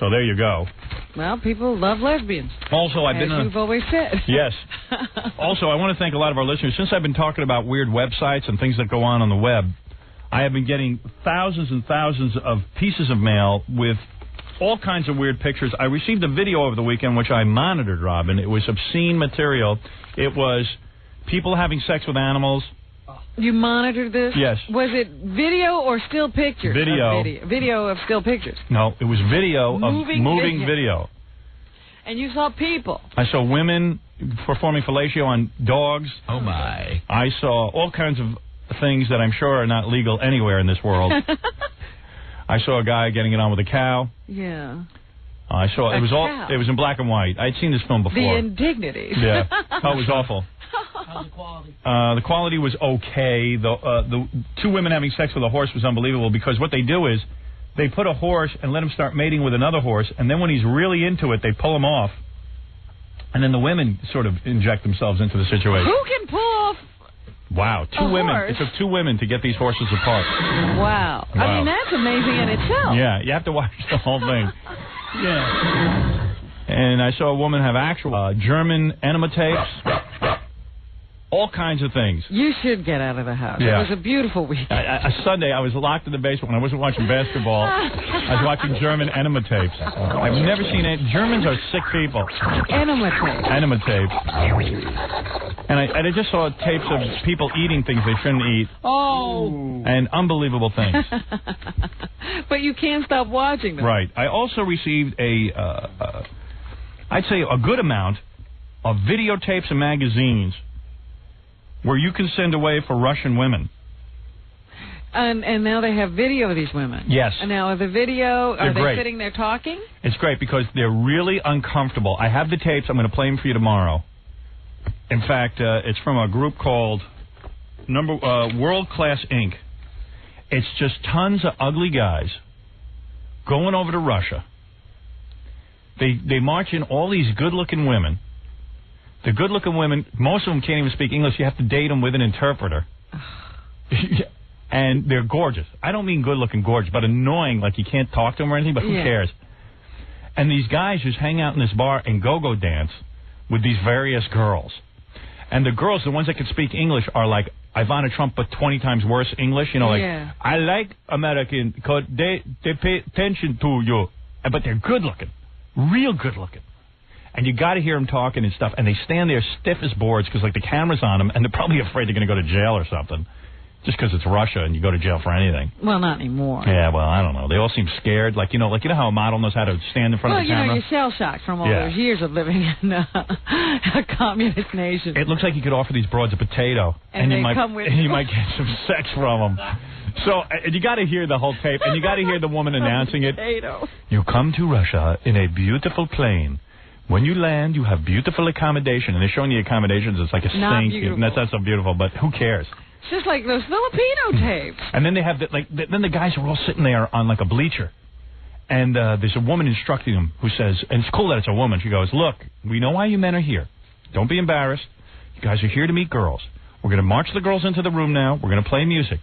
So there you go. Well, people love lesbians. Also, I've been as you've always said. Yes. Also, I want to thank a lot of our listeners. Since I've been talking about weird websites and things that go on the web, I have been getting thousands and thousands of pieces of mail with all kinds of weird pictures. I received a video over the weekend, which I monitored, Robin. It was obscene material. It was people having sex with animals. You monitored this? Yes. Was it video or still pictures? Video of still pictures. No, it was video of moving video. And you saw people. I saw women performing fellatio on dogs. Oh, my. I saw all kinds of things that I'm sure are not legal anywhere in this world. I saw a guy getting it on with a cow. Yeah. I saw A it was cow. It was in black and white. I'd seen this film before. The indignities. Yeah. Oh, it was awful. How's the quality? The quality was okay. The two women having sex with a horse was unbelievable because what they do is they put a horse and let him start mating with another horse, and then when he's really into it, they pull him off, and then the women sort of inject themselves into the situation. Who can pull off? Wow, two women. Horse? It took two women to get these horses apart. Wow. I mean, that's amazing in itself. Yeah, you have to watch the whole thing. Yeah. And I saw a woman have actual German enema tapes. All kinds of things. You should get out of the house. Yeah. It was a beautiful week. Sunday, I was locked in the basement when I wasn't watching basketball. I was watching German enema tapes. I've never seen it. Germans are sick people. Enema tapes. Enema tapes. And I just saw tapes of people eating things they shouldn't eat. Oh. And unbelievable things. But you can't stop watching them. Right. I also received I'd say a good amount of videotapes and magazines where you can send away for Russian women. And now they have video of these women. Yes. And now the video, They're are they great. sitting there talking? It's great because they're really uncomfortable. I have the tapes. I'm going to play them for you tomorrow. In fact, it's from a group called World Class Inc. It's just tons of ugly guys going over to Russia. They march in all these good-looking women. The good-looking women, most of them can't even speak English. You have to date them with an interpreter. And they're gorgeous. I don't mean good-looking gorgeous, but annoying, like you can't talk to them or anything, but who cares? And these guys just hang out in this bar and go-go dance with these various girls. And the girls, the ones that can speak English, are like Ivana Trump, but 20 times worse English. You know, like, I like American because they pay attention to you. But they're good-looking, real good-looking. And you got to hear them talking and stuff, and they stand there stiff as boards because, like, the camera's on them, and they're probably afraid they're going to go to jail or something, just because it's Russia and you go to jail for anything. Well, not anymore. Yeah, well, I don't know. They all seem scared, like you know how a model knows how to stand in front of the camera. Well, you're shell-shocked from all those years of living in a communist nation. It looks like you could offer these broads a potato, and you might get some sex from them. So you got to hear the whole tape, and you got to hear the woman announcing it. Potato. You come to Russia in a beautiful plane. When you land, you have beautiful accommodation, and they're showing the accommodations. It's like a stink. And that's not so beautiful, but who cares? It's just like those Filipino tapes. And then they have then the guys are all sitting there on like a bleacher, and there's a woman instructing them who says, and it's cool that it's a woman. She goes, "Look, we know why you men are here. Don't be embarrassed. You guys are here to meet girls. We're going to march the girls into the room now. We're going to play music.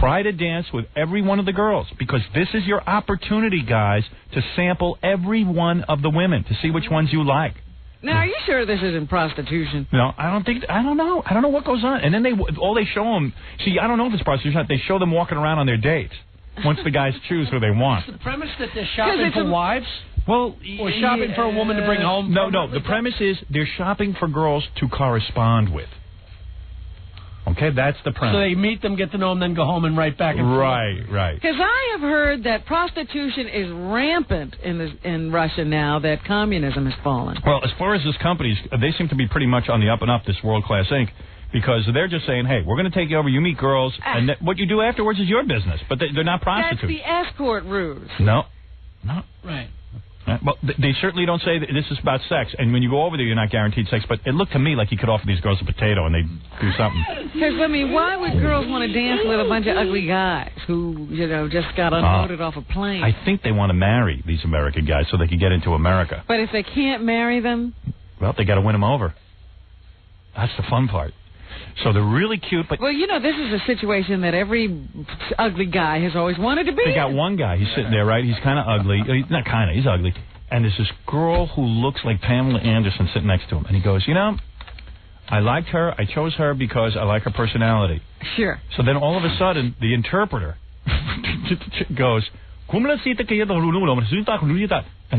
Try to dance with every one of the girls, because this is your opportunity, guys, to sample every one of the women to see which ones you like." Now, are you sure this isn't prostitution? No, I don't know. I don't know what goes on. And then they show them. See, I don't know if it's prostitution. They show them walking around on their dates once the guys choose who they want. Is the premise that they're shopping for wives? Well, or shopping for a woman to bring home? No. The premise is they're shopping for girls to correspond with. Okay, that's the premise. So they meet them, get to know them, then go home and write back and forth. Right. Because I have heard that prostitution is rampant in Russia now that communism has fallen. Well, as far as this companies, they seem to be pretty much on the up and up, this World Class Inc., because they're just saying, hey, we're going to take you over, you meet girls, and what you do afterwards is your business. But they're not prostitutes. That's the escort ruse. No. Right. Well, they certainly don't say that this is about sex, and when you go over there, you're not guaranteed sex, but it looked to me like you could offer these girls a potato and they'd do something. Because, I mean, why would girls want to dance with a bunch of ugly guys who, just got unloaded off a plane? I think they want to marry these American guys so they can get into America. But if they can't marry them? Well, they got to win them over. That's the fun part. So they're really cute, but... Well, you know, this is a situation that every ugly guy has always wanted to be. They got one guy. He's sitting there, right? He's kind of ugly. Not kind of. He's ugly. And there's this girl who looks like Pamela Anderson sitting next to him. And he goes, you know, I liked her. I chose her because I like her personality. Sure. So then all of a sudden, the interpreter goes, and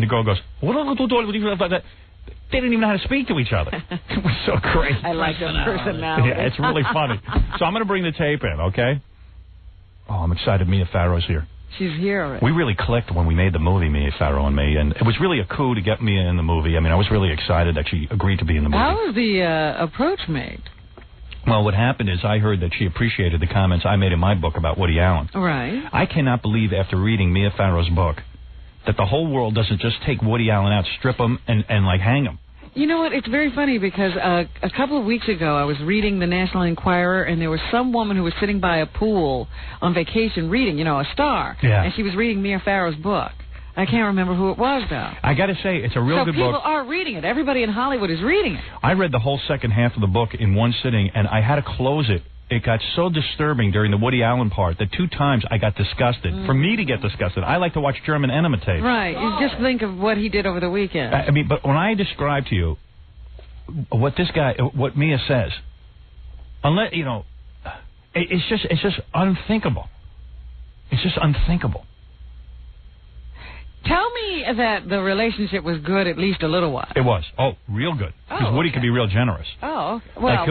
the girl goes, they didn't even know how to speak to each other. It was so crazy. I like the personality. Yeah, it's really funny. So I'm going to bring the tape in, okay? Oh, I'm excited. Mia Farrow's here. She's here already. We really clicked when we made the movie, Mia Farrow and me, and it was really a coup to get Mia in the movie. I mean, I was really excited that she agreed to be in the movie. How was the approach made? Well, what happened is I heard that she appreciated the comments I made in my book about Woody Allen. Right. I cannot believe, after reading Mia Farrow's book, that the whole world doesn't just take Woody Allen out, strip him, and like, hang him. You know what? It's very funny because a couple of weeks ago I was reading the National Enquirer, and there was some woman who was sitting by a pool on vacation reading, you know, a star. Yeah. And she was reading Mia Farrow's book. I can't remember who it was, though. I got to say, it's a real good book. So people are reading it. Everybody in Hollywood is reading it. I read the whole second half of the book in one sitting, and I had to close it. It got so disturbing during the Woody Allen part that 2 times I got disgusted. For me to get disgusted, I like to watch German enema tapes. Right. You just think of what he did over the weekend. I mean, but when I describe to you what Mia says, unless, you know, it's just unthinkable. It's just unthinkable. Tell me that the relationship was good at least a little while. It was. Oh, real good. Because Woody could be real generous. Oh, well, like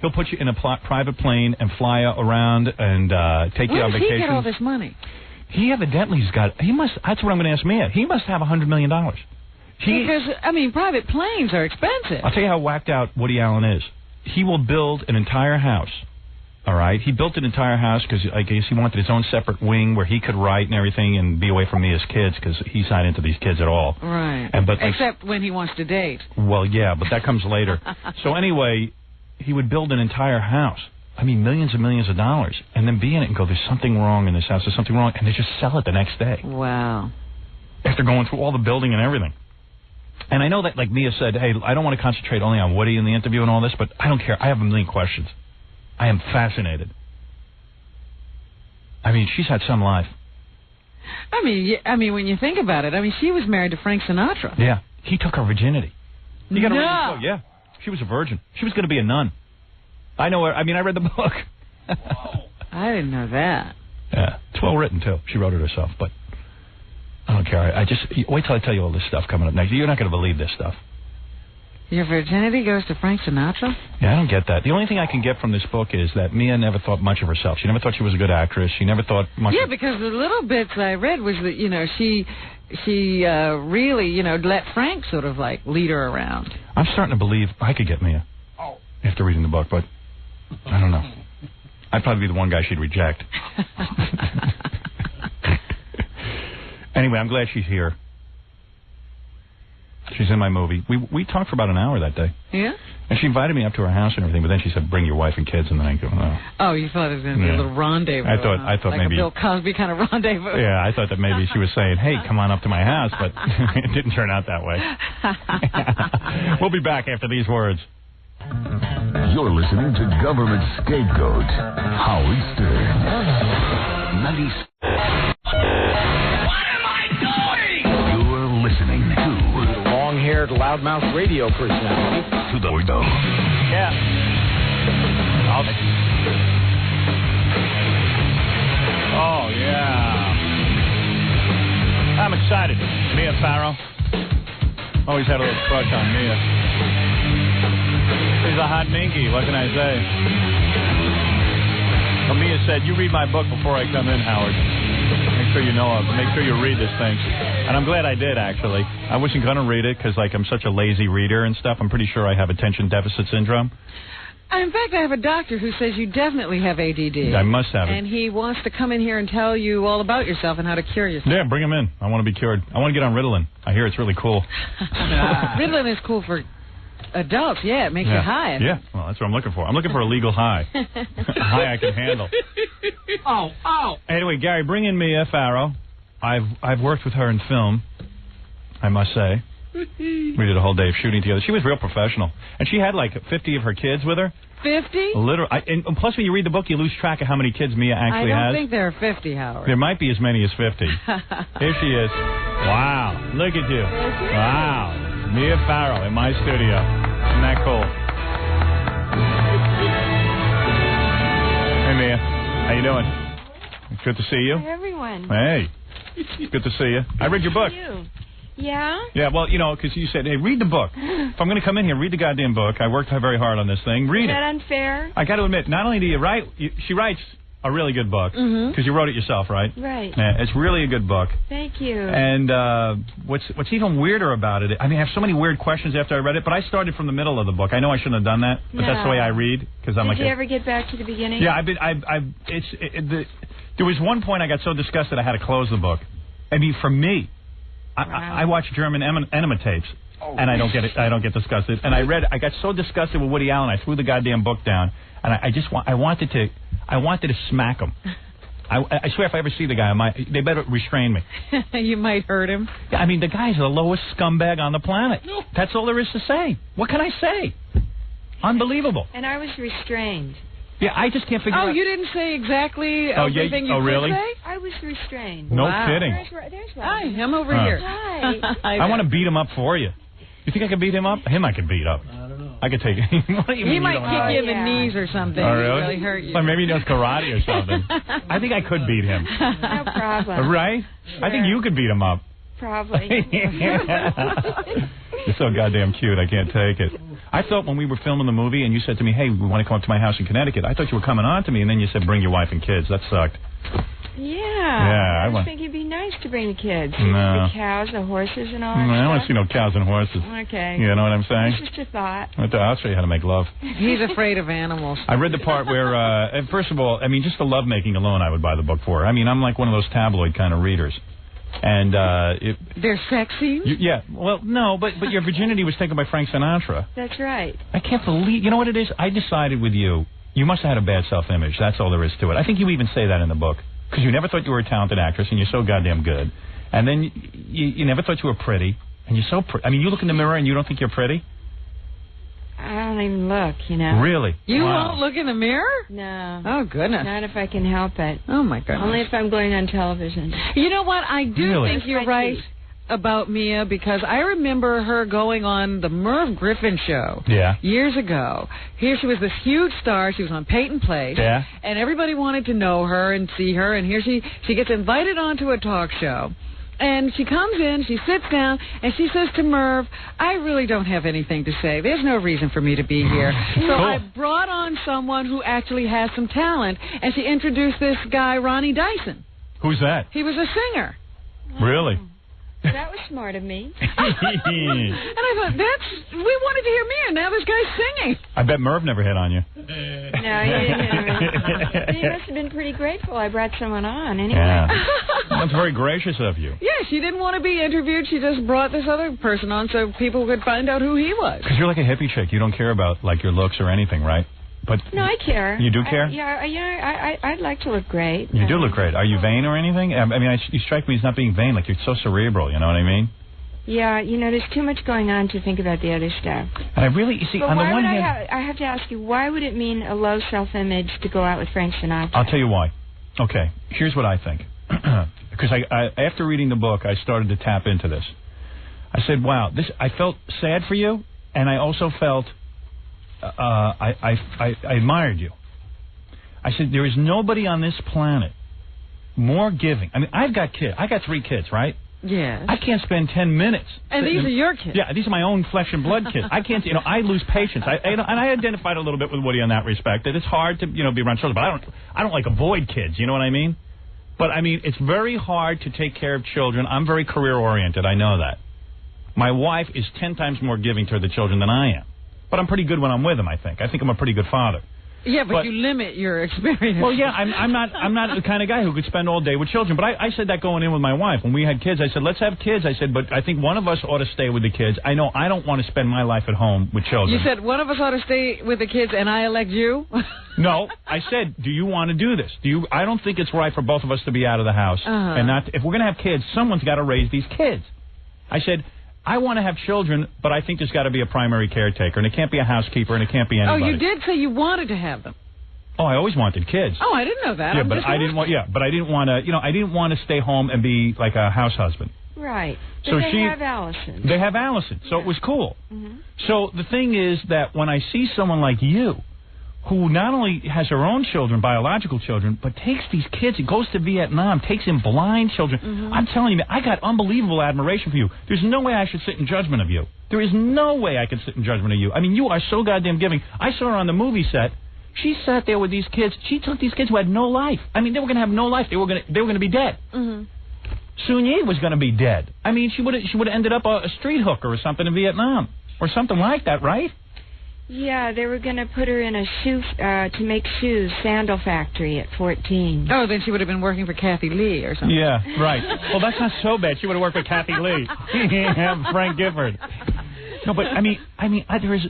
he'll put you in a private plane and fly you around and take you on vacation. Where does he get all this money? He evidently that's what I'm going to ask Mia. He must have $100 million. Because, I mean, private planes are expensive. I'll tell you how whacked out Woody Allen is. He will build an entire house. All right? He built an entire house because I guess he wanted his own separate wing where he could write and everything and be away from Mia's kids because he's not into these kids at all. Right. Except when he wants to date. Well, yeah, but that comes later. So anyway, he would build an entire house. I mean, millions and millions of dollars. And then be in it and go, there's something wrong in this house. There's something wrong. And they just sell it the next day. Wow. After going through all the building and everything. And I know that, like Mia said, hey, I don't want to concentrate only on Woody in the interview and all this, but I don't care. I have a million questions. I am fascinated. I mean, she's had some life. I mean, when you think about it, I mean, she was married to Frank Sinatra. Yeah. He took her virginity. You gotta read the book. Yeah. She was a virgin. She was going to be a nun. I know her. I mean, I read the book. I didn't know that. Yeah. It's well written, too. She wrote it herself, but I don't care. I just wait till I tell you all this stuff coming up next. You're not going to believe this stuff. Your virginity goes to Frank Sinatra? Yeah, I don't get that. The only thing I can get from this book is that Mia never thought much of herself. She never thought she was a good actress. She never thought much. Yeah, because the little bits I read was that, you know, she really, you know, let Frank sort of like lead her around. I'm starting to believe I could get Mia after reading the book, but I don't know. I'd probably be the one guy she'd reject. Anyway, I'm glad she's here. She's in my movie. We talked for about an hour that day. Yeah? And she invited me up to her house and everything, but then she said, bring your wife and kids, and then I go, oh. Oh, you thought it was going to be a little rendezvous. I thought like maybe... a Bill Cosby kind of rendezvous. Yeah, I thought that maybe she was saying, hey, come on up to my house, but it didn't turn out that way. We'll be back after these words. You're listening to Government Scapegoat, Howard Stern. 96. Long-haired, loudmouth radio personality. To the window. Yeah. Oh, yeah. I'm excited. Mia Farrow. Always had a little crush on Mia. She's a hot minky. What can I say? Well, Mia said, you read my book before I come in, Howard. Make sure you know of it. Make sure you read this thing. And I'm glad I did, actually. I wasn't going to read it because, like, I'm such a lazy reader and stuff. I'm pretty sure I have attention deficit syndrome. In fact, I have a doctor who says you definitely have ADD. I must have it. And he wants to come in here and tell you all about yourself and how to cure yourself. Yeah, bring him in. I want to be cured. I want to get on Ritalin. I hear it's really cool. Ritalin is cool for adults. Yeah, it makes you high. Yeah, well, that's what I'm looking for. I'm looking for a legal high. A high I can handle. Oh. Anyway, Gary, bring in Mia Farrow. I've worked with her in film, I must say. We did a whole day of shooting together. She was real professional. And she had like 50 of her kids with her. 50? Literally. And plus, when you read the book, you lose track of how many kids Mia actually has. I don't think there are 50, Howard. There might be as many as 50. Here she is. Wow. Look at you. Wow. Mia Farrow in my studio. Isn't that cool? Hey, Mia. How you doing? Good to see you. Hi, everyone. Hey. Good to see you. I read your book. You. Yeah? Yeah, well, you know, because you said, hey, read the book. If I'm going to come in here, read the goddamn book. I worked very hard on this thing. Read it. Is that unfair? I got to admit, not only do you write, she writes a really good book, because you wrote it yourself, right? Right. Yeah, it's really a good book. Thank you. And what's even weirder about it, I mean, I have so many weird questions after I read it, but I started from the middle of the book. I know I shouldn't have done that, but that's the way I read. Because I'm Did you ever get back to the beginning? Yeah, there was one point I got so disgusted I had to close the book. I mean, for me, I watch German enema tapes, and I don't get disgusted. And I got so disgusted with Woody Allen, I threw the goddamn book down, and I wanted to smack him. I swear, if I ever see the guy, they better restrain me. You might hurt him. Yeah, I mean, the guy's the lowest scumbag on the planet. That's all there is to say. What can I say? Unbelievable. And I was restrained. Yeah, I just can't figure out. Oh, you didn't say exactly everything you really? could say? I was restrained. No kidding. There's Hi, I'm over here. Hi. I want to beat him up for you. You think I could beat him up? Him I could beat up. I don't know. I could take him. He might kick you in the knees or something. Oh, really? Really hurt you. Or maybe he does karate or something. I think I could beat him. No problem. Right? Sure. I think you could beat him up. Probably. You're so goddamn cute. I can't take it. I thought when we were filming the movie and you said to me, hey, we want to come up to my house in Connecticut, I thought you were coming on to me, and then you said, bring your wife and kids. That sucked. Yeah. I was thinking it'd be nice to bring the kids. No. The cows, the horses, and all that I don't want to see no cows and horses. Okay. You know what I'm saying? It's just a thought. I'll show you how to make love. He's afraid of animals. I read the part where, first of all, I mean, just the lovemaking alone I would buy the book for. I mean, I'm like one of those tabloid kind of readers. And they're sexy? Yeah. Well, no, but your virginity was taken by Frank Sinatra. That's right. I can't believe... You know what it is? I decided with you, you must have had a bad self-image. That's all there is to it. I think you even say that in the book. Because you never thought you were a talented actress, and you're so goddamn good. And then you never thought you were pretty, and you're so pretty. I mean, you look in the mirror and you don't think you're pretty? I don't even look, you know. Really? You won't look in the mirror? No. Oh, goodness. Not if I can help it. Oh, my goodness. Only if I'm going on television. You know what? I do think you're right about Mia, because I remember her going on the Merv Griffin show years ago. Here she was this huge star. She was on Peyton Place. Yeah. And everybody wanted to know her and see her. And here she gets invited onto a talk show. And she comes in, she sits down, and she says to Merv, I really don't have anything to say. There's no reason for me to be here. So I brought on someone who actually has some talent, and she introduced this guy, Ronnie Dyson. Who's that? He was a singer. Really? That was smart of me. And I thought, we wanted to hear Mia, now this guy's singing. I bet Merv never hit on you. No, he didn't hit on me. He must have been pretty grateful I brought someone on anyway. Yeah. That's very gracious of you. Yeah, she didn't want to be interviewed. She just brought this other person on so people could find out who he was. Because you're like a hippie chick. You don't care about, like, your looks or anything, right? But no, I care. You do care? I'd like to look great. You do look great. Are you vain or anything? I mean, you strike me as not being vain. Like, you're so cerebral, you know what I mean? Yeah, you know, there's too much going on to think about the other stuff. And I really, you see, but on the why one would hand... I have to ask you, why would it mean a low self-image to go out with Frank Sinatra? I'll tell you why. Okay, here's what I think. Because after reading the book, I started to tap into this. I said, wow, I felt sad for you, and I also felt... I admired you. I said, there is nobody on this planet more giving. I mean, I've got kids. I got 3 kids, right? Yes. I can't spend 10 minutes. And these are your kids. Yeah, these are my own flesh and blood kids. I can't, I lose patience. And I identified a little bit with Woody in that respect, that it's hard to, be around children. But I don't like avoid kids, you know what I mean? But, I mean, it's very hard to take care of children. I'm very career-oriented. I know that. My wife is 10 times more giving to the children than I am. But I'm pretty good when I'm with them, I think. I think I'm a pretty good father. Yeah, but you limit your experience. Well, yeah, I'm not the kind of guy who could spend all day with children. But I said that going in with my wife. When we had kids, I said, let's have kids. I said, but I think one of us ought to stay with the kids. I know I don't want to spend my life at home with children. You said one of us ought to stay with the kids, and I elect you? No, I said, do you want to do this? I don't think it's right for both of us to be out of the house. And not. If we're going to have kids, someone's got to raise these kids. I said, I want to have children, but I think there's got to be a primary caretaker, and it can't be a housekeeper, and it can't be anybody. Oh, you did say you wanted to have them. Oh, I always wanted kids. Oh, I didn't know that. Yeah, but I didn't want. Yeah, but I didn't want to. I didn't want to stay home and be like a house husband. Right. So they have Allison. They have Allison, so it was cool. Mm-hmm. So the thing is that when I see someone like you, who not only has her own children, biological children, but takes these kids and goes to Vietnam, takes in blind children, I'm telling you, man, I got unbelievable admiration for you. There's no way I should sit in judgment of you. There is no way I can sit in judgment of you. I mean, you are so goddamn giving. I saw her on the movie set. She sat there with these kids. She took these kids who had no life. I mean, they were going to have no life. They were going to be dead. Mm-hmm. Sun Yi was going to be dead. I mean, she would have ended up a street hooker or something in Vietnam or something like that, right? Yeah, they were going to put her in a shoe to make shoes, sandal factory at 14. Oh, then she would have been working for Kathy Lee or something. Yeah, right. Well, that's not so bad. She would have worked with Kathy Lee and Frank Gifford. No, but I mean,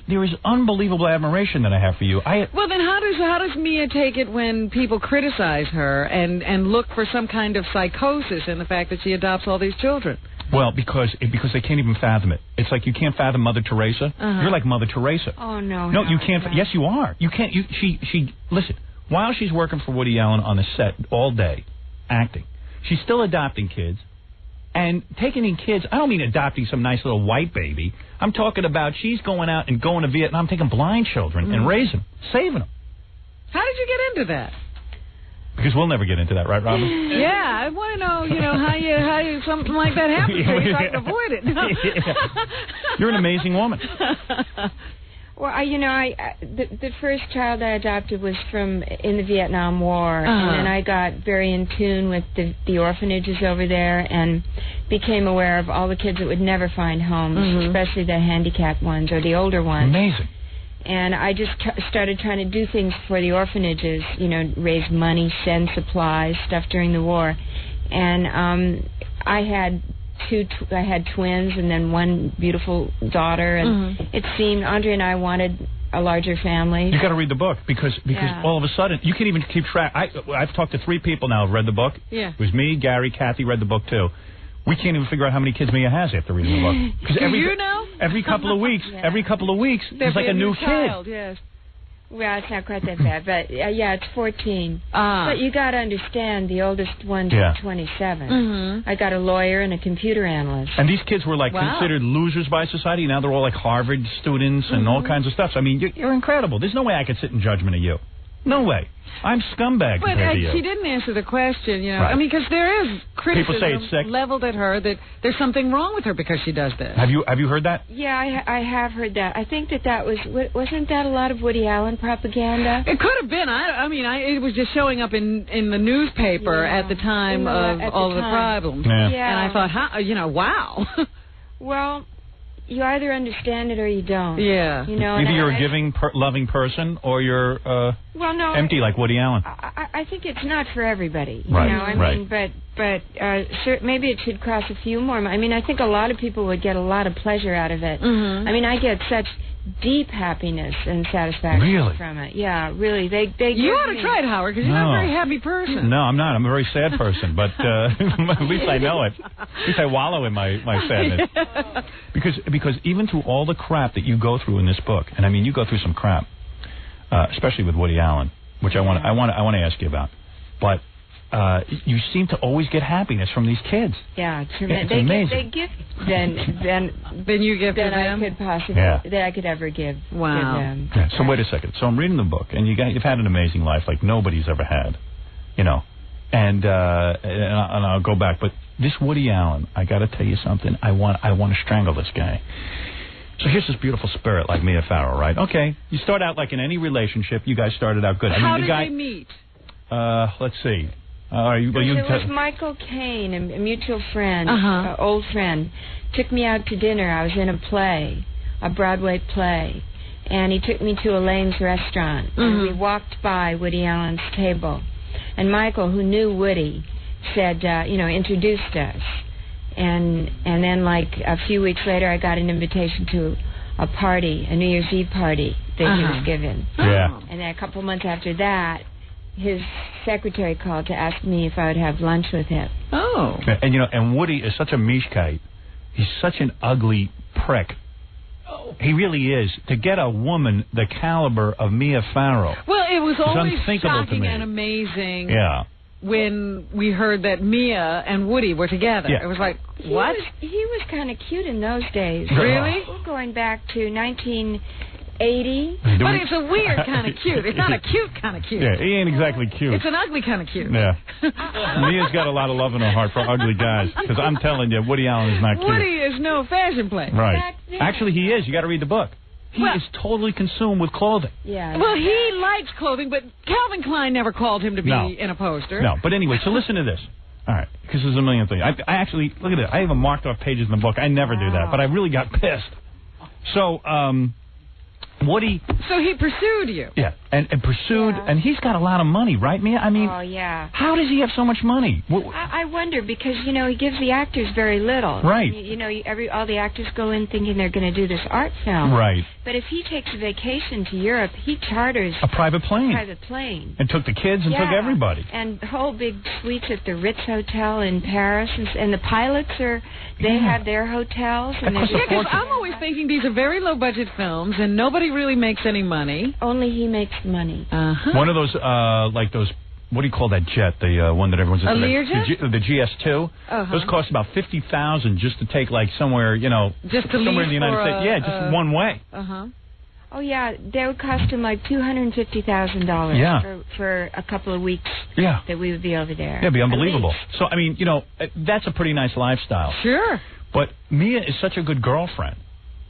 there is unbelievable admiration that I have for you. Well, then how does Mia take it when people criticize her and look for some kind of psychosis in the fact that she adopts all these children? Well, because they can't even fathom it. It's like you can't fathom Mother Teresa. You're like Mother Teresa. Oh no. No, you can't. Yes, you are. You can't. She listen. While she's working for Woody Allen on the set all day, acting, she's still adopting kids. And taking in kids, I don't mean adopting some nice little white baby. I'm talking about she's going out and going to Vietnam, taking blind children and raising them, saving them. How did you get into that? Because we'll never get into that, right, Robin? Yeah, I want to know, how you something like that happens so you can avoid it. You're an amazing woman. Well, the first child I adopted was in the Vietnam War, and then I got very in tune with the orphanages over there and became aware of all the kids that would never find homes, especially the handicapped ones or the older ones. Amazing. And I just started trying to do things for the orphanages, raise money, send supplies, stuff during the war. And I had twins and then one beautiful daughter, and it seemed Andre and I wanted a larger family. You got to read the book because all of a sudden you can't even keep track. I've talked to 3 people now who've read the book. Yeah. It was me, Gary, Kathy read the book too. We can't even figure out how many kids Mia has after reading the book. Because every couple of weeks, there's like a new child, kid. Yes. Well, it's not quite that bad, but it's 14. But you got to understand, the oldest one's 27. I got a lawyer and a computer analyst. And these kids were considered losers by society. Now they're all like Harvard students and all kinds of stuff. So, I mean, you're incredible. There's no way I could sit in judgment of you. No way. I'm scumbag compared to you. But she didn't answer the question, Right. I mean, because there is criticism People say it's sick. leveled at her that there's something wrong with her because she does this. Have you heard that? Yeah, I have heard that. I think that wasn't that a lot of Woody Allen propaganda? It could have been. I mean, it was just showing up in the newspaper at the time of all the problems. Yeah. Yeah. And I thought, wow. Well, you either understand it or you don't. Yeah. Either you're a giving, loving person, or you're empty like Woody Allen. I think it's not for everybody. Right. I mean, but maybe it should cross a few more. I mean, I think a lot of people would get a lot of pleasure out of it. I mean, I get such deep happess and satisfaction from it. Yeah, really. You ought to try it, Howard, because you're not a very happy person. No, I'm not. I'm a very sad person, but at least I know it. At least I wallow in my sadness. Because even through all the crap that you go through in this book, and I mean, you go through some crap, especially with Woody Allen, which I want to ask you about, but you seem to always get happiness from these kids. Yeah, it's amazing. They give than you give to them? I could possibly that I could ever give. Wow. To them. Yeah, so wait a second. So I'm reading the book, and you've had an amazing life like nobody's ever had, and I'll go back, but this Woody Allen, I got to tell you something. I want to strangle this guy. So here's this beautiful spirit like Mia Farrow, right? Okay, you start out like in any relationship. You guys started out good. How did they meet? Let's see. It was Michael Caine, a mutual friend, old friend, took me out to dinner. I was in a play, a Broadway play, and he took me to Elaine's restaurant. And we walked by Woody Allen's table. And Michael, who knew Woody, said, introduced us. And then, like, a few weeks later, I got an invitation to a party, a New Year's Eve party that he was given. Yeah. And then a couple months after that, his secretary called to ask me if I would have lunch with him. Oh. And Woody is such a mishkite He's such an ugly prick. He really is. To get a woman the caliber of Mia Farrow. Well, it was always unthinkable to shocking me. and amazing. Yeah. When we heard that Mia and Woody were together. Yeah. It was like, what? He was kind of cute in those days. Really? We're going back to 1980. But it's a weird kind of cute. It's not a cute kind of cute. Yeah, he ain't exactly cute. It's an ugly kind of cute. Yeah. Mia's got a lot of love in her heart for ugly guys. Because I'm telling you, Woody Allen is not cute. Woody is no fashion plate. Right. Actually, he is. You got to read the book. He is totally consumed with clothing. Yeah. Well, he likes clothing, but Calvin Klein never called him to be in a poster. No, but anyway, so listen to this. All right, because there's a million things. I actually, look at this. I even marked off pages in the book. I never do that, but I really got pissed. So, Woody... So he pursued you. Yeah, and pursued, and he's got a lot of money, right, Mia? I mean, oh, yeah. How does he have so much money? I wonder, because, you know, he gives the actors very little. Right. You know, all the actors go in thinking they're going to do this art film. Right. But if he takes a vacation to Europe, he charters a private plane. And took the kids and took everybody. And whole big suites at the Ritz Hotel in Paris. And the pilots they have their hotels. And because I'm always thinking these are very low-budget films, and nobody really makes any money. Only he makes money. One of those, like those, what do you call that jet? The one that everyone's into. The GS2. Those cost about $50,000 just to take like somewhere, you know, just to somewhere in the United States. Yeah, just one way. Oh yeah, they would cost him like $250,000. Yeah. For a couple of weeks. Yeah. That we would be over there. Yeah, it'd be unbelievable. So I mean, you know, that's a pretty nice lifestyle. Sure. But Mia is such a good girlfriend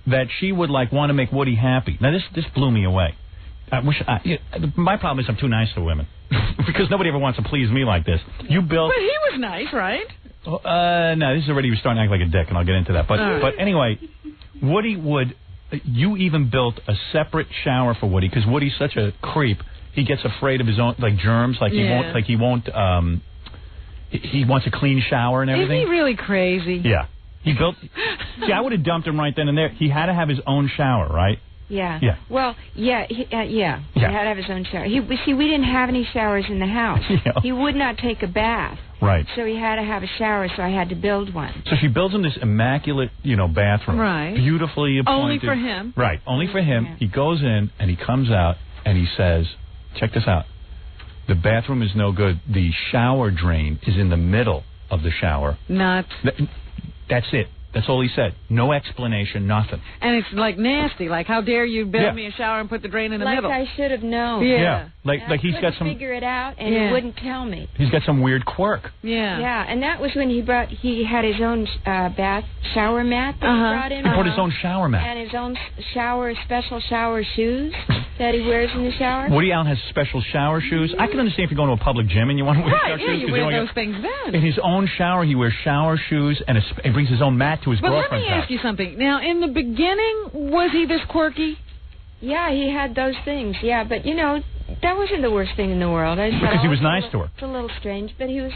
that she would like want to make Woody happy. Now this blew me away. My problem is I'm too nice to women because nobody ever wants to please me like this. But he was nice, right? No, this is already starting to act like a dick, and I'll get into that. But anyway, Woody would. You even built a separate shower for Woody because Woody's such a creep. He gets afraid of his own germs. He won't. He wants a clean shower and everything. Isn't he really crazy? Yeah. He built. See, I would have dumped him right then and there. He had to have his own shower, right? Yeah. Yeah. Well, He had to have his own shower. We didn't have any showers in the house. Yeah. He would not take a bath. Right. So he had to have a shower, so I had to build one. So she builds him this immaculate, bathroom. Right. Beautifully appointed. Only for him. Right. Only for him. Yeah. He goes in, and he comes out, and he says, check this out. The bathroom is no good. The shower drain is in the middle of the shower. That's it. That's all he said. No explanation, nothing. And it's like nasty. Like, how dare you build me a shower and put the drain in the middle? Like I should have known. Yeah. Like he's got some. Figure it out, and he wouldn't tell me. He's got some weird quirk. Yeah. Yeah, and that was when he had his own shower mat that he brought in. He brought his own shower mat. And his own special shower shoes that he wears in the shower. Woody Allen has special shower shoes. I can understand if you're going to a public gym and you want to wear shower shoes. You wear those things then. In his own shower, he wears shower shoes and he brings his own mat to his girlfriend's house. But let me ask you something. Now, in the beginning, was he this quirky? Yeah, he had those things. Yeah, but that wasn't the worst thing in the world. Because he was nice to her. It's a little strange, but he was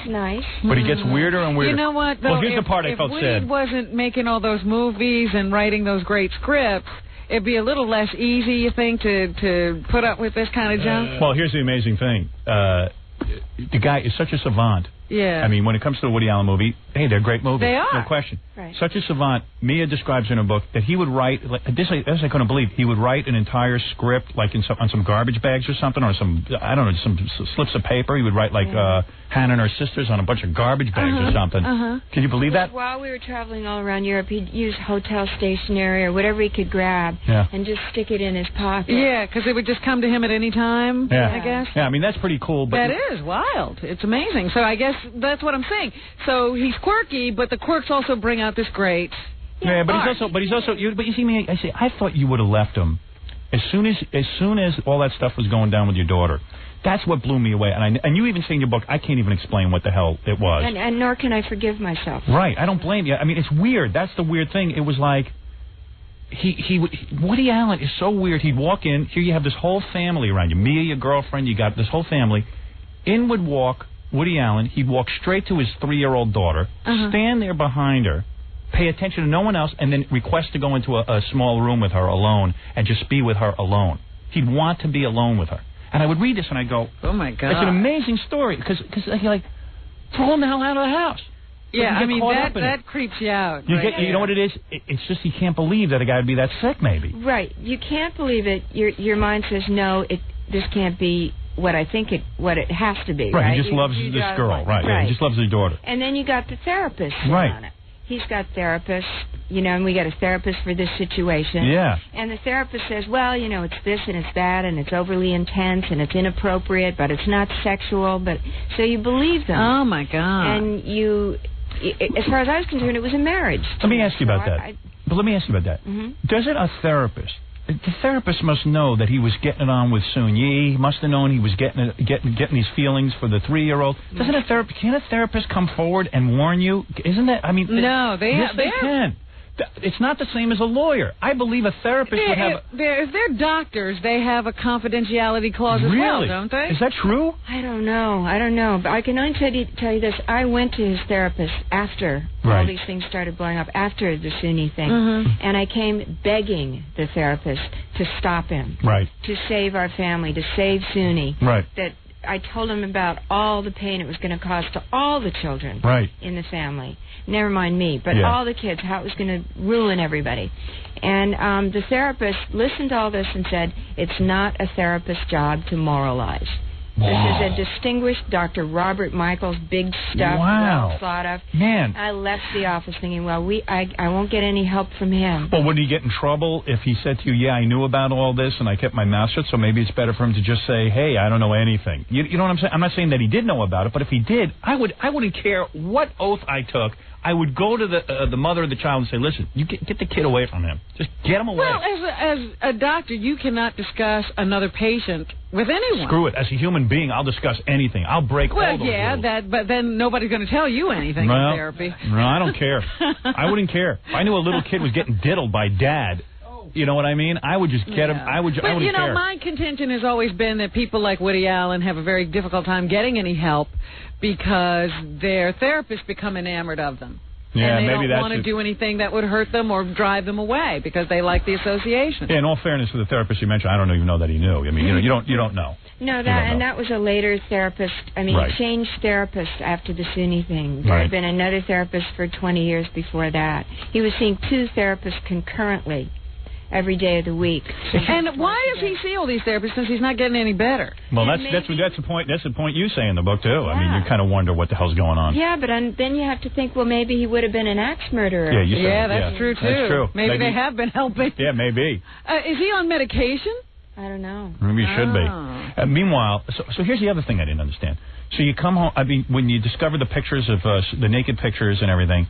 nice. But he gets weirder and weirder. You know what? Though, well, here's the part I felt sad. If Woody wasn't making all those movies and writing those great scripts, it'd be a little less easy, you think, to put up with this kind of junk? Well, here's the amazing thing. The guy is such a savant. Yeah. I mean, when it comes to a Woody Allen movie, hey, they're great movies. They are. No question. Right. Such a savant. Mia describes in her book that he would write, this I couldn't believe, he would write an entire script like on some garbage bags or something, or some slips of paper. He would write like Hannah and Her Sisters on a bunch of garbage bags or something. Can you believe that? While we were traveling all around Europe, he'd use hotel stationery or whatever he could grab and just stick it in his pocket. Yeah, because it would just come to him at any time, I guess. Yeah, I mean, that's pretty cool. But that is wild. It's amazing. So I guess that's what I'm saying. So he's quirky, but the quirks also bring out this great. Yeah, but he's also. But you see me. I thought you would have left him as soon as all that stuff was going down with your daughter. That's what blew me away. And you even say in your book, I can't even explain what the hell it was. And nor can I forgive myself. Right. I don't blame you. I mean, it's weird. That's the weird thing. It was like Woody Allen is so weird. He'd walk in. Here you have this whole family around you. Mia, your girlfriend. You got this whole family. In would walk Woody Allen. He'd walk straight to his 3-year-old daughter, stand there behind her, pay attention to no one else, and then request to go into a small room with her alone and just be with her alone. He'd want to be alone with her. And I would read this and I'd go, oh, my God. It's an amazing story. Because you're like, throw him the hell out of the house. Yeah, I mean, that creeps you out. You know what it is? It's just you can't believe that a guy would be that sick, maybe. Right. You can't believe it. Your mind says, no, this can't be what I think what it has to be. Right. He just loves this girl. Right. Yeah, he just loves his daughter. And then you got the therapist on it. He's got therapists, and we got a therapist for this situation. Yeah. And the therapist says, well, it's this and it's that, and it's overly intense and it's inappropriate, but it's not sexual. But so you believe them. Oh my God. And as far as I was concerned, it was a marriage. Let me ask you about that. But let me ask you about that. Mm-hmm. Doesn't a therapist? The therapist must know that he was getting it on with Soon Yi. He must have known he was getting these feelings for the 3-year-old. Can a therapist come forward and warn you? Isn't that? I mean, no, they can. It's not the same as a lawyer. I believe a therapist would have. If they're doctors, they have a confidentiality clause as well, don't they? Is that true? I don't know. But I can only tell you this. I went to his therapist after all these things started blowing up, after the Sunni thing. Mm-hmm. And I came begging the therapist to stop him. Right. To save our family, to save Sunni. Right. That I told him about all the pain it was going to cause to all the children in the family. Never mind me, but all the kids, how it was going to ruin everybody. And the therapist listened to all this and said, it's not a therapist's job to moralize. Wow. This is a distinguished Dr. Robert Michaels, big stuff, wow. well thought of. Man. I left the office thinking, well, I won't get any help from him. Well, wouldn't he get in trouble if he said to you, yeah, I knew about all this and I kept my mouth shut, so maybe it's better for him to just say, hey, I don't know anything. You know what I'm saying? I'm not saying that he did know about it, but if he did, I wouldn't care what oath I took. I would go to the mother of the child and say, listen, you get the kid away from him. Just get him away. Well, as a doctor, you cannot discuss another patient with anyone. Screw it. As a human being, I'll discuss anything. I'll break all those rules. But then nobody's going to tell you anything in therapy. No, I don't care. I wouldn't care. If I knew a little kid was getting diddled by dad, you know what I mean? I would just get him. I wouldn't care. My contention has always been that people like Woody Allen have a very difficult time getting any help because their therapists become enamored of them. Yeah, and they maybe don't want to do anything that would hurt them or drive them away because they like the association. Yeah, in all fairness to the therapist you mentioned, I don't even know that he knew. I mean, you don't know. No, that was a later therapist. I mean, he changed therapists after the Sunni thing. There had been another therapist for 20 years before that. He was seeing 2 therapists concurrently every day of the week. And why does he see all these therapists since he's not getting any better? Well, that's the point. That's the point you say in the book too. Yeah. I mean, you kind of wonder what the hell's going on. Yeah, but then you have to think, well, maybe he would have been an axe murderer. Yeah, that's true too. That's true. Maybe they have been helping. Yeah, maybe. Is he on medication? I don't know. Maybe he should be. Meanwhile, so here's the other thing I didn't understand. So you come home. I mean, when you discover the pictures of the naked pictures and everything.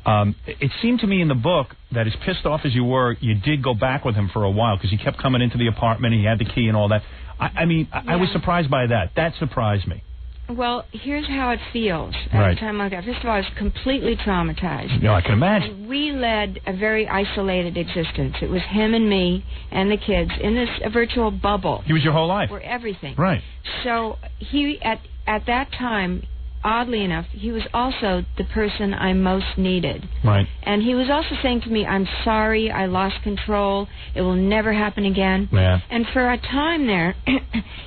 It seemed to me in the book that as pissed off as you were, you did go back with him for a while because he kept coming into the apartment and he had the key and all that. I was surprised by that. That surprised me. Well, here's how it feels at a time like that. First of all, I was completely traumatized. Yeah, I can imagine. And we led a very isolated existence. It was him and me and the kids in this virtual bubble. He was your whole life. For everything. Right. So he, at that time, oddly enough, he was also the person I most needed. Right. And he was also saying to me, I'm sorry, I lost control. It will never happen again. Yeah. And for a time there,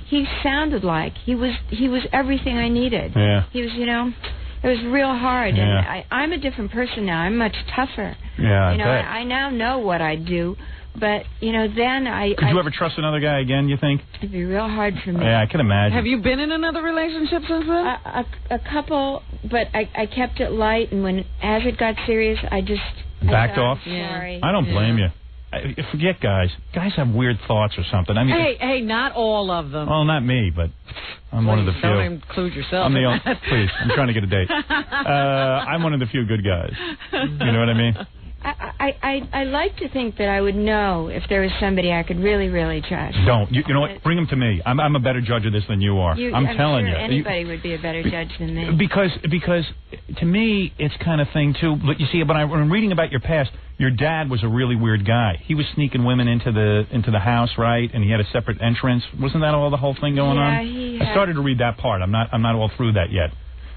he sounded like he was everything I needed. Yeah. He was, it was real hard. Yeah. And I'm a different person now. I'm much tougher. Yeah, I now know what I do. But, then I... Could you ever trust another guy again, you think? It'd be real hard for me. Yeah, I can imagine. Have you been in another relationship since then? A couple, but I kept it light, and as it got serious, I just... Backed off? Sorry. I don't blame you. Forget guys. Guys have weird thoughts or something. I mean, hey, not all of them. Well, not me, but I'm one of the few. Don't include yourself. Please, I'm trying to get a date. I'm one of the few good guys. You know what I mean? I like to think that I would know if there was somebody I could really, really trust. Don't. You know what? Bring him to me. I'm a better judge of this than you are. I'm telling sure you. Anybody would be a better judge than me. Because to me, it's kind of thing, too. But you see, when I'm reading about your past, your dad was a really weird guy. He was sneaking women into the house, right? And he had a separate entrance. Wasn't that the whole thing going on? Yeah, I started to read that part. I'm not all through that yet.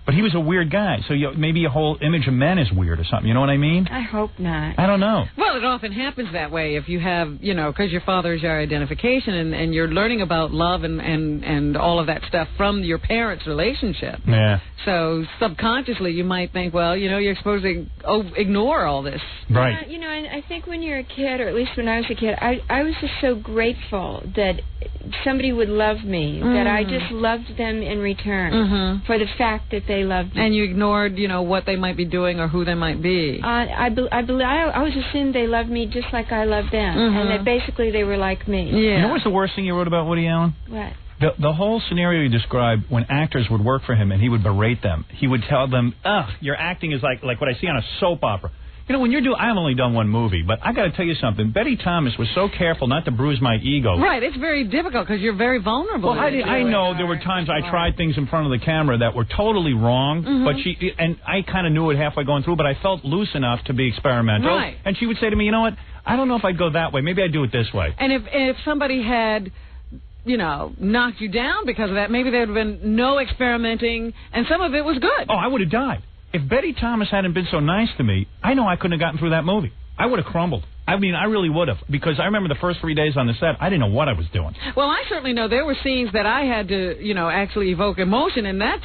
But he was a weird guy, so maybe your whole image of men is weird or something. You know what I mean? I hope not. I don't know. Well, it often happens that way if you have, because your father is your identification and you're learning about love and all of that stuff from your parents' relationship. Yeah. So subconsciously you might think, well, you're supposed to ignore all this. Right. And I think when you're a kid, or at least when I was a kid, I was just so grateful that somebody would love me, that I just loved them in return for the fact that they loved me. And you ignored, what they might be doing or who they might be. I was assuming they loved me just like I loved them, and that basically they were like me. Yeah. You know what's the worst thing you wrote about Woody Allen? What? The whole scenario you described when actors would work for him and he would berate them. He would tell them, ugh, your acting is like what I see on a soap opera. When I've only done one movie, but I got to tell you something. Betty Thomas was so careful not to bruise my ego. Right, it's very difficult because you're very vulnerable. Well, I know there were times I tried things in front of the camera that were totally wrong, but I kind of knew it halfway going through, but I felt loose enough to be experimental. Right. And she would say to me, you know what, I don't know if I'd go that way. Maybe I'd do it this way. And if somebody had knocked you down because of that, maybe there would have been no experimenting, and some of it was good. Oh, I would have died. If Betty Thomas hadn't been so nice to me, I know I couldn't have gotten through that movie. I would have crumbled. I mean, I really would have, because I remember the first 3 days on the set, I didn't know what I was doing. Well, I certainly know there were scenes that I had to, actually evoke emotion, and that's,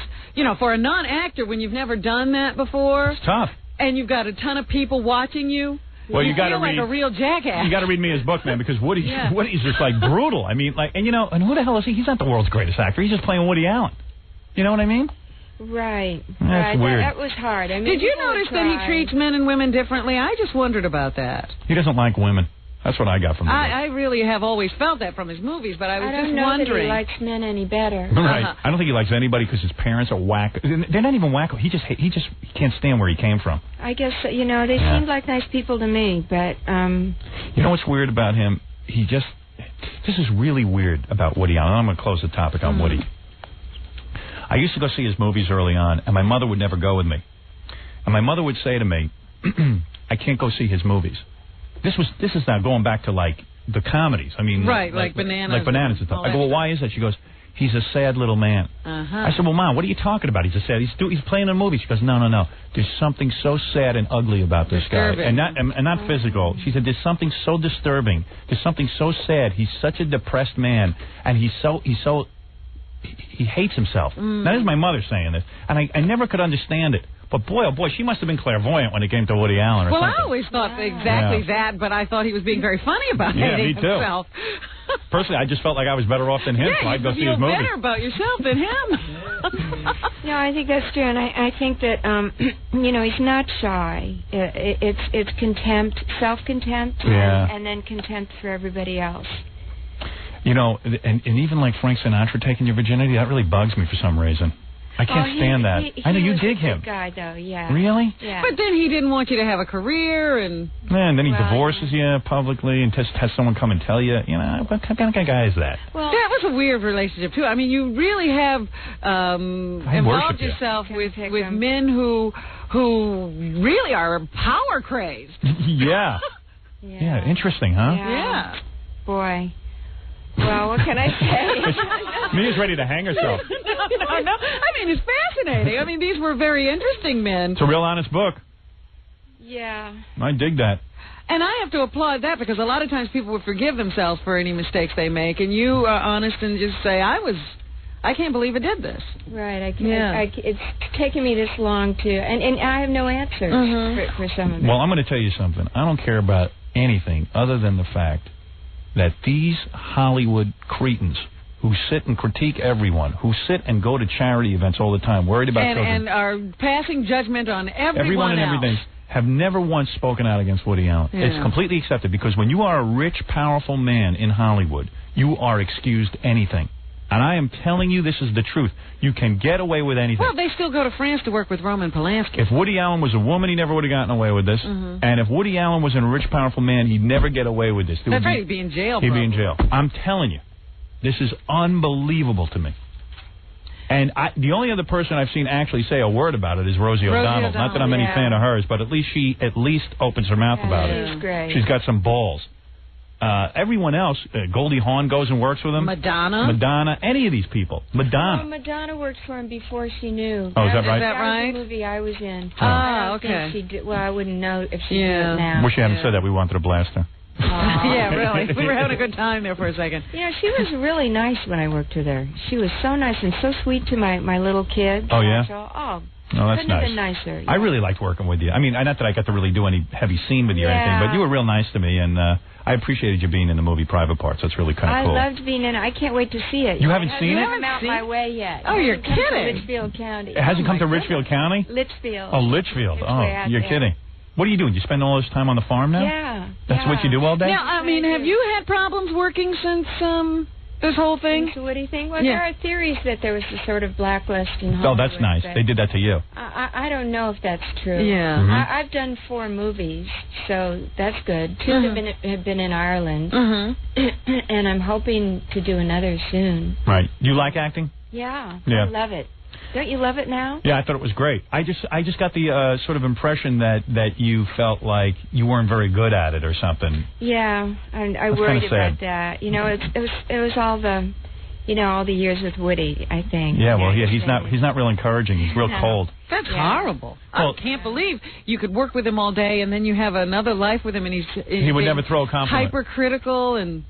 for a non-actor, when you've never done that before. It's tough. And you've got a ton of people watching you. Well, you got to read like a real jackass. You got to read me his book, man, because Woody's just like brutal. I mean, and who the hell is he? He's not the world's greatest actor. He's just playing Woody Allen. You know what I mean? Right. That's weird. That was hard. I mean, did you notice that he treats men and women differently? I just wondered about that. He doesn't like women. That's what I got from him. I really have always felt that from his movies, but I was just wondering. I don't know that he likes men any better. Right. I don't think he likes anybody because his parents are whack. They're not even wacko. He can't stand where he came from. I guess, they seemed like nice people to me, but... You know what's weird about him? This is really weird about Woody Allen. I'm going to close the topic on Woody. I used to go see his movies early on, and my mother would never go with me. And my mother would say to me, I can't go see his movies. This is now going back to, like, the comedies. I mean... Right, like Bananas. Like Bananas and stuff. I go, well, why is that? She goes, he's a sad little man. I said, well, Mom, what are you talking about? He's playing in a movie. She goes, no. There's something so sad and ugly about this guy. And not physical. She said, there's something so disturbing. There's something so sad. He's such a depressed man, and he hates himself. That is my mother saying this. And I never could understand it. But boy, oh boy, she must have been clairvoyant when it came to Woody Allen or something. Well, I always thought exactly that, but I thought he was being very funny about hating himself. Personally, I just felt like I was better off than him, so I'd go see his movie. You feel better about yourself than him. No, I think that's true, and I think that, he's not shy. It's contempt, self-contempt, and then contempt for everybody else. And even like Frank Sinatra taking your virginity, that really bugs me for some reason. I can't stand that. I know you dig him. Guy, though, yeah. Really? Yeah. But then he didn't want you to have a career, and then he divorces you publicly and has someone come and tell you. What kind of guy is that? Well, that was a weird relationship too. I mean, you really have involved yourself with men who really are power crazed. Yeah. Yeah. Interesting, huh? Yeah. Boy. Well, what can I say? Mia's ready to hang herself. No. I mean, it's fascinating. I mean, these were very interesting men. It's a real honest book. Yeah. I dig that. And I have to applaud that because a lot of times people would forgive themselves for any mistakes they make, and you are honest and just say, I can't believe I did this. Right. It's taken me this long to, and I have no answers for some of it. Well, I'm going to tell you something. I don't care about anything other than the fact that these Hollywood cretins who sit and critique everyone, who sit and go to charity events all the time, worried about children, and are passing judgment on everyone and else, everything, have never once spoken out against Woody Allen. Yeah. It's completely accepted because when you are a rich, powerful man in Hollywood, you are excused anything. And I am telling you, this is the truth. You can get away with anything. Well, they still go to France to work with Roman Polanski. If Woody Allen was a woman, he never would have gotten away with this. And if Woody Allen was a rich, powerful man, he'd never get away with this. That's right, he'd be in jail. He'd be in jail. I'm telling you. This is unbelievable to me. And the only other person I've seen actually say a word about it is Rosie O'Donnell. Not that I'm any fan of hers, but at least she opens her mouth about it. She's great. She's got some balls. everyone else, Goldie Hawn goes and works with him. Madonna, any of these people. Madonna. Oh, Madonna worked for him before she knew. Oh, is that right? That was the movie I was in. Okay. She did, well, I wouldn't know if she did it now. Wish you hadn't said that. We wanted to blast her. Yeah, really. We were having a good time there for a second. You know, she was really nice when I worked with her. She was so nice and so sweet to my little kids. Oh, yeah? Oh, no, that's couldn't nice. have been nicer. Yeah. I really liked working with you. I mean, not that I got to really do any heavy scene with you or anything, but you were real nice to me, and I appreciated you being in the movie Private Parts. That's really kind of cool. I loved being in it. I can't wait to see it. You haven't seen it? I haven't out my way yet. Oh, you're kidding. kidding. Litchfield County. It hasn't come to Richfield County? Litchfield. Oh, Litchfield. Oh, you're kidding. What are you doing? You spend all this time on the farm now? Yeah. That's what you do all day? Now, I mean, have you had problems working since this whole thing? Since Woody thing? Well, there are theories that there was a sort of blacklist in Hollywood. Oh, that's nice. They did that to you. I don't know if that's true. Yeah. Mm-hmm. I've done 4 movies, so that's good. 2 have been in Ireland, and I'm hoping to do another soon. Right. Do you like acting? Yeah. Yeah. I love it. Don't you love it now? Yeah, I thought it was great. I just got the sort of impression that you felt like you weren't very good at it or something. Yeah, I That's worried kinda sad. about that. You know, it was all the, all the years with Woody, I think. Yeah, well, he's not real encouraging. He's real cold. That's horrible. I can't believe you could work with him all day and then you have another life with him and he would never throw a compliment. Hypercritical and.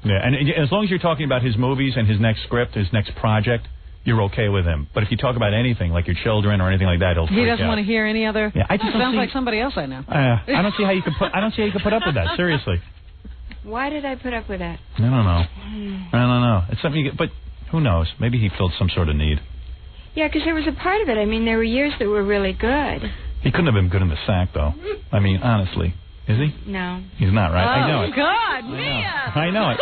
Yeah, and as long as you're talking about his movies and his next script, his next project, you're okay with him. But if you talk about anything, like your children or anything like that, he'll freak out. He doesn't want to hear any other. Yeah, I just don't sounds see, like somebody else I know. I don't see how you could put up with that. Seriously. Why did I put up with that? I don't know. It's something you get, but who knows? Maybe he filled some sort of need. Yeah, because there was a part of it. I mean, there were years that were really good. He couldn't have been good in the sack, though. I mean, honestly. Is he? No. He's not, right? I know it. Oh, God, Mia! I know it.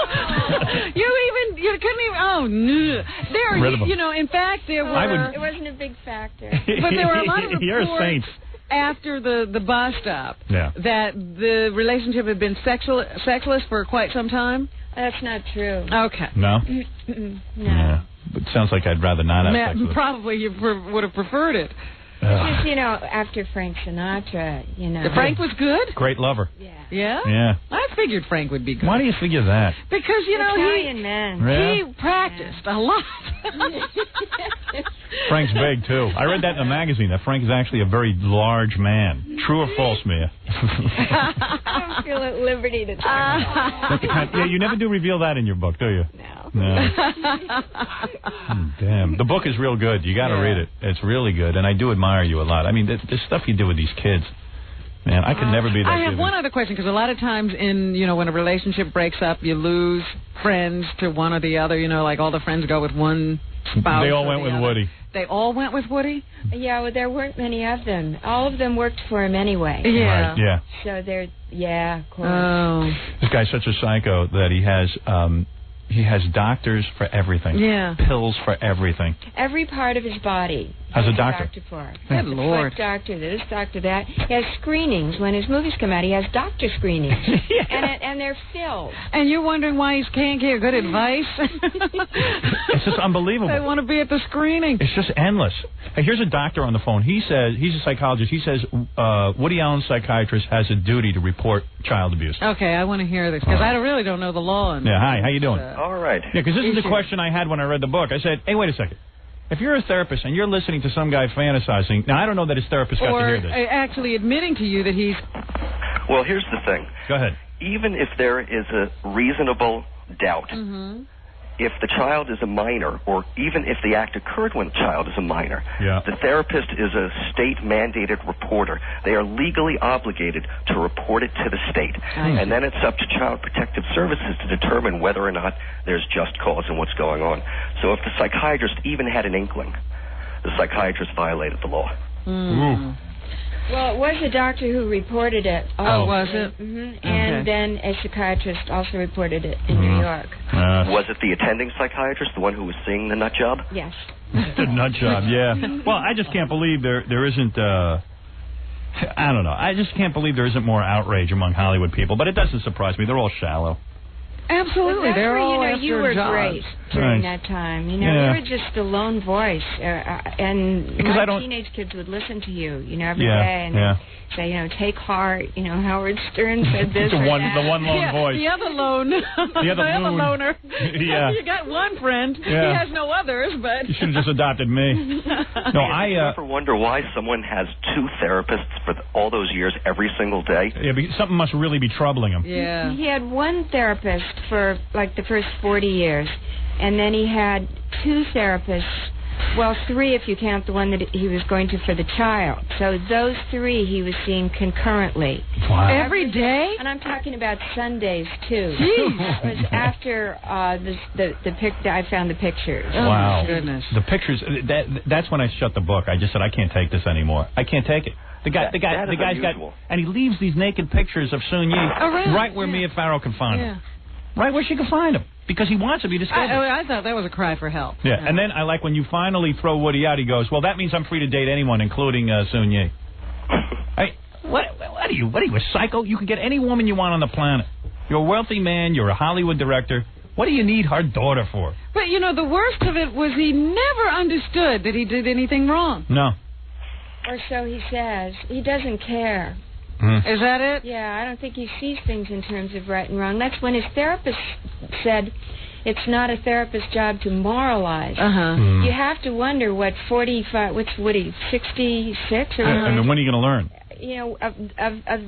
you couldn't even, oh, no. There, in fact, there were... It wasn't a big factor. But there were a lot of reports You're a saint. after the bus stop that the relationship had been sexless for quite some time. That's not true. Okay. No? No. Yeah. But it sounds like I'd rather not have sex with him. Probably you would have preferred it. Just, after Frank Sinatra, Frank was good? Great lover. Yeah? Yeah. I figured Frank would be good. Why do you figure that? Because, Italian man. He practiced a lot. Frank's big, too. I read that in a magazine, that Frank is actually a very large man. True or false, Mia? I don't feel at liberty to talk about that. Yeah, you never do reveal that in your book, do you? No. Damn. The book is real good. You got to read it. It's really good, and I do admire you a lot. I mean, the stuff you do with these kids. Man, I could never be that I have one other question, because a lot of times when a relationship breaks up, you lose friends to one or the other. Like all the friends go with one spouse. They all went with Woody. They all went with Woody? Yeah, well, there weren't many of them. All of them worked for him anyway. Yeah. Right, yeah. So of course. Oh. This guy's such a psycho that he has doctors for everything. Yeah. Pills for everything. Every part of his body. Has a doctor. For. Good Lord. Foot doctor, this doctor, that. He has screenings. When his movies come out, he has doctor screenings. And they're filled. And you're wondering why he can't get good advice? It's just unbelievable. They want to be at the screening. It's just endless. Hey, here's a doctor on the phone. He says, he's a psychologist. He says Woody Allen's psychiatrist has a duty to report child abuse. Okay, I want to hear this, because I really don't know the law. Yeah, hi, how you doing? All right. Yeah, because this is the question I had when I read the book. I said, hey, wait a second. If you're a therapist and you're listening to some guy fantasizing, now I don't know that his therapist got to hear this. Or actually admitting to you that he's... Well, here's the thing. Go ahead. Even if there is a reasonable doubt, if the child is a minor, or even if the act occurred when the child is a minor, the therapist is a state-mandated reporter. They are legally obligated to report it to the state. And then it's up to Child Protective Services to determine whether or not there's just cause in what's going on. So if the psychiatrist even had an inkling, the psychiatrist violated the law. Well, it was a doctor who reported it. Oh, was it? And then a psychiatrist also reported it in New York. Was it the attending psychiatrist, the one who was seeing the nut job? Yes. The nut job, yeah. Well, I just can't believe there isn't... I don't know. I just can't believe there isn't more outrage among Hollywood people. But it doesn't surprise me. They're all shallow. Absolutely. Well, they're all you after you were jobs. great during that time. You know, you were just the lone voice, and Because my teenage kids would listen to you, every day, and say, take heart. Howard Stern said this the or one, that. the one lone voice. The other lone. The other loner. Yeah. You got one friend. Yeah. He has no others, but... You should have just adopted me. No, you ever wonder why someone has two therapists for all those years every single day? Yeah, something must really be troubling him. Yeah. He had one therapist for like the first 40 years, and then he had two therapists. Well, three if you count the one that he was going to for the child. So those three he was seeing concurrently. Wow. Every day? And I'm talking about Sundays, too. Jeez. It was after I found the pictures. Oh, Wow. my goodness. The pictures, that's when I shut the book. I just said, I can't take this anymore. I can't take it. The guy's got, and he leaves these naked pictures of Soon Yi right where Mia Farrow can find them. Right where she can find them. Because he wants to be discovered. I thought that was a cry for help. Yeah, and then I like when you finally throw Woody out, he goes, well, that means I'm free to date anyone, including Soon Yi. What are you, a psycho? You can get any woman you want on the planet. You're a wealthy man, you're a Hollywood director. What do you need her daughter for? But, the worst of it was he never understood that he did anything wrong. No. Or so he says. He doesn't care. Is that it? Yeah, I don't think he sees things in terms of right and wrong. That's when his therapist said it's not a therapist's job to moralize. You have to wonder what 45, what's Woody, 66 or And then when are you going to learn?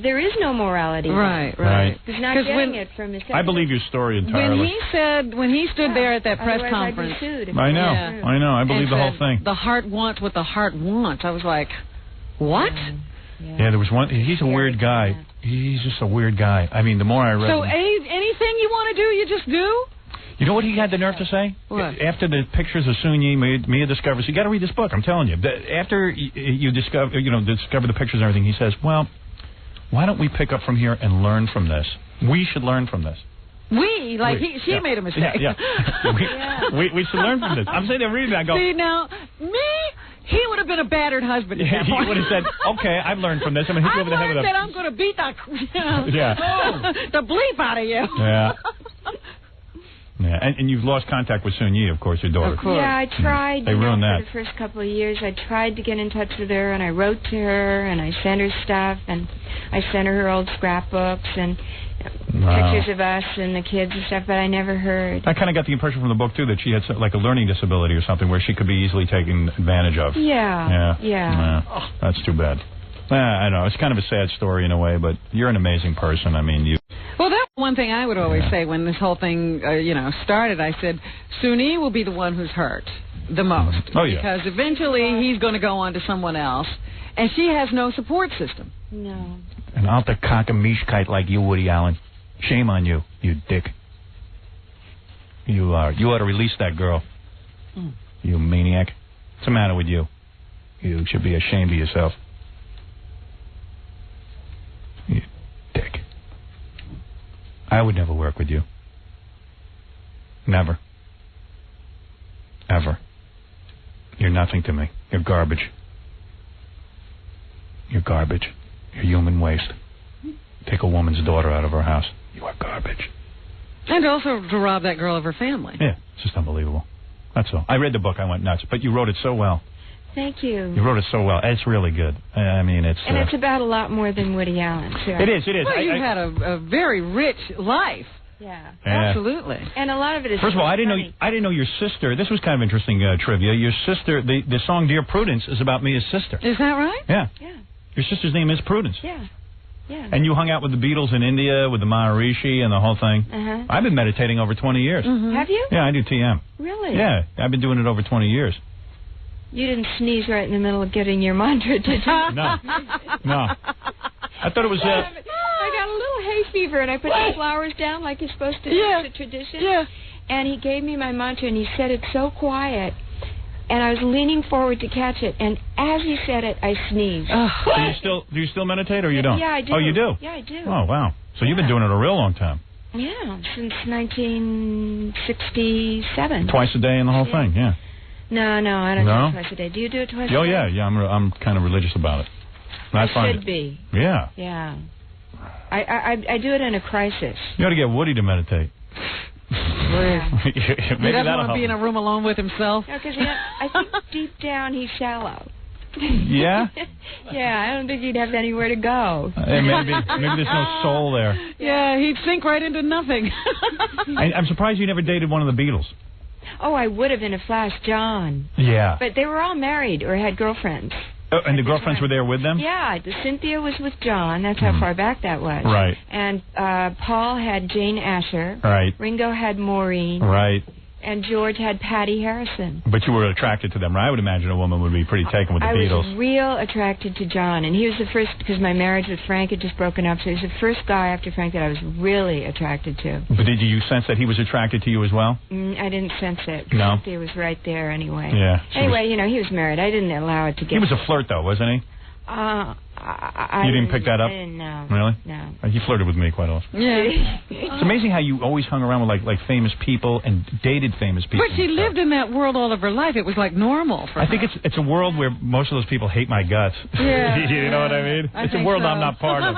There is no morality. Right. He's not getting it from his therapist. I believe your story entirely. When he stood there at that press conference. I'd be sued. I know. I believe the whole thing. The heart wants what the heart wants. I was like, what? Yeah, there was one. He's a weird guy. He's just a weird guy. I mean, the more I read. So anything you want to do, you just do? You know what he had the nerve to say? What? After the pictures of Soon Yi, Mia discovers. You got to read this book. I'm telling you. After you discover the pictures and everything, he says, "Well, why don't we pick up from here and learn from this? We should learn from this." She made a mistake. We should learn from this. I'm sitting there reading that. I go, see, now, he would have been a battered husband at that he point. would have said, okay, I've learned from this. I'm going to hit you over the head with a... I'm going to beat the bleep out of you. Yeah. Yeah, and you've lost contact with Soon Yi, of course, your daughter. Of course. Yeah, I tried. They ruined that. For the first couple of years, I tried to get in touch with her, and I wrote to her, and I sent her stuff, and I sent her old scrapbooks and pictures of us and the kids and stuff, but I never heard. I kind of got the impression from the book, too, that she had like a learning disability or something where she could be easily taken advantage of. Yeah. Oh, that's too bad. I know. It's kind of a sad story in a way, but you're an amazing person. I mean, you... Well, that's one thing I would always say when this whole thing, started. I said, Soon Yi will be the one who's hurt the most. Oh, yeah. Because eventually he's going to go on to someone else, and she has no support system. No. An alter cock-a-meeshkite like you, Woody Allen. Shame on you, you dick. You are. You ought to release that girl. You maniac. What's the matter with you? You should be ashamed of yourself. You dick. I would never work with you. Never. Ever. You're nothing to me. You're garbage. You're garbage. You're human waste. Take a woman's daughter out of her house. You are garbage. And also to rob that girl of her family. Yeah, it's just unbelievable. That's all. I read the book. I went nuts. But you wrote it so well. Thank you. You wrote it so well. It's really good. I mean, it's... And it's about a lot more than Woody Allen, too. It is. Well, you've had a very rich life. Yeah. Absolutely. And a lot of it is... First of all, I didn't know your sister... This was kind of interesting trivia. Your sister... The song Dear Prudence is about Mia's sister. Is that right? Yeah. Yeah. Your sister's name is Prudence. Yeah. Yeah. And you hung out with the Beatles in India, with the Maharishi and the whole thing. Uh-huh. I've been meditating over 20 years. Mm-hmm. Have you? Yeah, I do TM. Really? Yeah, I've been doing it over 20 years. You didn't sneeze right in the middle of getting your mantra, did you? No. I thought it was... I got a little hay fever, and I put the flowers down like you're supposed to do. It's a tradition. Yeah. And he gave me my mantra, and he said it so quiet. And I was leaning forward to catch it, and as he said it, I sneezed. Do you still meditate, or you don't? Yeah, I do. Oh, you do? Yeah, I do. Oh, wow. So you've been doing it a real long time. Yeah, since 1967. Twice a day and the whole thing, yeah. No, I don't do it twice a day. Do you do it twice a day? Oh, yeah, I'm kind of religious about it. I should be. Yeah. Yeah. I do it in a crisis. You ought to get Woody to meditate. Maybe he doesn't want to be in a room alone with himself. No, because I think deep down he's shallow. Yeah? Yeah, I don't think he'd have anywhere to go. Maybe there's no soul there. Yeah, he'd sink right into nothing. I'm surprised you never dated one of the Beatles. Oh, I would have in a flash, John. Yeah. But they were all married or had girlfrigirlfriends. Oh, and the girlfriends were there with them? Yeah, Cynthia was with John. That's how far back that was. Right. And Paul had Jane Asher. Right. Ringo had Maureen. Right. And George had Patty Harrison. But you were attracted to them, right? I would imagine a woman would be pretty taken with the Beatles. I was real attracted to John, and he was the first, because my marriage with Frank had just broken up, so he was the first guy after Frank that I was really attracted to. But did you sense that he was attracted to you as well? I didn't sense it. No? Cynthia was right there anyway. Yeah. Anyway, you know, he was married. I didn't allow it to get... He was a flirt, though, wasn't he? You didn't pick that up? I didn't know. Really? No. He flirted with me quite often. Yeah. It's amazing how you always hung around with like famous people and dated famous people. But she lived in that world all of her life. It was like normal for her. I think it's a world where most of those people hate my guts. Yeah. You know what I mean? It's a world I'm not part of.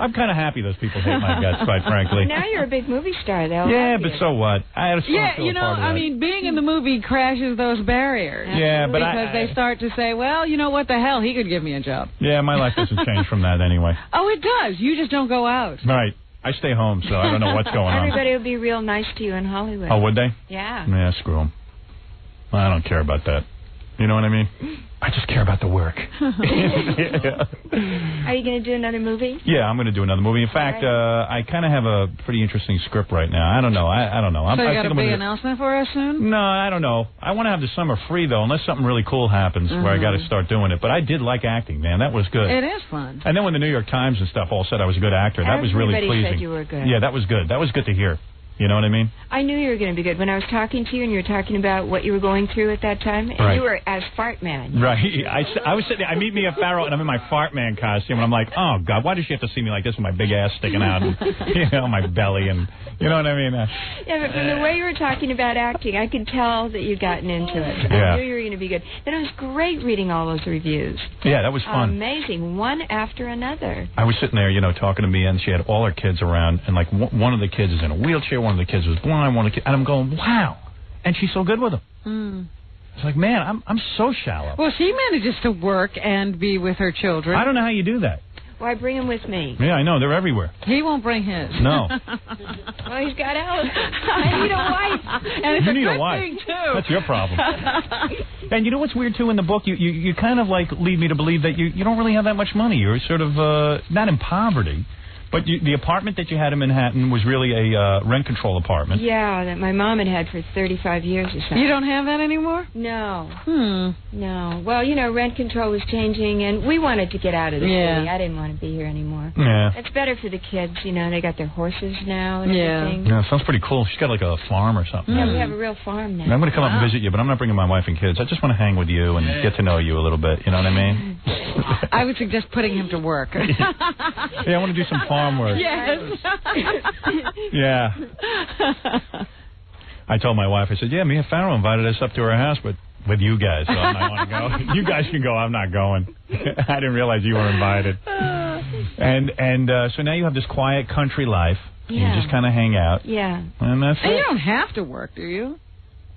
I'm kind of happy those people hate my guts, quite frankly. Now you're a big movie star, though. Yeah, but so what? I had a you know, I mean, being in the movie crashes those barriers. Yeah, but because they start to say, well, you know what the hell, he could give me a job. Yeah, my life doesn't change from that anyway. Oh, it does. You just don't go out. Right. I stay home, so I don't know what's going on. Everybody would be real nice to you in Hollywood. Oh, would they? Yeah. Yeah, screw them. I don't care about that. You know what I mean? I just care about the work. Are you going to do another movie? Yeah, I'm going to do another movie. In fact, I kind of have a pretty interesting script right now. I don't know. I don't know. So you got a big announcement for us soon? No, I don't know. I want to have the summer free, though, unless something really cool happens where I got to start doing it. But I did like acting, man. That was good. It is fun. And then when the New York Times and stuff all said I was a good actor, that was really pleasing. Everybody said you were good. Yeah, that was good. That was good to hear. You know what I mean? I knew you were going to be good. When I was talking to you and you were talking about what you were going through at that time, and you were as Fart Man. Right. I was sitting there, I meet Mia Farrow, and I'm in my Fart Man costume, and I'm like, oh, God, why does she have to see me like this with my big ass sticking out and, you know, my belly, and, you know what I mean? Yeah, but from the way you were talking about acting, I could tell that you'd gotten into it. Yeah. I knew you were going to be good. Then it was great reading all those reviews. Yeah, that was fun. Amazing. One after another. I was sitting there, you know, talking to Mia, and she had all her kids around, and, like, one of the kids is in a wheelchair, one of the kids was blind, and I'm going, wow. And she's so good with them. It's like, man, I'm so shallow. Well, she manages to work and be with her children. I don't know how you do that. Well, I bring him with me. Yeah, I know. They're everywhere. He won't bring his. No. Well, he's got out. I need a wife. And it's you a need good a wife. thing, too. That's your problem. And you know what's weird, too, in the book? You kind of, like, lead me to believe that you don't really have that much money. You're sort of, not in poverty. But the apartment that you had in Manhattan was really a rent control apartment. Yeah, that my mom had for 35 years or something. You don't have that anymore? No. No. Well, you know, rent control was changing, and we wanted to get out of the city. I didn't want to be here anymore. Yeah. It's better for the kids, you know. They got their horses now and everything. Yeah, sounds pretty cool. She's got like a farm or something. Yeah, we have a real farm now. I'm going to come up and visit you, but I'm not bringing my wife and kids. I just want to hang with you and get to know you a little bit. You know what I mean? I would suggest putting him to work. Yeah, I want to do some farm work. Yes. Yeah. I told my wife, I said, yeah, Mia Farrow invited us up to her house, but with you guys, so I'm not going to go. You guys can go. I'm not going. I didn't realize you were invited. And so now you have this quiet country life. Yeah. You just kind of hang out. Yeah. And that's and it. you don't have to work, do you?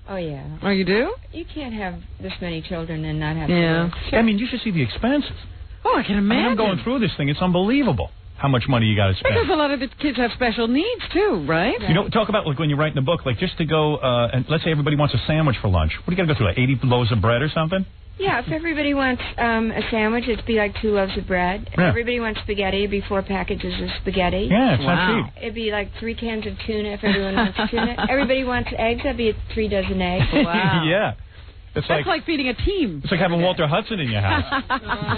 Oh, yeah. Oh, you do? You can't have this many children and not have to work. I mean, you should see the expenses. Oh, I can imagine. I'm going through this thing. It's unbelievable how much money you got to spend. Because a lot of the kids have special needs, too, right? You know, talk about like when you're writing a book, like just to go, and let's say everybody wants a sandwich for lunch. What do you got to go through, like 80 loaves of bread or something? Yeah, if everybody wants a sandwich, it'd be like 2 loaves of bread. If everybody wants spaghetti, it'd be 4 packages of spaghetti. Yeah, it's not cheap. It'd be like 3 cans of tuna if everyone wants tuna. Everybody wants eggs, that'd be 3 dozen eggs. Wow. Yeah. That's like feeding a team. It's like having Walter Hudson in your house.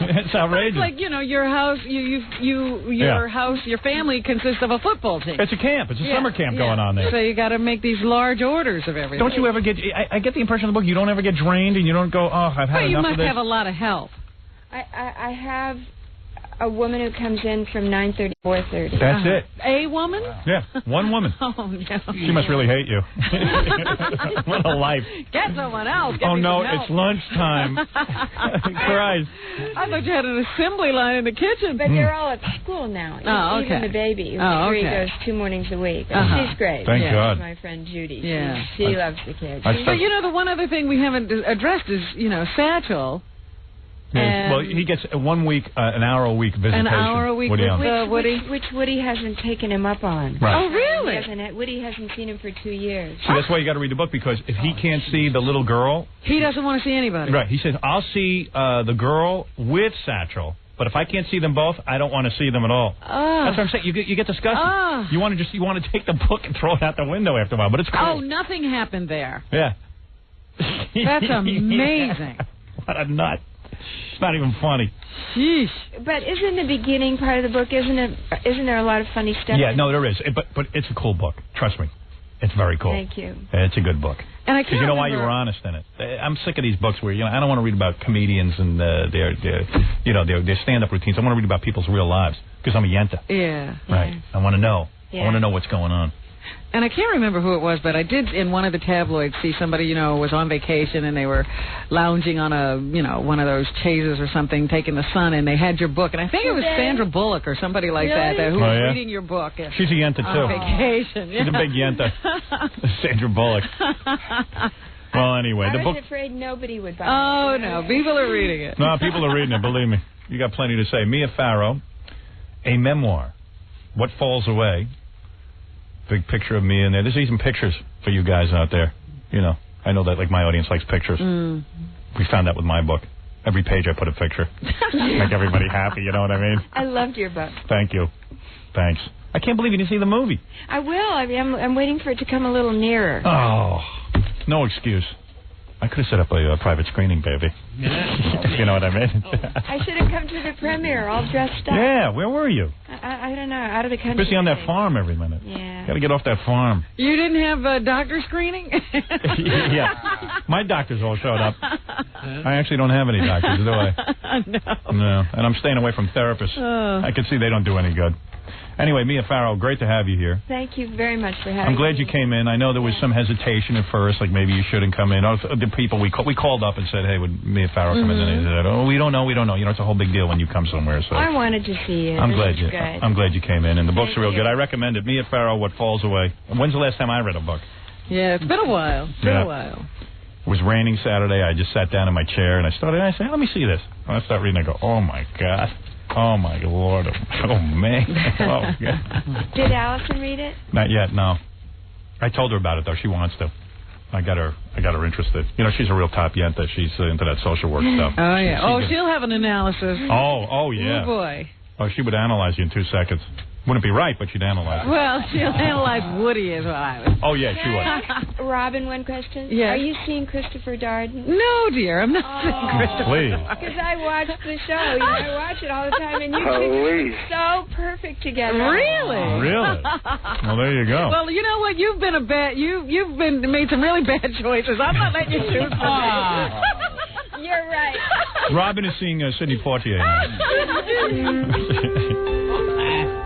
It's outrageous. It's like, you know, your house, your house, your family consists of a football team. It's a camp. It's a summer camp going on there. So you got to make these large orders of everything. Don't you ever get? I get the impression in the book you don't ever get drained and you don't go, oh, I've had enough of this. You must have a lot of help. I have a woman who comes in from 9:30 to 4:30. That's it. A woman? Yeah, one woman. Oh, no. She must really hate you. What a life. Get someone else. Get Oh, me no, some help. it's lunchtime. Christ. I thought you had an assembly line in the kitchen. But they're all at school now. Oh, Even okay. the baby, who's Oh, 3, okay. goes 2 mornings a week. Uh-huh. She's great. Thank God. She's my friend Judy. Yeah. She loves the kids. But, the one other thing we haven't addressed is, Satchel. Yeah, well, he gets 1 week, an hour a week visitation. An hour a week Woody with Allen. Woody. Which Woody hasn't taken him up on. Right. Oh, really? Woody hasn't seen him for 2 years. See, that's why you got to read the book, because if he can't see the little girl... He doesn't want to see anybody. Right. He says, I'll see the girl with Satchel, but if I can't see them both, I don't want to see them at all. That's what I'm saying. You get disgusted. You want to take the book and throw it out the window after a while, but it's cool. Oh, nothing happened there. Yeah. That's amazing. What a nut. It's not even funny. Sheesh. But isn't the beginning part of the book, isn't there a lot of funny stuff? Yeah, no, there is. But it's a cool book. Trust me. It's very cool. Thank you. It's a good book. And I Because can't you know why you remember- were honest in it. I'm sick of these books where, I don't want to read about comedians and their stand-up routines. I want to read about people's real lives, because I'm a yenta. Yeah. Right. I want to know. Yeah. I want to know what's going on. And I can't remember who it was, but I did in one of the tabloids see somebody, was on vacation and they were lounging on a, one of those chaises or something, taking the sun, and they had your book. And I think it was Sandra Bullock or somebody like that who was reading your book. She's a yenta, too. On vacation. She's a big yenta. Sandra Bullock. Well, anyway, the I book... was afraid nobody would buy it. Oh, no. People are reading it. No, people are reading it, believe me. You got plenty to say. Mia Farrow, a memoir, What Falls Away. Big picture of me in there. There's even pictures for you guys out there. I know that my audience likes pictures. Mm. We found that with my book. Every page I put a picture. Make everybody happy, you know what I mean? I loved your book. Thank you. Thanks. I can't believe you didn't see the movie. I will. I'm waiting for it to come a little nearer. Oh, no excuse. I could have set up a private screening, baby. You know what I mean? I should have come to the premiere all dressed up. Yeah, where were you? I don't know, out of the country. Busy on that farm every minute. Yeah. Got to get off that farm. You didn't have a doctor screening? Yeah. My doctors all showed up. I actually don't have any doctors, do I? No. No. And I'm staying away from therapists. I can see they don't do any good. Anyway, Mia Farrow, great to have you here. Thank you very much for having me. I'm glad you came in. I know there was some hesitation at first, like maybe you shouldn't come in. The people we called up and said, hey, would Mia Farrow come in? And they said, oh, we don't know. It's a whole big deal when you come somewhere. So I wanted to see you. I'm This glad is good. I'm glad you came in, and the books Thank are real you. good. I recommend it. Mia Farrow, What Falls Away. When's the last time I read a book? Yeah, it's been a while. It's been a while. It was raining Saturday. I just sat down in my chair and I said, let me see this. And I start reading. I go, oh my God. Oh my Lord. Oh man. Oh God. Did Allison read it? Not yet, no. I told her about it though. She wants to. I got her interested. She's a real top yenta. She's into that social work stuff. Oh yeah. She'll have an analysis. Oh yeah. Oh boy. Oh, she would analyze you in 2 seconds. Wouldn't be right, but she'd analyze it. Well, she'll analyze Woody as well. I would. Oh yeah, she would. Robin, one question. Yes. Are you seeing Christopher Darden? No, dear, I'm not seeing Christopher. Please. Because I watched the show. I watch it all the time, and you two are so perfect together. Really? Really? Well, there you go. Well, you know what? You've been made some really bad choices. I'm not letting you choose for me. You're right. Robin is seeing Sidney Poitier now.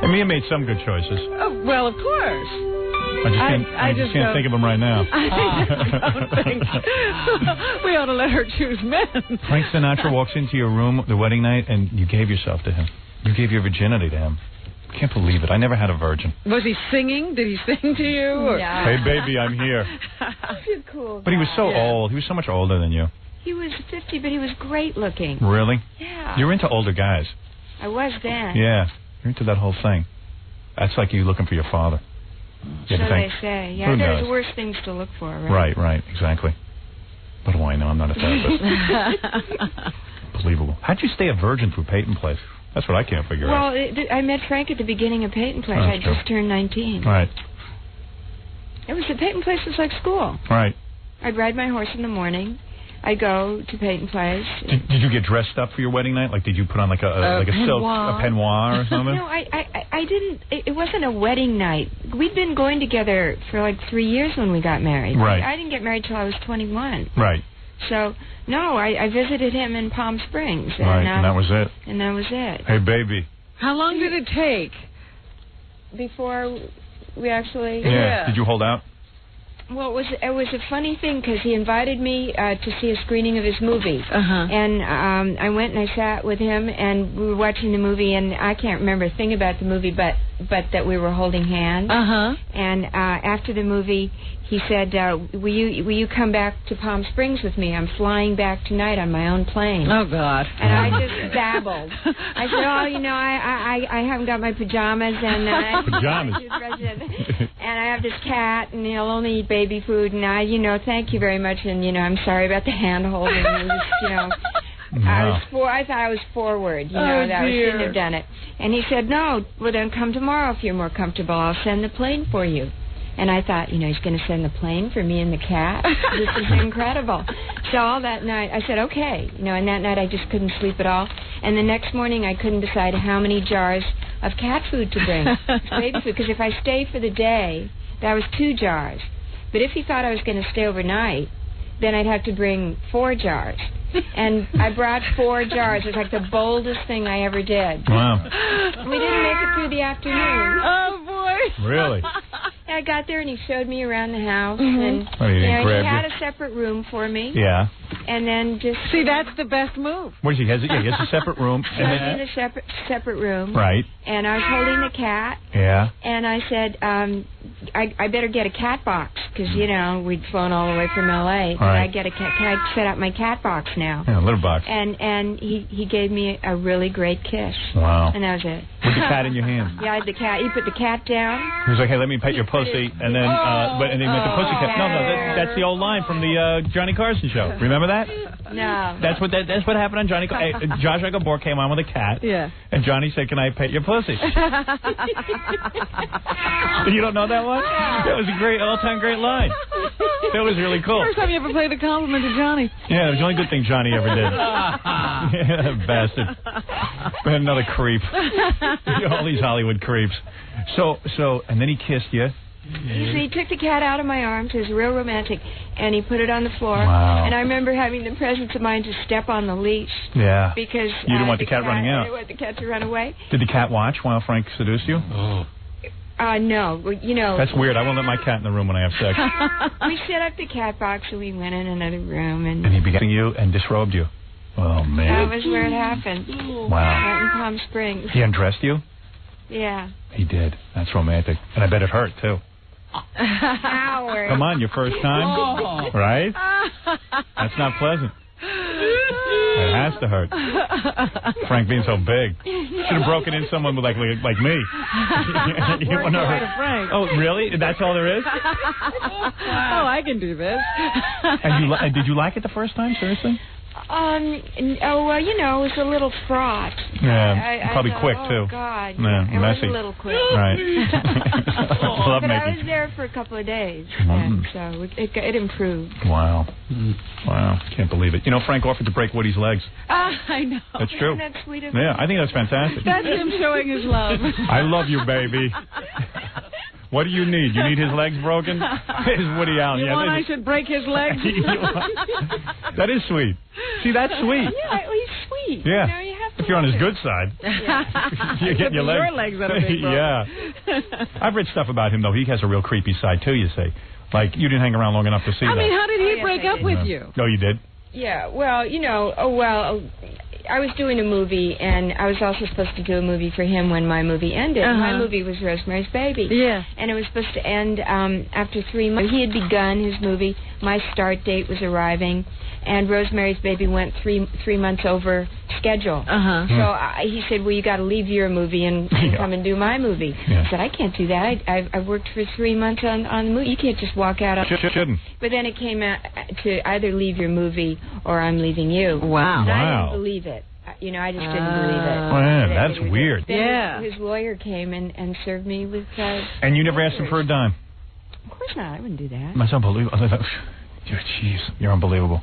And Mia made some good choices. Oh, well, of course. I just can't think of them right now. I don't think we ought to let her choose men. Frank Sinatra walks into your room the wedding night, and you gave yourself to him. You gave your virginity to him. I can't believe it. I never had a virgin. Was he singing? Did he sing to you? Or? Yeah. Hey, baby, I'm here. He's a cool guy. But he was so old. He was so much older than you. He was 50, but he was great looking. Really? Yeah. You're into older guys. I was then. Yeah. You're into that whole thing. That's like you looking for your father. So they say. Yeah, Who there's knows? worse things to look for, right? Right, exactly. What do I know? I'm not a therapist. Unbelievable. How'd you stay a virgin through Peyton Place? That's what I can't figure out. Well, I met Frank at the beginning of Peyton Place. I just turned 19. Right. The Peyton Place was like school. Right. I'd ride my horse in the morning. I'd go to Peyton Place. Did you get dressed up for your wedding night? Like, did you put on like a silk, a peignoir or something? No, I didn't. It wasn't a wedding night. We'd been going together for like 3 years when we got married. Right. I didn't get married till I was 21. Right. So, no, I visited him in Palm Springs. Right, and that was it. And that was it. Hey, baby. How long did it take? Before we actually... Yeah. Did you hold out? Well, it was a funny thing because he invited me to see a screening of his movie. And I went and I sat with him, and we were watching the movie, and I can't remember a thing about the movie, but that we were holding hands. And after the movie, he said, will you come back to Palm Springs with me? I'm flying back tonight on my own plane. Oh, God. And I just babbled. I said, oh, you know, I haven't got my pajamas. And pajamas? And I have this cat, and he'll only eat baby food. And thank you very much. And, I'm sorry about the hand holding. And just, I thought I was forward, that I shouldn't have done it. And he said, no, well, then come tomorrow if you're more comfortable. I'll send the plane for you. And I thought, he's going to send the plane for me and the cat? This is incredible. So all that night, I said, okay. And that night I just couldn't sleep at all. And the next morning I couldn't decide how many jars of cat food to bring. Baby food. Because if I stayed for the day, that was 2 jars. But if he thought I was going to stay overnight, then I'd have to bring 4 jars. And I brought 4 jars. It was like the boldest thing I ever did. Wow. We didn't make it through the afternoon. Oh, boy. Really? I got there and he showed me around the house, and he had a separate room for me. Yeah. And then just see, that's the best move. What is he? He has a separate room. And then in a separate room. Right. And I was holding the cat. Yeah. And I said, I better get a cat box because we'd flown all the way from L.A. Right. I get a cat. Can I set up my cat box now? Yeah, a litter box. And he gave me a really great kiss. Wow. And that was it. With the cat in your hand. Yeah, I had the cat. He put the cat down. He was like, hey, let me pet your pussy, and then and they meant the pussy cat. No, that's the old line from the Johnny Carson show. Remember that? No. That's what happened on Johnny. Josh Gabor came on with a cat. Yeah. And Johnny said, "Can I pet your pussy?" You don't know that one? That was a all-time great line. That was really cool. First time you ever played a compliment to Johnny. Yeah, it was the only good thing Johnny ever did. Yeah, bastard. Another creep. All these Hollywood creeps. So, and then he kissed you. So he took the cat out of my arms. It was real romantic. And he put it on the floor. Wow. And I remember having the presence of mind to step on the leach. Yeah. Because you didn't want the cat running out. I didn't want the cat to run away. Did the cat watch while Frank seduced you? Oh. No. Well, that's weird. I won't let my cat in the room when I have sex. We set up the cat box and we went in another room. And he began you and disrobed you. Oh, man. That was where it happened. Wow. Right in Palm Springs. He undressed you? Yeah. He did. That's romantic. And I bet it hurt, too. Howard. Come on, your first time? Right? That's not pleasant. It has to hurt. Frank being so big. Should have broken in someone with like me. You want to hurt Frank. Oh, really? That's all there is? Oh, I can do this. And did you like it the first time? Seriously? It was a little fraught. Yeah, probably I thought, quick, oh, too. God. Yeah, it messy. was a little quick. Right. But I was there for a couple of days, so it improved. Wow. Wow. Can't believe it. Frank offered to break Woody's legs. I know. That's true. Isn't that sweet of him? Yeah, I think that's fantastic. That's him showing his love. I love you, baby. What do you need? You need his legs broken? Is Woody Allen? You want I should break his legs? That is sweet. See, that's sweet. Yeah, he's sweet. Yeah. You have to if you're on his good side. Yeah. You're getting your legs that are big broken. Yeah. I've read stuff about him, though. He has a real creepy side, too, you say. Like, you didn't hang around long enough to see that. I mean, how did he break up with you? No, you did? Yeah, well, I was doing a movie, and I was also supposed to do a movie for him when my movie ended. My movie was Rosemary's Baby. Yeah. And it was supposed to end after 3 months. He had begun his movie. My start date was arriving, and Rosemary's Baby went three months over schedule. So he said, well, you got to leave your movie and come and do my movie. I said, I can't do that. I've worked for 3 months on the movie. You can't just walk out. Shouldn't. But then it came out to either leave your movie or I'm leaving you. Wow. And I didn't believe it. I just didn't believe it. Man, that's weird. Then his lawyer came and served me with... and you never asked him for a dime? Of course not. I wouldn't do that. That's unbelievable. Jeez, you're unbelievable.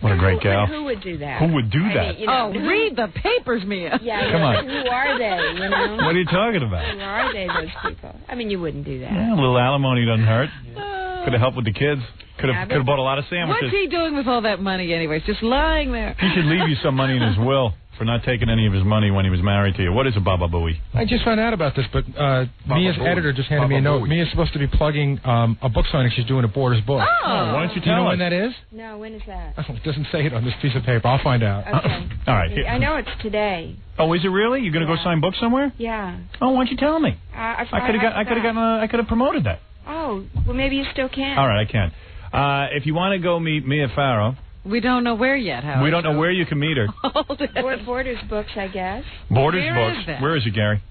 What a great gal. Who would do that? Who would do that? Read the papers, Mia. Yeah, come on. Who are they, What are you talking about? Who are they, those people? I mean, you wouldn't do that. Yeah, a little alimony doesn't hurt. Could have helped with the kids. Could have bought a lot of sandwiches. What's he doing with all that money, anyways? Just lying there. He should leave you some money in his will for not taking any of his money when he was married to you. What is a Baba Booey? I just found out about this, but Mia's editor just handed me a note. Mia's supposed to be plugging a book signing she's doing at Borders Book. Oh. Why don't you tell us? Do you know when that is? No, when is that? It doesn't say it on this piece of paper. I'll find out. Okay. All right. I know it's today. Oh, is it really? You're going to go sign books somewhere? Yeah. Oh, why don't you tell me? I could have promoted that. Oh, well, maybe you still can. All right, I can. If you want to go meet Mia Farrow. We don't know where yet, Howard. We don't know where you can meet her. Borders Books, I guess. Borders Where Books. is that? Where is it, Gary?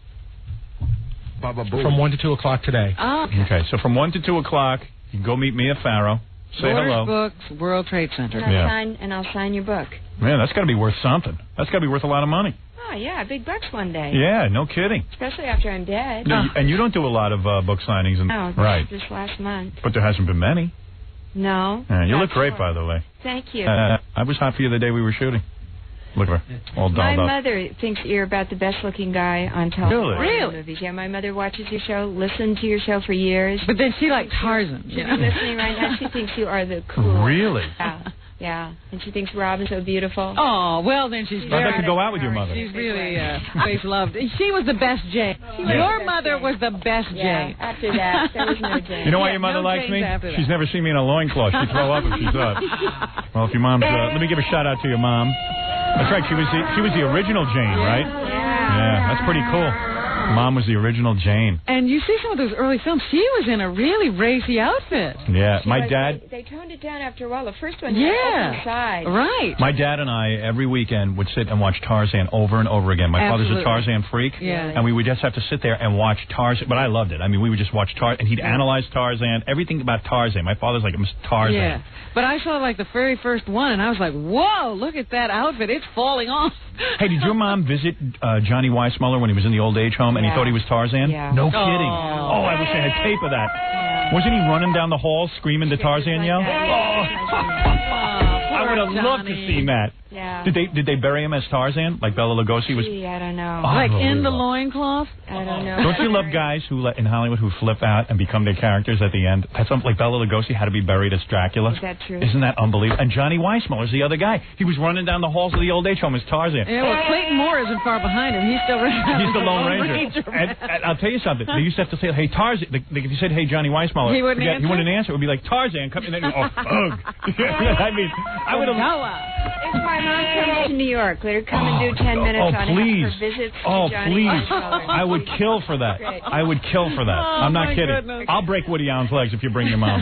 From 1 to 2 o'clock today. Oh. Okay, so from 1 to 2 o'clock, you can go meet Mia Farrow. Say hello. Borders Books, World Trade Center. And I'll sign your book. Man, that's got to be worth something. That's got to be worth a lot of money. Oh, yeah, big bucks one day. Yeah, no kidding. Especially after I'm dead. No, and you don't do a lot of book signings. Right. Just last month. But there hasn't been many. No. You look great, by the way. Thank you. I was hot for you the day we were shooting. Look at her, all dolled My up. mother thinks you're about the best-looking guy on television. Really? Movies. Yeah, my mother watches your show, listened to your show for years. But then she likes Tarzan. She's listening right now. She thinks you are the coolest. Really? Yeah. And she thinks Robin's so beautiful. Oh, well, then she's I'd like to go out with your mother. She's really face-loved. She was the best Jane. Your mother was the best Jane. After that, there was no Jane. You know why your mother likes me? She's never seen me in a loincloth. She'd throw up if she saw it. Well, if your mom's... let me give a shout-out to your mom. That's right. She was the original Jane, right? Yeah. That's pretty cool. Mom was the original Jane. And you see some of those early films. She was in a really racy outfit. Yeah, my dad... They toned it down after a while. The first one had open side. Right. My dad and I, every weekend, would sit and watch Tarzan over and over again. My father's a Tarzan freak. Yeah. And we would just have to sit there and watch Tarzan. But I loved it. I mean, we would just watch Tarzan. And he'd analyze Tarzan, everything about Tarzan. My father's like, Tarzan. Yeah. But I saw, like, the very first one, and I was like, whoa, look at that outfit. It's falling off. Hey, did your mom visit Johnny Weissmuller when he was in the old age home and he thought he was Tarzan? Yeah. No kidding. Oh, I wish I had tape of that. Yeah. Wasn't he running down the hall screaming the Tarzan yell? I would have loved to see that. Yeah. Did they bury him as Tarzan, like Bela Lugosi was? I don't know. Like in the loincloth? I don't know. Don't you love guys who in Hollywood who flip out and become their characters at the end? That's like Bela Lugosi had to be buried as Dracula. Is that true? Isn't that unbelievable? And Johnny Weissmuller's the other guy. He was running down the halls of the old age home as Tarzan. Yeah, well, Clayton Moore isn't far behind him. He's still He's the Lone Ranger. And I'll tell you something. They used to have to say, hey, Tarzan. If you said, hey, Johnny Weissmuller, he wouldn't answer. He wouldn't answer. It would be like, Tarzan, come in. Oh, ugh. I mean, I would have... If my mom comes to New York, let her come and do 10 minutes on please. her visits to please. Johnny Weissmuller. I would kill for that. I would kill for that. I'm not kidding. Goodness. I'll break Woody Allen's legs if you bring your mom.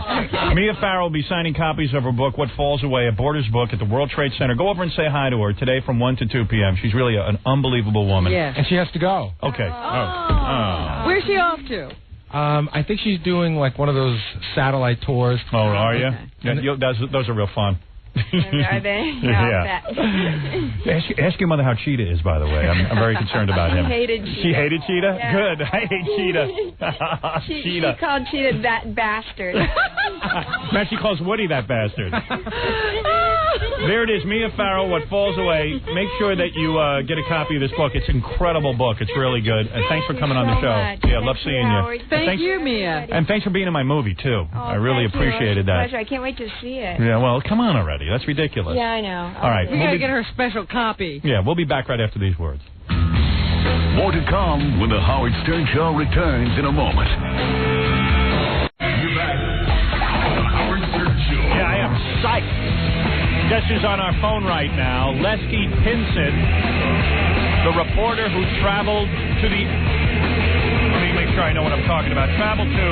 Mia Farrow will be signing copies of her book, What Falls Away, a Borders book at the World Trade Center. Go over and say hi to her today from 1 to 2 p.m. She's really an unbelievable woman. Yeah. And she has to go. Okay. Where's she off to? I think she's doing like one of those satellite tours. Oh, are you? Okay. Yeah, those are real fun. Are they? Yeah. Ask your mother how Cheetah is, by the way. I'm very concerned about him. She hated Cheetah? Yeah. Good. I hate Cheetah. She called Cheetah that bastard. Now she calls Woody that bastard. There it is, Mia Farrow, What Falls Away. Make sure that you get a copy of this book. It's an incredible book. It's really good. And thanks for coming on the show. Yeah, love seeing you. Thank you, Mia. And thanks for being in my movie, too. I really appreciated that. Pleasure. I can't wait to see it. Yeah, well, come on already. That's ridiculous. Yeah, I know. All right. We got to get her a special copy. Yeah, we'll be back right after these words. More to come when the Howard Stern Show returns in a moment. You're back. The Howard Stern Show. Yeah, I am psyched. Guess who's on our phone right now? Lesky Pinson, the reporter who traveled to the... Let me make sure I know what I'm talking about. Traveled to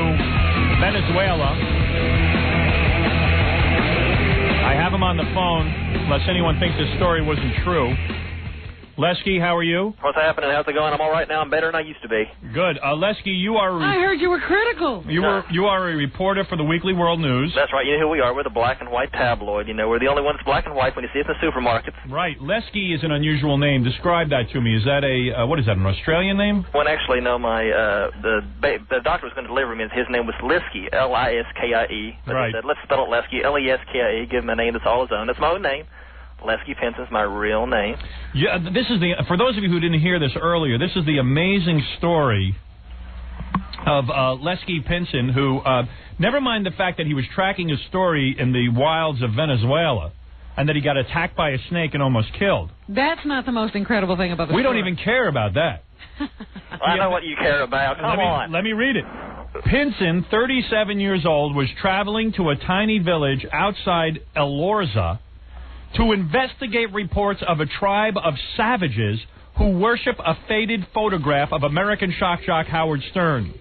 Venezuela. I have him on the phone, unless anyone thinks this story wasn't true. Lesky, how are you? What's happening? How's it going? I'm all right now. I'm better than I used to be. Good. Lesky, you are... I heard you were critical. You are a reporter for the Weekly World News. That's right. You know who we are. We're the black and white tabloid. You know, we're the only one that's black and white when you see it in the supermarkets. Right. Lesky is an unusual name. Describe that to me. Is that what is that, an Australian name? Well, actually, no, the doctor was going to deliver me. His name was Liskie, L-I-S-K-I-E. But right. He said, let's spell it Leskie, L-E-S-K-I-E, give him a name that's all his own. That's my own name. Lesky Pinson's my real name. Yeah, this is for those of you who didn't hear this earlier, this is the amazing story of Lesky Pinson, who, never mind the fact that he was tracking his story in the wilds of Venezuela, and that he got attacked by a snake and almost killed. That's not the most incredible thing about the story. We don't even care about that. Well, I know what you care about. Come on. Let me read it. Pinson, 37 years old, was traveling to a tiny village outside Elorza to investigate reports of a tribe of savages who worship a faded photograph of American shock jock Howard Stern.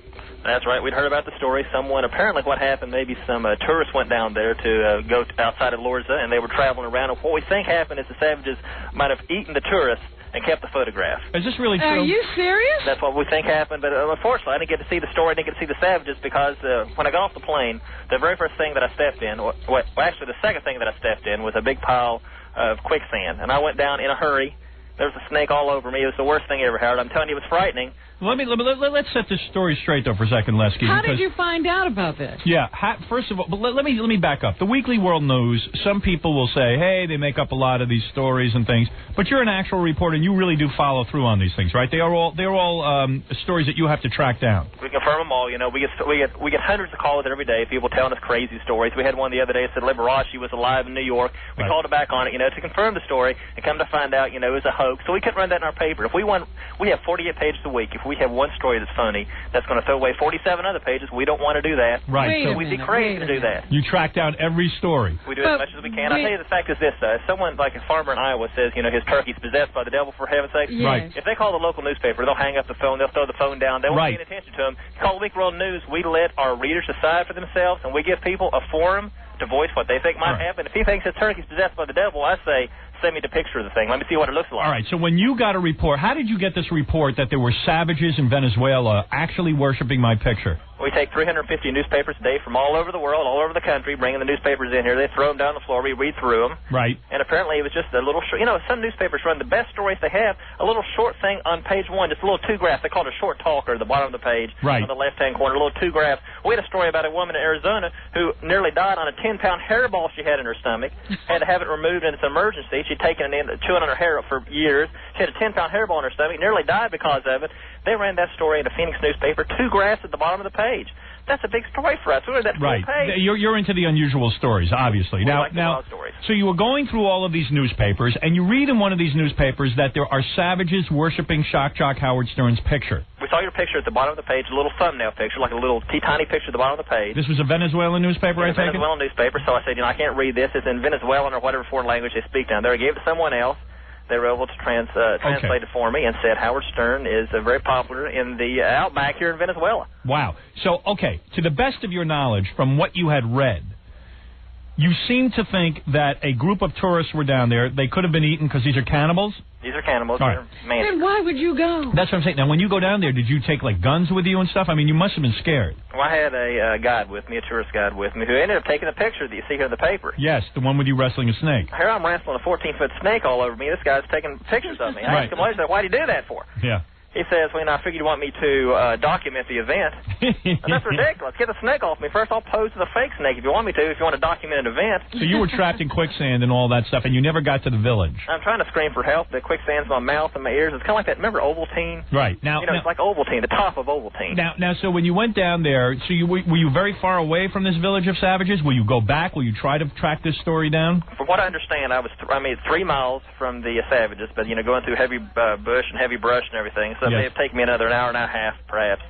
That's right. We'd heard about the story. Someone, apparently what happened, maybe some tourists went down there to go outside of Lorza, and they were traveling around. And what we think happened is the savages might have eaten the tourists and kept the photograph. Is this really true? Are you serious? That's what we think happened, but unfortunately I didn't get to see the story, I didn't get to see the savages, because when I got off the plane, the very first thing that I stepped in, actually the second thing that I stepped in was a big pile of quicksand, and I went down in a hurry. There was a snake all over me. It was the worst thing ever, Howard. I'm telling you, it was frightening. Let's set this story straight, though, for a second, Lesky. How did you find out about this? Yeah, first of all, but let me back up. The Weekly World News, some people will say, hey, they make up a lot of these stories and things, but you're an actual reporter, and you really do follow through on these things, right? They're all stories that you have to track down. We confirm them all. You know, we get hundreds of calls every day, people telling us crazy stories. We had one the other day that said Liberace was alive in New York. We called her back on it, to confirm the story, and come to find out, it was a hoax. So we couldn't run that in our paper. If we have 48 pages a week. If we have one story that's phony, that's going to throw away 47 other pages. We don't want to do that. Right. So we'd be crazy to do that. You track down every story. We do as much as we can. I'll tell you, the fact is this, if someone like a farmer in Iowa says, his turkey's possessed by the devil, for heaven's sake, Right. If they call the local newspaper, they'll hang up the phone, they'll throw the phone down, they won't pay any attention to them. Call the Week World News, we let our readers decide for themselves, and we give people a forum to voice what they think might happen. If he thinks his turkey's possessed by the devil, I say, send me the picture of the thing. Let me see what it looks like. All right, so when you got a report, how did you get this report that there were savages in Venezuela actually worshiping my picture? We take 350 newspapers a day from all over the world, all over the country, bringing the newspapers in here. They throw them down the floor. We read through them. Right. And apparently it was just a little short. Some newspapers run the best stories they have, a little short thing on page one, just a little two-graph. They call it a short talker at the bottom of the page. Right. On the left-hand corner, a little two-graph. We had a story about a woman in Arizona who nearly died on a 10-pound hairball she had in her stomach, had to have it removed, and it's an emergency. She'd taken it in, chewing on her hair for years. She had a 10-pound hairball in her stomach, nearly died because of it. They ran that story in a Phoenix newspaper, two graphs at the bottom of the page. That's a big story for us. We read that full page. You're into the unusual stories, obviously. We like the wild stories. So you were going through all of these newspapers, and you read in one of these newspapers that there are savages worshiping shock jock Howard Stern's picture. We saw your picture at the bottom of the page, a little thumbnail picture, like a little tiny picture at the bottom of the page. This was a Venezuelan newspaper, I take it? A Venezuelan newspaper, so I said, I can't read this. It's in Venezuelan or whatever foreign language they speak down there. I gave it to someone else. They were able to translate it for me and said Howard Stern is very popular in the outback here in Venezuela. Wow. So, to the best of your knowledge, from what you had read, you seem to think that a group of tourists were down there. They could have been eaten because these are cannibals? These are cannibals. All right. Then why would you go? That's what I'm saying. Now, when you go down there, did you take, guns with you and stuff? I mean, you must have been scared. Well, I had a guide with me, a tourist guide with me, who ended up taking the picture that you see here in the paper. Yes, the one with you wrestling a snake. Here I'm wrestling a 14-foot snake all over me. This guy's taking pictures of me. I asked him, why did you do that for? Yeah. He says, I figured you want me to document the event. And that's ridiculous. Get the snake off me. First, I'll pose to the fake snake if you want me to, if you want to document an event. So you were trapped in quicksand and all that stuff, and you never got to the village. I'm trying to scream for help. The quicksand's in my mouth and my ears. It's kind of like that. Remember Ovaltine? Right. Now, it's like Ovaltine, the top of Ovaltine. Now, so when you went down there, were you very far away from this village of savages? Will you go back? Will you try to track this story down? From what I understand, I was 3 miles from the savages, but, going through heavy bush and heavy brush and everything. So it'd take me another hour and a half, perhaps.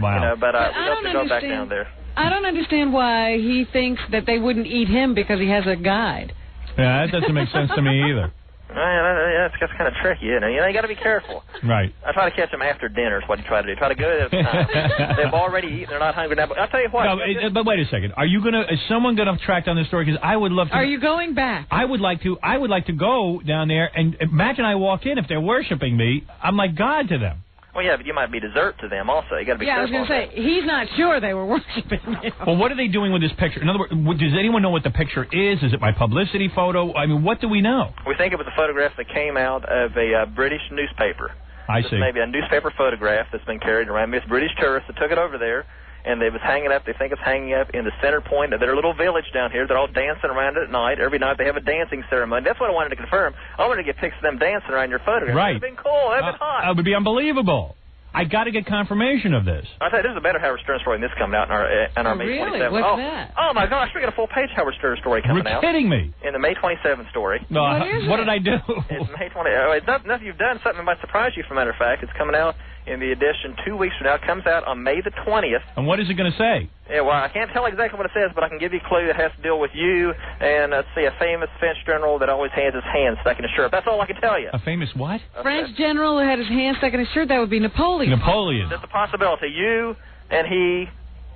Wow. But we hope to go back down there. I don't understand why he thinks that they wouldn't eat him because he has a guide. Yeah, that doesn't make sense to me either. That's kind of tricky, isn't it? You got to be careful. Right. I try to catch them after dinner is what you try to do. Try to go at a time. They've already eaten. They're not hungry now. But I'll tell you what. No, but wait a second. Is someone going to track down this story? Because I would love to. Are you going back? I would like to go down there and imagine I walk in. If they're worshiping me, I'm like God to them. Well, yeah, but you might be dessert to them also. You got to be careful. I was going to say, he's not sure they were worshiping him. Well, what are they doing with this picture? In other words, does anyone know what the picture is? Is it my publicity photo? I mean, what do we know? We think it was a photograph that came out of a British newspaper. I see. Maybe a newspaper photograph that's been carried around. It's British tourists that took it over there, and it was hanging up. They think it's hanging up in the center point of their little village down here. They're all dancing around it at night. Every night they have a dancing ceremony. That's what I wanted to confirm. I wanted to get pics of them dancing around your photograph. Right. That would have been cool. That would have been hot. That would be unbelievable. I got to get confirmation of this. I tell you, there's a better Howard Stern story than this coming out in our May 27th. Really? What's that? Oh my gosh, we got a full-page Howard Stern story coming out. You're kidding me. In the May 27th story. No, what did I do? It's May 20. It's nothing you've done. Something that might surprise you. For a matter of fact, it's coming out in the edition 2 weeks from now. It comes out on May the 20th. And what is it going to say? Yeah, well, I can't tell exactly what it says, but I can give you a clue. It has to deal with you and, let's see, a famous French general that always has his hand stuck in his shirt. That's all I can tell you. A famous what? French general who had his hand stuck in his shirt. That would be Napoleon. Napoleon. That's a possibility. You and he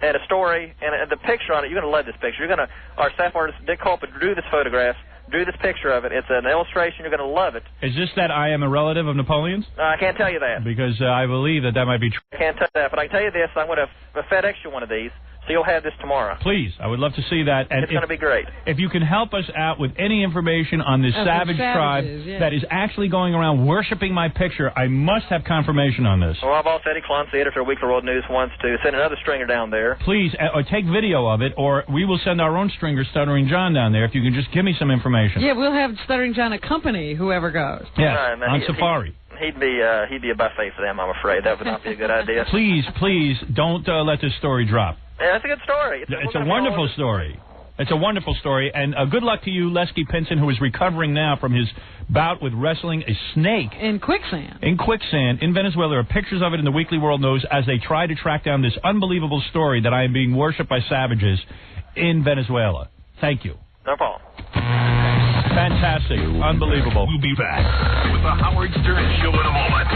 and a story and the picture on it. You're going to love this picture. Our staff artist, Dick Culp, drew this photograph. Drew this picture of it. It's an illustration. You're going to love it. Is this that I am a relative of Napoleon's? I can't tell you that. Because I believe that might be true. I can't tell you that, but I can tell you this. I'm going to FedEx you one of these, so you'll have this tomorrow. Please. I would love to see that. And it's going to be great. If you can help us out with any information on this savage tribe that is actually going around worshiping my picture, I must have confirmation on this. Well, I've also Eddie Clance, the editor of Weekly World News, wants to send another stringer down there. Please, or take video of it, or we will send our own stringer, Stuttering John, down there, if you can just give me some information. Yeah, we'll have Stuttering John accompany whoever goes. Yes, on safari. He'd be a buffet for them, I'm afraid. That would not be a good idea. Please, don't let this story drop. Yeah, that's a good story. It's a wonderful story. It's a wonderful story, and good luck to you, Lesky Pinson, who is recovering now from his bout with wrestling a snake. In quicksand. In quicksand in Venezuela. There are pictures of it in the Weekly World News as they try to track down this unbelievable story that I am being worshipped by savages in Venezuela. Thank you. No problem. Fantastic. Unbelievable. We'll be back with the Howard Stern Show in a moment.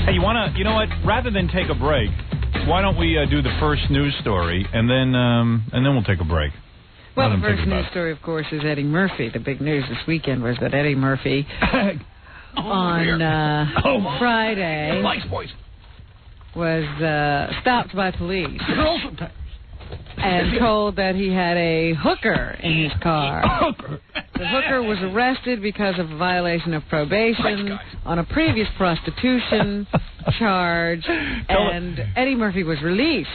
Hey, you know what? Rather than take a break, why don't we do the first news story, and then we'll take a break. Well, the first news story, of course, is Eddie Murphy. The big news this weekend was that Eddie Murphy on Friday was stopped by police and told that he had a hooker in his car. The hooker was arrested because of a violation of probation on a previous prostitution charge, and Eddie Murphy was released.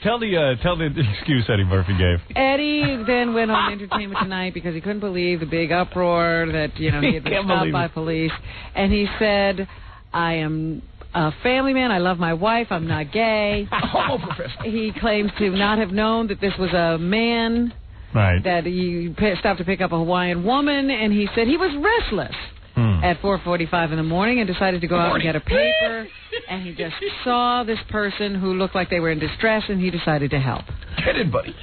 Tell the excuse Eddie Murphy gave. Eddie then went on Entertainment Tonight because he couldn't believe the big uproar that he had been stopped by police, and he said, "I am a family man. I love my wife. I'm not gay." He claims to not have known that this was a man. Right. That he stopped to pick up a Hawaiian woman, and he said he was restless at 4:45 in the morning and decided to go out and get a paper, and he just saw this person who looked like they were in distress, and he decided to help. Get in, buddy.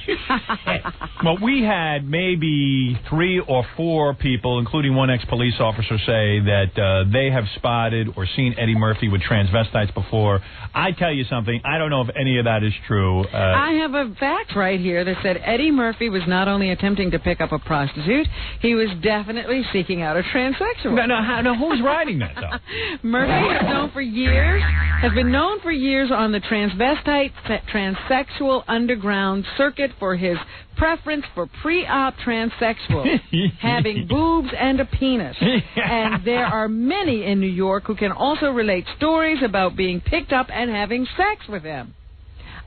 Well, we had maybe 3 or 4 people, including one ex-police officer, say that they have spotted or seen Eddie Murphy with transvestites before. I tell you something, I don't know if any of that is true. I have a fact right here that said Eddie Murphy was not only attempting to pick up a prostitute, he was definitely seeking out a transsexual. No, who's writing that, though? Murphy has been known for years on the transvestite transsexual underground circuit for his preference for pre-op transsexuals, having boobs and a penis. And there are many in New York who can also relate stories about being picked up and having sex with him.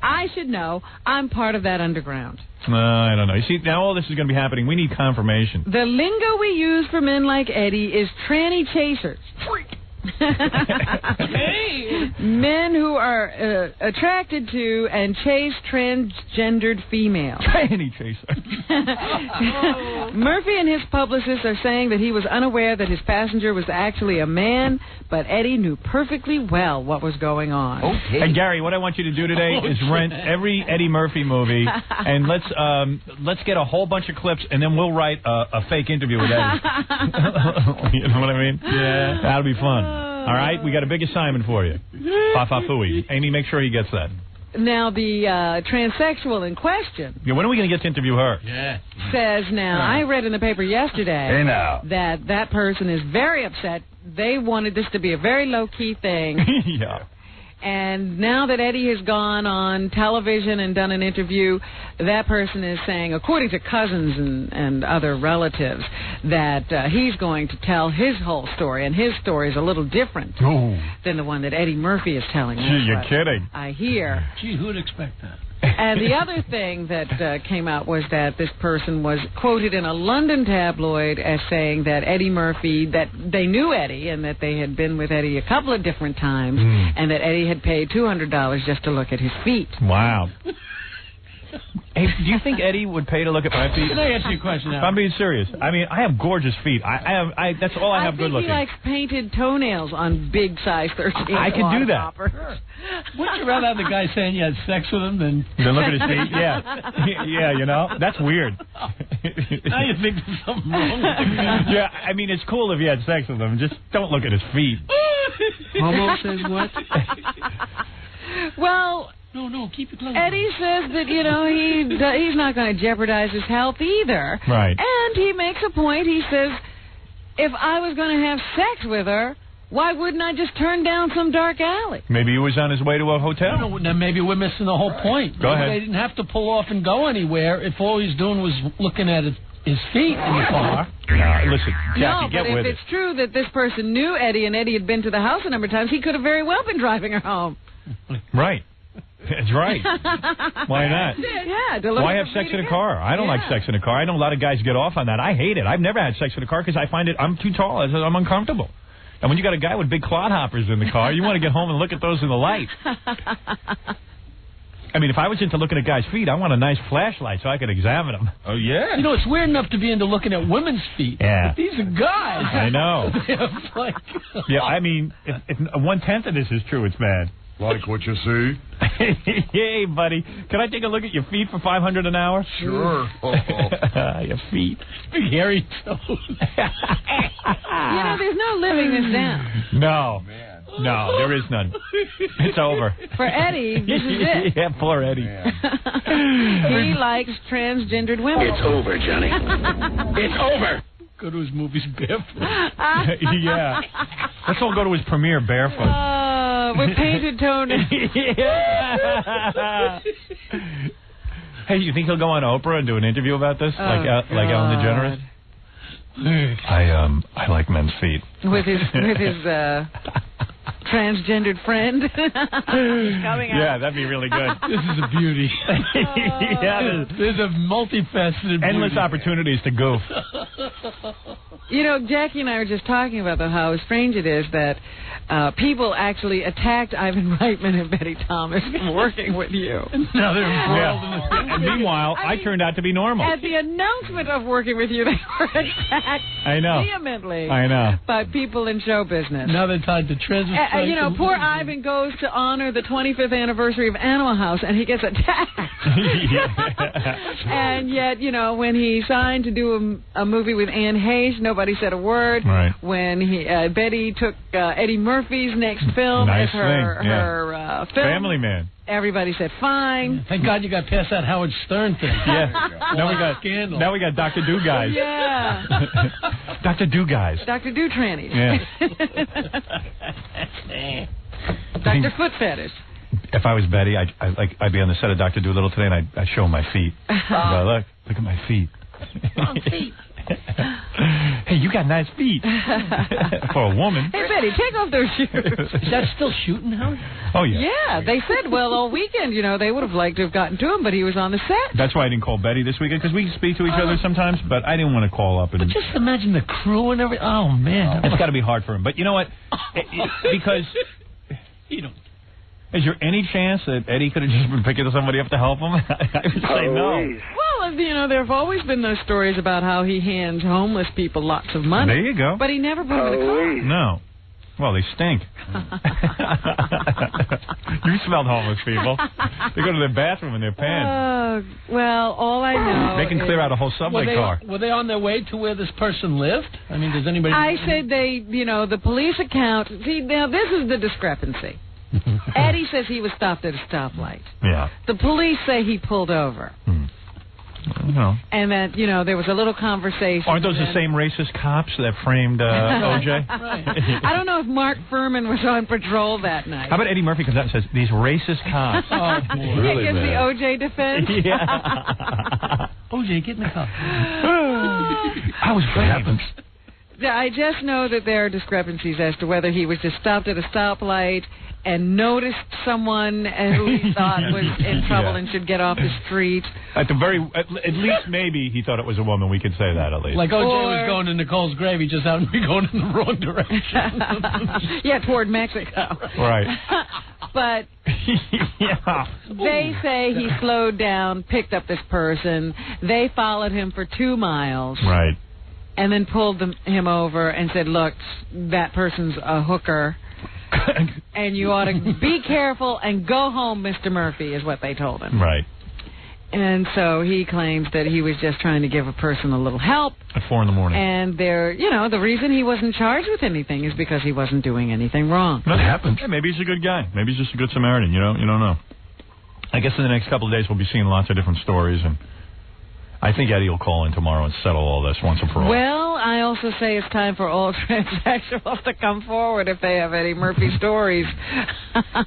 I should know. I'm part of that underground. I don't know. You see, now all this is going to be happening. We need confirmation. The lingo we use for men like Eddie is tranny chasers. Men who are attracted to and chase transgendered females. Tranny chaser. Murphy and his publicist are saying that he was unaware that his passenger was actually a man, but Eddie knew perfectly well what was going on. Okay. And Gary, what I want you to do today is rent every Eddie Murphy movie, and let's get a whole bunch of clips, and then we'll write a fake interview with Eddie. You know what I mean? Yeah. That'll be fun. All right, we got a big assignment for you. Fa Fooey. Amy, make sure he gets that. Now, the transsexual in question... Yeah, when are we going to get to interview her? Yeah. Says now, I read in the paper yesterday that person is very upset. They wanted this to be a very low-key thing. Yeah. And now that Eddie has gone on television and done an interview, that person is saying, according to cousins and other relatives, that he's going to tell his whole story, and his story is a little different than the one that Eddie Murphy is telling. Gee, you're kidding. I hear. Gee, who'd expect that? And the other thing that came out was that this person was quoted in a London tabloid as saying that Eddie Murphy, that they knew Eddie and that they had been with Eddie a couple of different times, and that Eddie had paid $200 just to look at his feet. Wow. Hey, do you think Eddie would pay to look at my feet? Can I ask you a question now? I'm being serious. I mean, I have gorgeous feet. I that's all I have good looking. He likes painted toenails on big size 13. I can do that. Sure. Wouldn't you rather have the guy saying you had sex with him than look at his feet? Yeah. Yeah, you know, that's weird. Now you think there's something wrong with the guy. Yeah, I mean, it's cool if you had sex with him. Just don't look at his feet. Homo says what? Well... No, keep it close. Eddie says that, you know, he's not going to jeopardize his health either. Right. And he makes a point. He says, if I was going to have sex with her, why wouldn't I just turn down some dark alley? Maybe he was on his way to a hotel. No, then maybe we're missing the whole point. Go ahead. They didn't have to pull off and go anywhere if all he's doing was looking at his feet in the car. Listen, Jackie, get with it. No, but if it's true that this person knew Eddie and Eddie had been to the house a number of times, he could have very well been driving her home. Right. That's right. Why not? Yeah. Why have sex in a car? I don't like sex in a car. I know a lot of guys get off on that. I hate it. I've never had sex in a car because I find I'm too tall. I'm uncomfortable. And when you got a guy with big clodhoppers in the car, you want to get home and look at those in the light. I mean, if I was into looking at guys' feet, I want a nice flashlight so I could examine them. Oh, yeah? You know, it's weird enough to be into looking at women's feet. Yeah. But these are guys. I know. Like, yeah, I mean, if 1/10 of this is true, it's bad. Like what you see? Hey, buddy. Can I take a look at your feet for $500 an hour? Sure. Your feet. Big hairy toes. You know, there's no living this down. No. No, there is none. It's over. For Eddie, this is it. Yeah, poor Eddie. He likes transgendered women. It's over, Johnny. It's over. Go to his movies barefoot. Yeah. Let's all go to his premiere barefoot. With painted toenails. Yeah. Hey, you think he'll go on Oprah and do an interview about this, like Ellen DeGeneres? I like men's feet. With his transgendered friend. Coming out. Yeah, that'd be really good. This is a beauty. Yeah, there's a multifaceted endless beauty. opportunities to goof. You know, Jackie and I were just talking about how strange it is that people actually attacked Ivan Reitman and Betty Thomas for working with you. Now they're embroiled in this. And meanwhile, I turned out to be normal. At the announcement of working with you, they were attacked vehemently by people in show business. Now they're tied to treasure. You know, poor Ivan goes to honor the 25th anniversary of Animal House, and he gets attacked. And yet, you know, when he signed to do a movie with Anne Heche, nobody said a word. Right. When Betty took Eddie Murphy's next film as her film, Family Man, everybody said fine. Thank God you got past that Howard Stern thing. Yeah. Now we got Dr. Do Guys. Yeah. Dr. Do Guys. Dr. Do Trannies. Yeah. Dr. Foot Fetish. If I was Betty, I'd be on the set of Dr. Dolittle today, and I'd show him my feet. Look at my feet. Feet. Hey, you got nice feet for a woman. Hey, Betty, take off those shoes. Is that still shooting now? Oh, yeah. Yeah, they said, well, all weekend, you know, they would have liked to have gotten to him, but he was on the set. That's why I didn't call Betty this weekend, because we speak to each other sometimes, but I didn't want to call up. But just imagine the crew and everything. Oh, man. It's got to be hard for him. But you know what? Because... You don't. Is there any chance that Eddie could have just been picking somebody up to help him? I would say no. Well, you know, there have always been those stories about how he hands homeless people lots of money. There you go. But he never put them in a car. No. Well, they stink. You smelled homeless people. They go to their bathroom in their pants. Well, all I know they can clear out a whole subway car. Were they on their way to where this person lived? I mean, does anybody... I said the police account... See, now, this is the discrepancy. Eddie says he was stopped at a stoplight. Yeah. The police say he pulled over. No. And that, you know, there was a little conversation. Aren't those the same racist cops that framed O.J.? Right. I don't know if Mark Furman was on patrol that night. How about Eddie Murphy comes out and says, these racist cops? Oh, boy. He gives the O.J. defense. Yeah. O.J., get in the car. I was brave. I just know that there are discrepancies as to whether he was just stopped at a stoplight and noticed someone who he thought was in trouble and should get off the street. At least maybe he thought it was a woman. We could say that at least. Like O.J. was going to Nicole's grave, he just happened to be going in the wrong direction. Yeah, toward Mexico. Right. But they say he slowed down, picked up this person. They followed him for 2 miles. Right. And then pulled him over and said, look, that person's a hooker. And you ought to be careful and go home, Mr. Murphy, is what they told him. Right. And so he claims that he was just trying to give a person a little help. At 4 a.m. And the reason he wasn't charged with anything is because he wasn't doing anything wrong. That happens. Yeah, maybe he's a good guy. Maybe he's just a good Samaritan. You don't know. I guess in the next couple of days we'll be seeing lots of different stories, and I think Eddie will call in tomorrow and settle all this once and for all. Well, I also say it's time for all transsexuals to come forward if they have Eddie Murphy stories.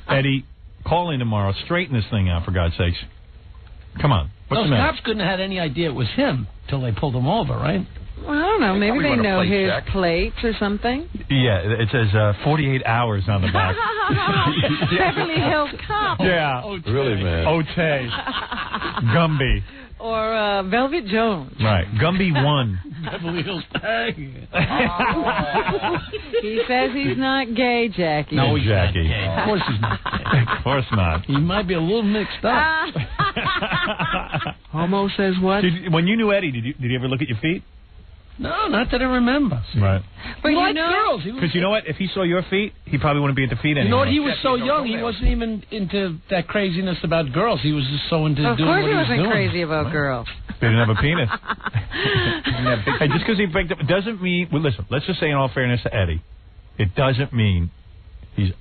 Eddie, call in tomorrow. Straighten this thing out, for God's sakes. Come on. What's the matter? Cops couldn't have had any idea it was him till they pulled him over, right? Well, I don't know. Maybe they know his plates or something. Yeah, it says 48 hours on the back. Beverly Hills Cop. Yeah. Really, man. Otay. Gumby. Or Velvet Jones. Right. Gumby 1. Beverly Hills Tag. He says he's not gay, Jackie. No, Jackie. Of course he's not gay. Of course not. He might be a little mixed up. Homo says what? When you knew Eddie, did you ever look at your feet? No, not that I remember. Right. But he liked girls. Because you know what? If he saw your feet, he probably wouldn't be into feet anymore. You know what? He was so young, he wasn't even into that craziness about girls. He was just so into doing what he was doing. Of course he wasn't crazy about girls. They didn't have a penis. Hey, just because he picked up, doesn't mean... Well, listen, let's just say in all fairness to Eddie, it doesn't mean he's...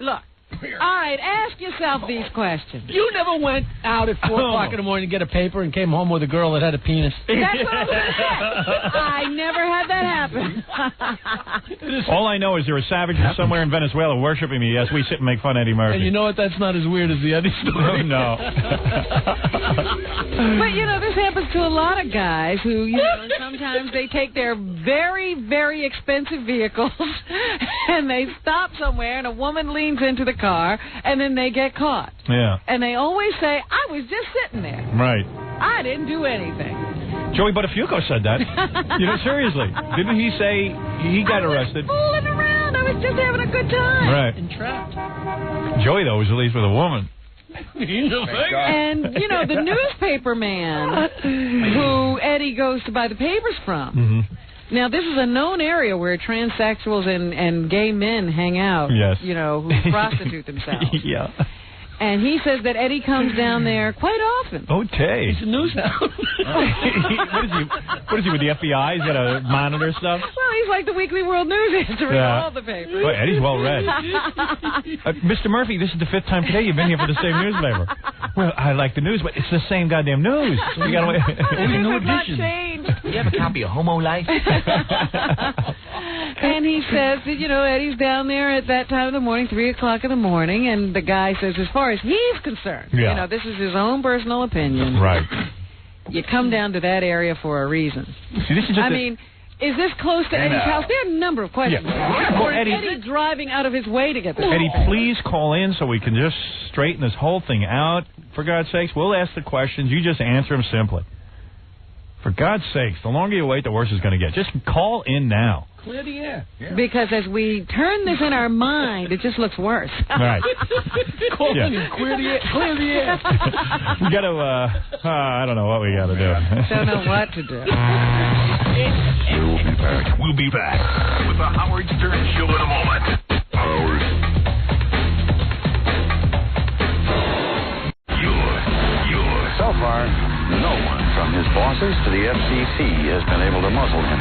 Look. All right, ask yourself these questions. You never went out at 4 o'clock in the morning to get a paper and came home with a girl that had a penis. That's what I was going to say. I never had that happen. All I know is there are savages somewhere in Venezuela worshiping me as we sit and make fun of Eddie Murphy. And you know what? That's not as weird as the Eddie story. No. But, this happens to a lot of guys who, sometimes they take their very, very expensive vehicles and they stop somewhere and a woman leans into the car and then they get caught. Yeah. And they always say, I was just sitting there. Right. I didn't do anything. Joey Buttafuoco said that. Seriously. Didn't he say he got arrested? Fooling around. I was just having a good time. Right. Entrapped. Joey, though, was at least with a woman. And, the newspaper man who Eddie goes to buy the papers from. Mm-hmm. Now, this is a known area where transsexuals and gay men hang out, yes. Who prostitute themselves. Yeah. And he says that Eddie comes down there quite often. Okay. He's a news hound. What is he, with the FBI? He's got to monitor stuff? Well, he's like the Weekly World News. He has to read all the papers. Well, Eddie's well read. Mr. Murphy, this is the 5th time today you've been here for the same newspaper. Well, I like the news, but it's the same goddamn news. So you got to wait. New edition. You have a copy of Homo Life? And he says that, Eddie's down there at that time of the morning, 3 o'clock in the morning, and the guy says, as far as he's concerned, this is his own personal opinion. Right. You come down to that area for a reason. See, this is just is this close to Eddie's house? There are a number of questions. Yeah. Or is Eddie driving out of his way to get there? Eddie, please call in so we can just straighten this whole thing out. For God's sakes, we'll ask the questions. You just answer them simply. For God's sakes, the longer you wait, the worse it's going to get. Just call in now. Clear the air. Yeah. Because as we turn this in our mind, it just looks worse. Right. Call in and clear the air. We got to, I don't know what we got to do. Don't know what to do. We'll be back with the Howard Stern Show in a moment. Howard. So far, no one from his bosses to the FCC has been able to muzzle him.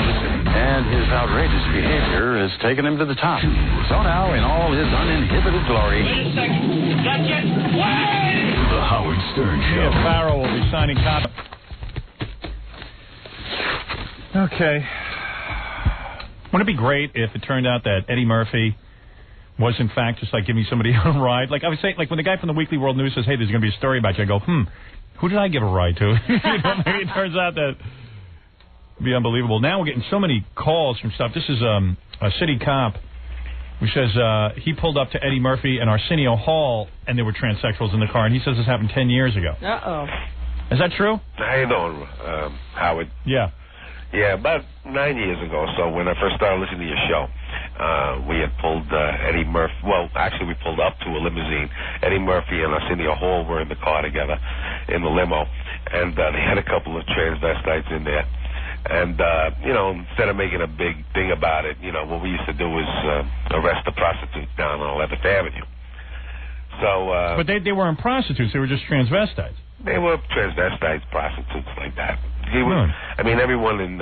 And his outrageous behavior has taken him to the top. So now, in all his uninhibited glory... Wait a second. That's it. Wait! The Howard Stern Show. Yeah, Farrell will be signing copy. Okay. Wouldn't it be great if it turned out that Eddie Murphy was, in fact, just like giving somebody a ride? Like I was saying, like when the guy from the Weekly World News says, hey, there's going to be a story about you, I go, who did I give a ride to? Maybe it turns out that it'd be unbelievable. Now we're getting so many calls from stuff. This is a city cop Which says he pulled up to Eddie Murphy and Arsenio Hall, and there were transsexuals in the car, and he says this happened 10 years ago. Uh-oh. Is that true? How you doing, Howard? Yeah. Yeah, about 9 years ago, so when I first started listening to your show, we had pulled Eddie Murphy. Well, actually, we pulled up to a limousine. Eddie Murphy and Arsenio Hall were in the car together in the limo, and they had a couple of transvestites in there. And, instead of making a big thing about it, what we used to do was arrest the prostitutes down on 11th Avenue. So, but they weren't prostitutes. They were just transvestites. They were transvestites, prostitutes, like that. Everyone in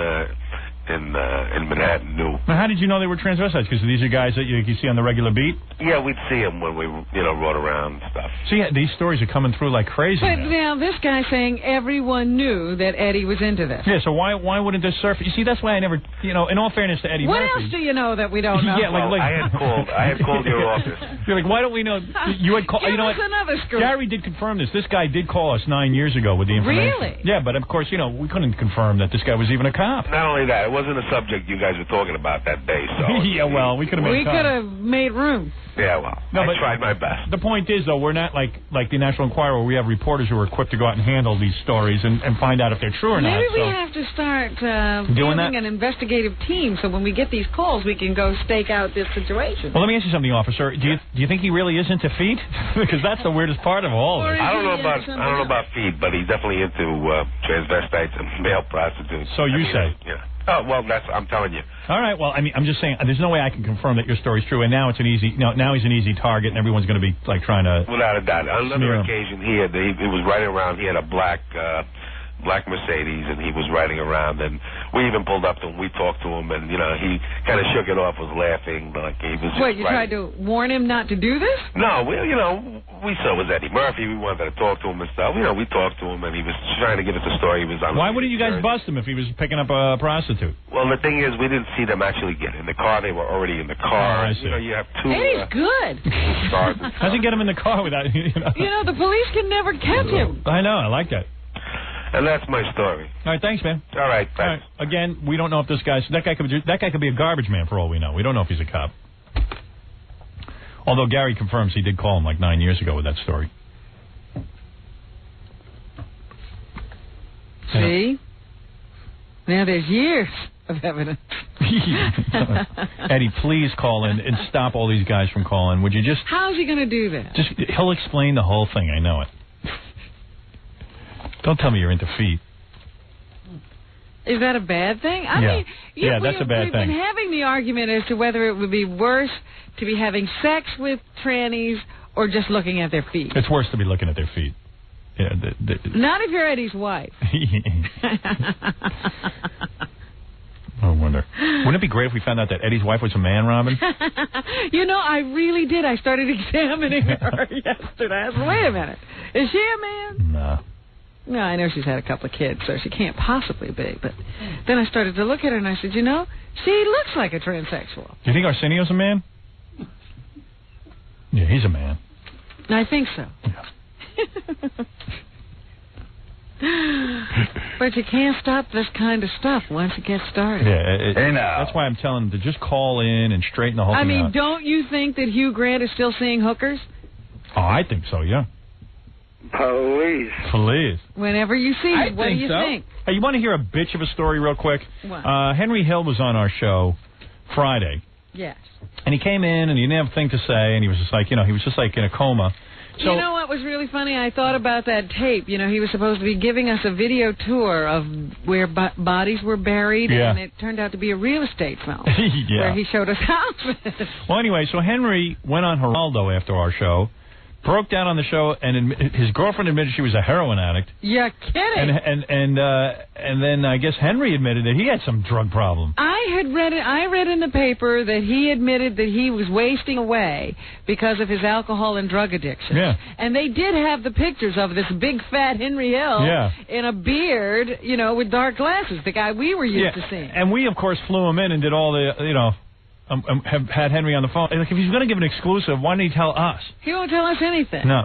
Manhattan knew. Now, how did you know they were transvestites? Because these are guys that you see on the regular beat? Yeah, we'd see them when we, rode around and stuff. So, yeah, these stories are coming through like crazy. But now this guy's saying everyone knew that Eddie was into this. Yeah, so why wouldn't this surface? You see, that's why I never, in all fairness to Eddie What Murphy. What else do you know that we don't know? Yeah, like I had called your office. You're like, why don't we know? You had called. Give us another scoop. Gary did confirm this. This guy did call us 9 years ago with the information. Really? Yeah, but of course, we couldn't confirm that this guy was even a cop. Not only that, it wasn't a subject you guys were talking about that day. So yeah, well, we could have made. We could have made room. Yeah, well, I tried my best. The point is, though, we're not like the National Enquirer, where we have reporters who are equipped to go out and handle these stories and find out if they're true or not. Maybe we have to start building an investigative team, so when we get these calls, we can go stake out this situation. Well, let me ask you something, officer. Do you think he really is into feet? Because that's the weirdest part of all of it. I don't know about feet, but he's definitely into transvestites and male prostitutes. So you say? Yeah. Oh, well, I'm telling you. All right, well, I'm just saying, there's no way I can confirm that your story's true, and now it's now he's an easy target, and everyone's going to be, trying to... Without a doubt. On another occasion, he was riding around, he had a black Mercedes, and he was riding around, and we even pulled up to him, we talked to him, and, he kind of shook it off, was laughing, like he was... Wait, you tried to warn him not to do this? No, we saw it was Eddie Murphy, we wanted to talk to him and stuff, we talked to him, and he was trying to give us a story, he was on... Why wouldn't you guys bust him if he was picking up a prostitute? Well, the thing is, we didn't see them actually get in the car, they were already in the car. Oh, I see. You have two... Eddie's good. How's he get him in the car without, the police can never catch him. I know, I like that. And that's my story. All right, thanks, man. All right, thanks. All right. Again, we don't know if that guy could be a garbage man for all we know. We don't know if he's a cop. Although Gary confirms he did call him like 9 years ago with that story. See? Now there's years of evidence. Eddie, please call in and stop all these guys from calling. Would you just... How's he going to do that? He'll explain the whole thing. I know it. Don't tell me you're into feet. Is that a bad thing? I mean, that's a bad we've thing. We've been having the argument as to whether it would be worse to be having sex with trannies or just looking at their feet. It's worse to be looking at their feet. Yeah, not if you're Eddie's wife. I wonder. Wouldn't it be great if we found out that Eddie's wife was a man, Robin? I really did. I started examining her yesterday. I said, wait a minute. Is she a man? No. No, I know she's had a couple of kids, so she can't possibly be. But then I started to look at her, and I said, she looks like a transsexual. Do you think Arsenio's a man? Yeah, he's a man. I think so. Yeah. But you can't stop this kind of stuff once it gets started. Yeah, that's why I'm telling them to just call in and straighten the whole thing out. I mean, don't you think that Hugh Grant is still seeing hookers? Oh, I think so, yeah. Police. Whenever you see it, what do you think? Hey, you want to hear a bitch of a story real quick? What? Henry Hill was on our show Friday. Yes. And he came in and he didn't have a thing to say, and he was just like, he was just like in a coma. So, you know what was really funny? I thought about that tape. He was supposed to be giving us a video tour of where bodies were buried, and it turned out to be a real estate film where he showed us houses. Well, anyway, so Henry went on Geraldo after our show, broke down on the show, and his girlfriend admitted she was a heroin addict. You're kidding. And then I guess Henry admitted that he had some drug problem. I read in the paper that he admitted that he was wasting away because of his alcohol and drug addiction. Yeah. And they did have the pictures of this big fat Henry Hill in a beard, with dark glasses, the guy we were used to seeing. And we, of course, flew him in and did all the, have had Henry on the phone. Like, if he's going to give an exclusive, why didn't he tell us? He won't tell us anything. No.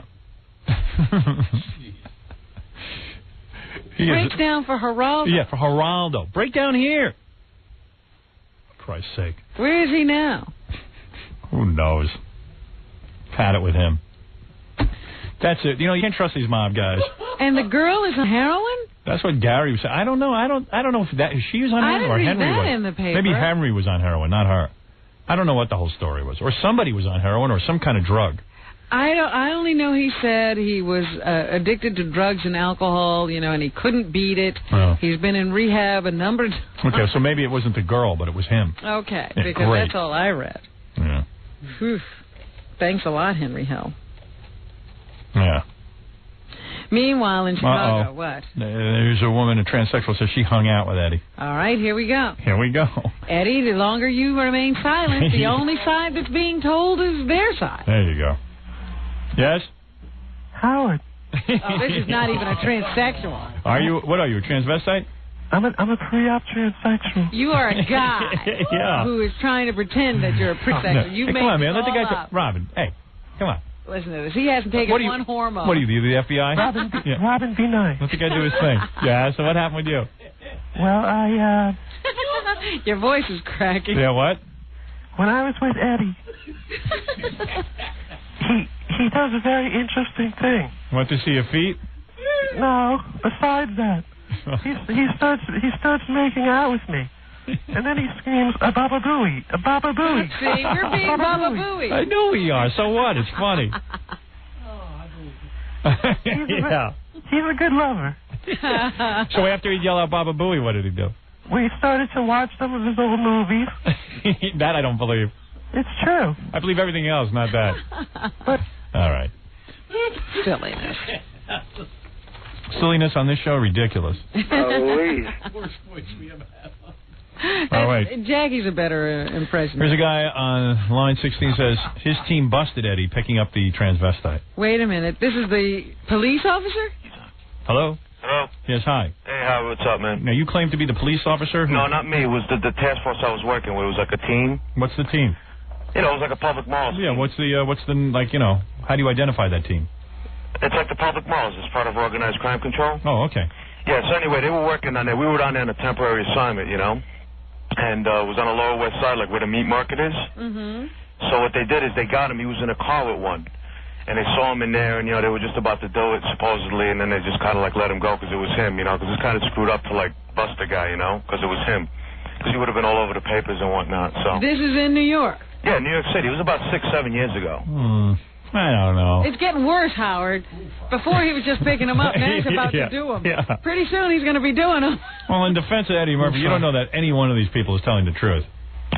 Breaks down for Geraldo. Yeah, for Geraldo. Break down here. For Christ's sake. Where is he now? Who knows? Pat it with him. That's it. You can't trust these mob guys. And the girl is on heroin? That's what Gary was saying. I don't know. I don't know if she was on heroin or Henry was. In the paper. Maybe Henry was on heroin, not her. I don't know what the whole story was. Or somebody was on heroin or some kind of drug. I only know he said he was addicted to drugs and alcohol, and he couldn't beat it. Oh. He's been in rehab a number of times. Okay, so maybe it wasn't the girl, but it was him. Okay, yeah, because great. that's all I read. Yeah. Whew. Thanks a lot, Henry Hill. Yeah. Meanwhile, in Chicago, what? There's a woman, a transsexual, says she hung out with Eddie. All right, here we go. Here we go. Eddie, the longer you remain silent, the only side that's being told is their side. There you go. Yes? Howard. Oh, this is not even a transsexual. Are you? What are you, a transvestite? I'm a pre-op transsexual. You are a guy who is trying to pretend that you're a pre-sexual. No. Come on, man. Let the guy talk. Robin, hey, come on. Listen to this. He hasn't taken one hormone. What are you, the FBI? Robin, be nice. Let the guy do his thing. Yeah, so what happened with you? Well, Your voice is cracking. Yeah, what? When I was with Eddie, he does a very interesting thing. Want to see your feet? No, besides that. He starts making out with me. And then he screams, a Baba Booey, a Baba Booey. See, we're being Baba Booey. I know we are. So what? It's funny. He's a good lover. So after he'd yell out Baba Booey, what did he do? We started to watch some of his old movies. That I don't believe. It's true. I believe everything else, not that. All right. Silliness. Silliness on this show, ridiculous. Worst voice we ever had. Oh, wait. Jackie's a better impression. Here's a guy on line 16 says his team busted Eddie picking up the transvestite. Wait a minute. This is the police officer? Hello? Hello? Yes, hi. Hey, Howard, what's up, man? Now, you claim to be the police officer? No, not me. It was the task force I was working with. It was like a team. What's the team? It was like a public morals. Yeah, what's the how do you identify that team? It's like the public morals. It's part of organized crime control. Oh, okay. Yeah, so anyway, they were working on it. We were down there on a temporary assignment, and it was on the Lower West Side, like where the meat market is. Mm-hmm. So what they did is they got him. He was in a car with one. And they saw him in there, and, they were just about to do it, supposedly, and then they just kind of, let him go because it was him, because it's kind of screwed up to, bust the guy, because it was him. Because he would have been all over the papers and whatnot, so. This is in New York? Yeah, New York City. It was about 6-7 years ago. I don't know. It's getting worse, Howard. Before he was just picking them up, now he's about to do them. Yeah. Pretty soon he's going to be doing them. Well, in defense of Eddie Murphy, you don't know that any one of these people is telling the truth.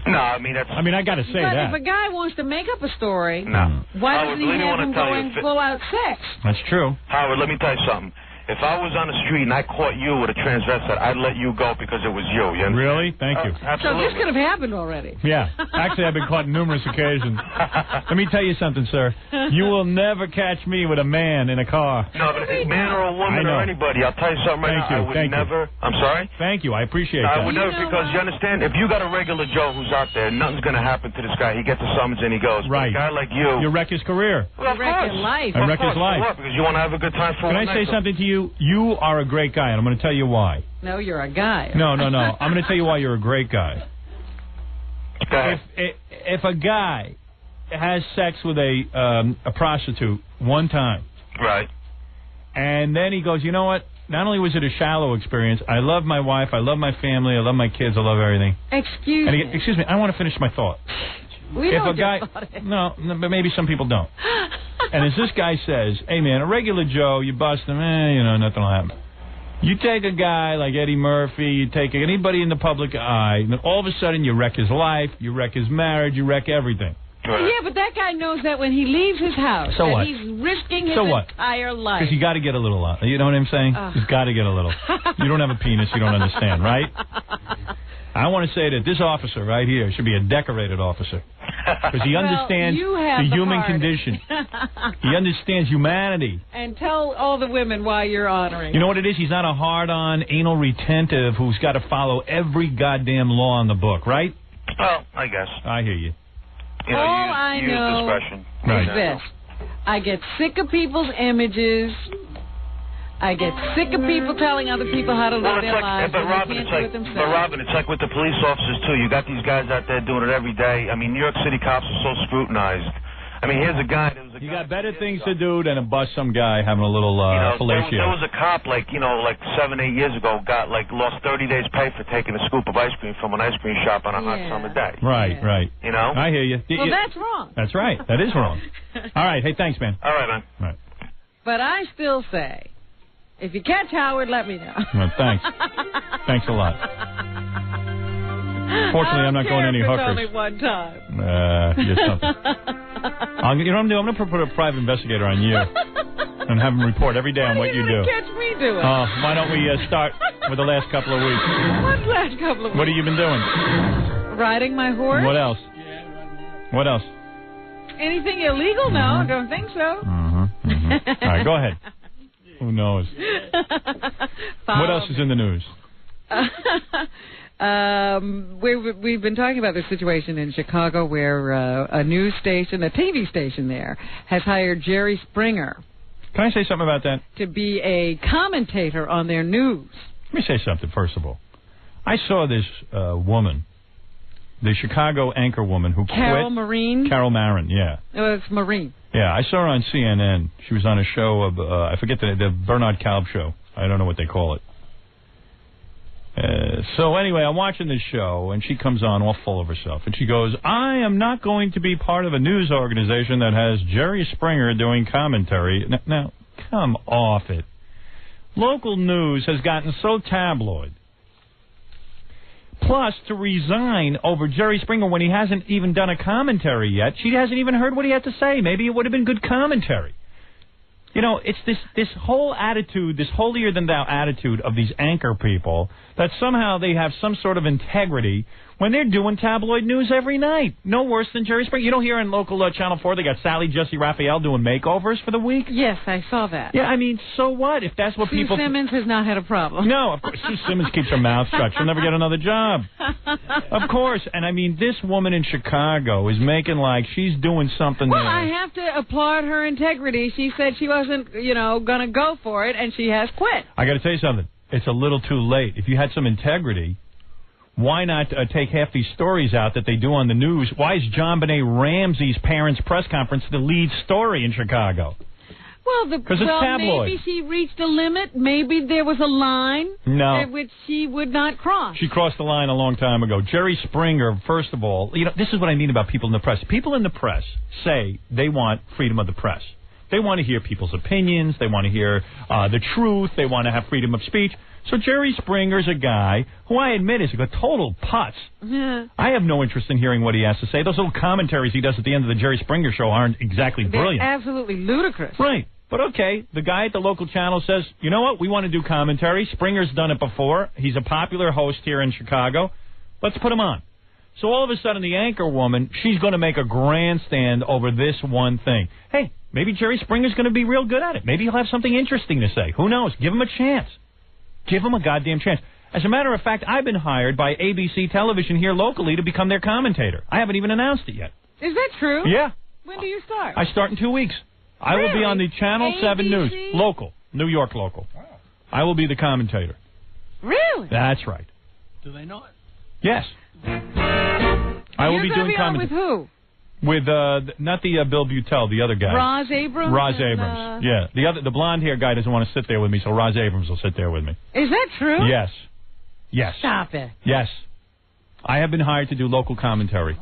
No, I mean, that's... I got to say but that. But if a guy wants to make up a story, no. Why doesn't he have him going full-out sex? That's true. Howard, let me tell you something. If I was on the street and I caught you with a transvestite, I'd let you go because it was you. Really? Thank you. Absolutely. So this could have happened already. Yeah. Actually, I've been caught on numerous occasions. Let me tell you something, sir. You will never catch me with a man in a car. No, but a man or a woman or anybody, I'll tell you something right now. I would never... I'm sorry? Thank you. I appreciate that. I would never, because you understand, if you got a regular Joe who's out there, nothing's going to happen to this guy. He gets a summons and he goes. Right. But a guy like you... You wreck his career. Well, of course. Your life. I wreck his life. For what? Because you want to have a good time for Can I say something to you? You are a great guy, and I'm going to tell you why. No, you're a guy. No. I'm going to tell you why you're a great guy. If a guy has sex with a prostitute one time, right, and then he goes, you know what? Not only was it a shallow experience, I love my wife, I love my family, I love my kids, I love everything. Excuse me, I want to finish my thought. We if know a guy, no, but maybe some people don't. And as this guy says, hey man, a regular Joe, you bust him, nothing will happen. You take a guy like Eddie Murphy, you take anybody in the public eye, and then all of a sudden you wreck his life, you wreck his marriage, you wreck everything. Yeah, but that guy knows that when he leaves his house, so what? He's risking his entire life. Because you got to get a little, you know what I'm saying? He's got to get a little. You don't have a penis, you don't understand, right? I want to say that this officer right here should be a decorated officer. Because he understands the human condition. He understands humanity. And tell all the women why you're honoring. You know what it is? He's not a hard-on, anal retentive who's got to follow every goddamn law in the book, right? Well, I guess. I hear you. All I know discretion. is this. I get sick of people's images. I get sick of people telling other people how to live their lives. But Robin, it's like with the police officers too. You got these guys out there doing it every day. I mean, New York City cops are so scrutinized. I mean, here's a guy. You got better things to do than to bust some guy having a little fellatio. There was a cop, like 7, 8 years ago, lost 30 days' pay for taking a scoop of ice cream from an ice cream shop on a hot summer day. Right. You know? I hear you. Well, that's wrong. That's right. That is wrong. All right. Hey, thanks, man. All right, man. All right. But I still say, if you catch Howard, let me know. Well, thanks. Thanks a lot. Fortunately, I'm not going any hookers. Only one time. You're something. You know what I'm doing? I'm going to put a private investigator on you and have him report every day on what you do. Catch me doing. Why don't we start with the last couple of weeks? What last couple of weeks? What have you been doing? Riding my horse. What else? What else? Anything illegal? No, I don't think so. All right, go ahead. Who knows? What else is in the news? We've been talking about the situation in Chicago where a news station, a TV station there, has hired Jerry Springer. Can I say something about that? To be a commentator on their news. Let me say something, first of all. I saw this woman, the Chicago anchor woman who quit. Carol Marin? Carol Marin, yeah. Oh, it's Marin. Yeah, I saw her on CNN. She was on a show of, I forget the Bernard Kalb show. I don't know what they call it. So anyway, I'm watching this show, and she comes on all full of herself. And she goes, I am not going to be part of a news organization that has Jerry Springer doing commentary. Now, come off it. Local news has gotten so tabloid. Plus, to resign over Jerry Springer when he hasn't even done a commentary yet. She hasn't even heard what he had to say. Maybe it would have been good commentary. You know, it's this whole attitude, this holier-than-thou attitude of these anchor people that somehow they have some sort of integrity when they're doing tabloid news every night. No worse than Jerry Springer. You don't hear in local Channel 4 they got Sally Jesse Raphael doing makeovers for the week? Yes, I saw that. Yeah, I mean, so what? If that's what Sue Simmons has not had a problem. No, of course. Sue Simmons keeps her mouth shut. She'll never get another job. Of course. And I mean, this woman in Chicago is making like she's doing something Well, there. I have to applaud her integrity. She said she wasn't, going to go for it, and she has quit. I got to tell you something. It's a little too late. If you had some integrity, why not take half these stories out that they do on the news? Why is John Benet Ramsey's parents' press conference the lead story in Chicago? Well, because it's tabloid. Maybe she reached a limit. Maybe there was a line at which she would not cross. She crossed the line a long time ago. Jerry Springer, first of all, this is what I mean about people in the press. People in the press say they want freedom of the press. They want to hear people's opinions. They want to hear the truth. They want to have freedom of speech. So Jerry Springer's a guy who I admit is a total putz. Yeah. I have no interest in hearing what he has to say. Those little commentaries he does at the end of the Jerry Springer show aren't exactly brilliant. They're absolutely ludicrous. Right. But okay, the guy at the local channel says, you know what, we want to do commentary. Springer's done it before. He's a popular host here in Chicago. Let's put him on. So all of a sudden, the anchor woman, she's going to make a grandstand over this one thing. Hey, maybe Jerry Springer's going to be real good at it. Maybe he'll have something interesting to say. Who knows? Give him a chance. Give him a goddamn chance. As a matter of fact, I've been hired by ABC Television here locally to become their commentator. I haven't even announced it yet. Is that true? Yeah. When do you start? I start in 2 weeks. I will be on the Channel 7 News. Local. New York local. Wow. I will be the commentator. Really? That's right. Do they know it? Yes. I will be doing commentary. With who? With not the Bill Butel, the other guy. Roz Abrams? Roz Abrams. Yeah. The blonde-haired guy doesn't want to sit there with me, so Roz Abrams will sit there with me. Is that true? Yes. Yes. Stop it. Yes. I have been hired to do local commentary.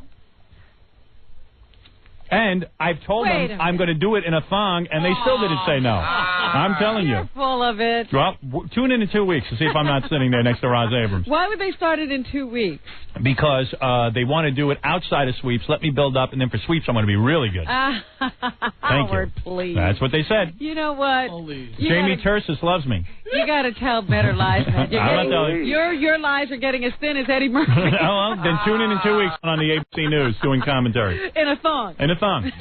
And I've told them I'm going to do it in a thong, and they still didn't say no. I'm telling you. You're full of it. Well, tune in 2 weeks to see if I'm not sitting there next to Roz Abrams. Why would they start it in 2 weeks? Because they want to do it outside of sweeps. Let me build up, and then for sweeps, I'm going to be really good. Thank you. Please. That's what they said. You know what? Jamie Tersis loves me. You got to tell better lies. I'm not telling you. Your lies are getting as thin as Eddie Murphy. Well, then tune in 2 weeks on the ABC News doing commentary. In a thong. In a thong.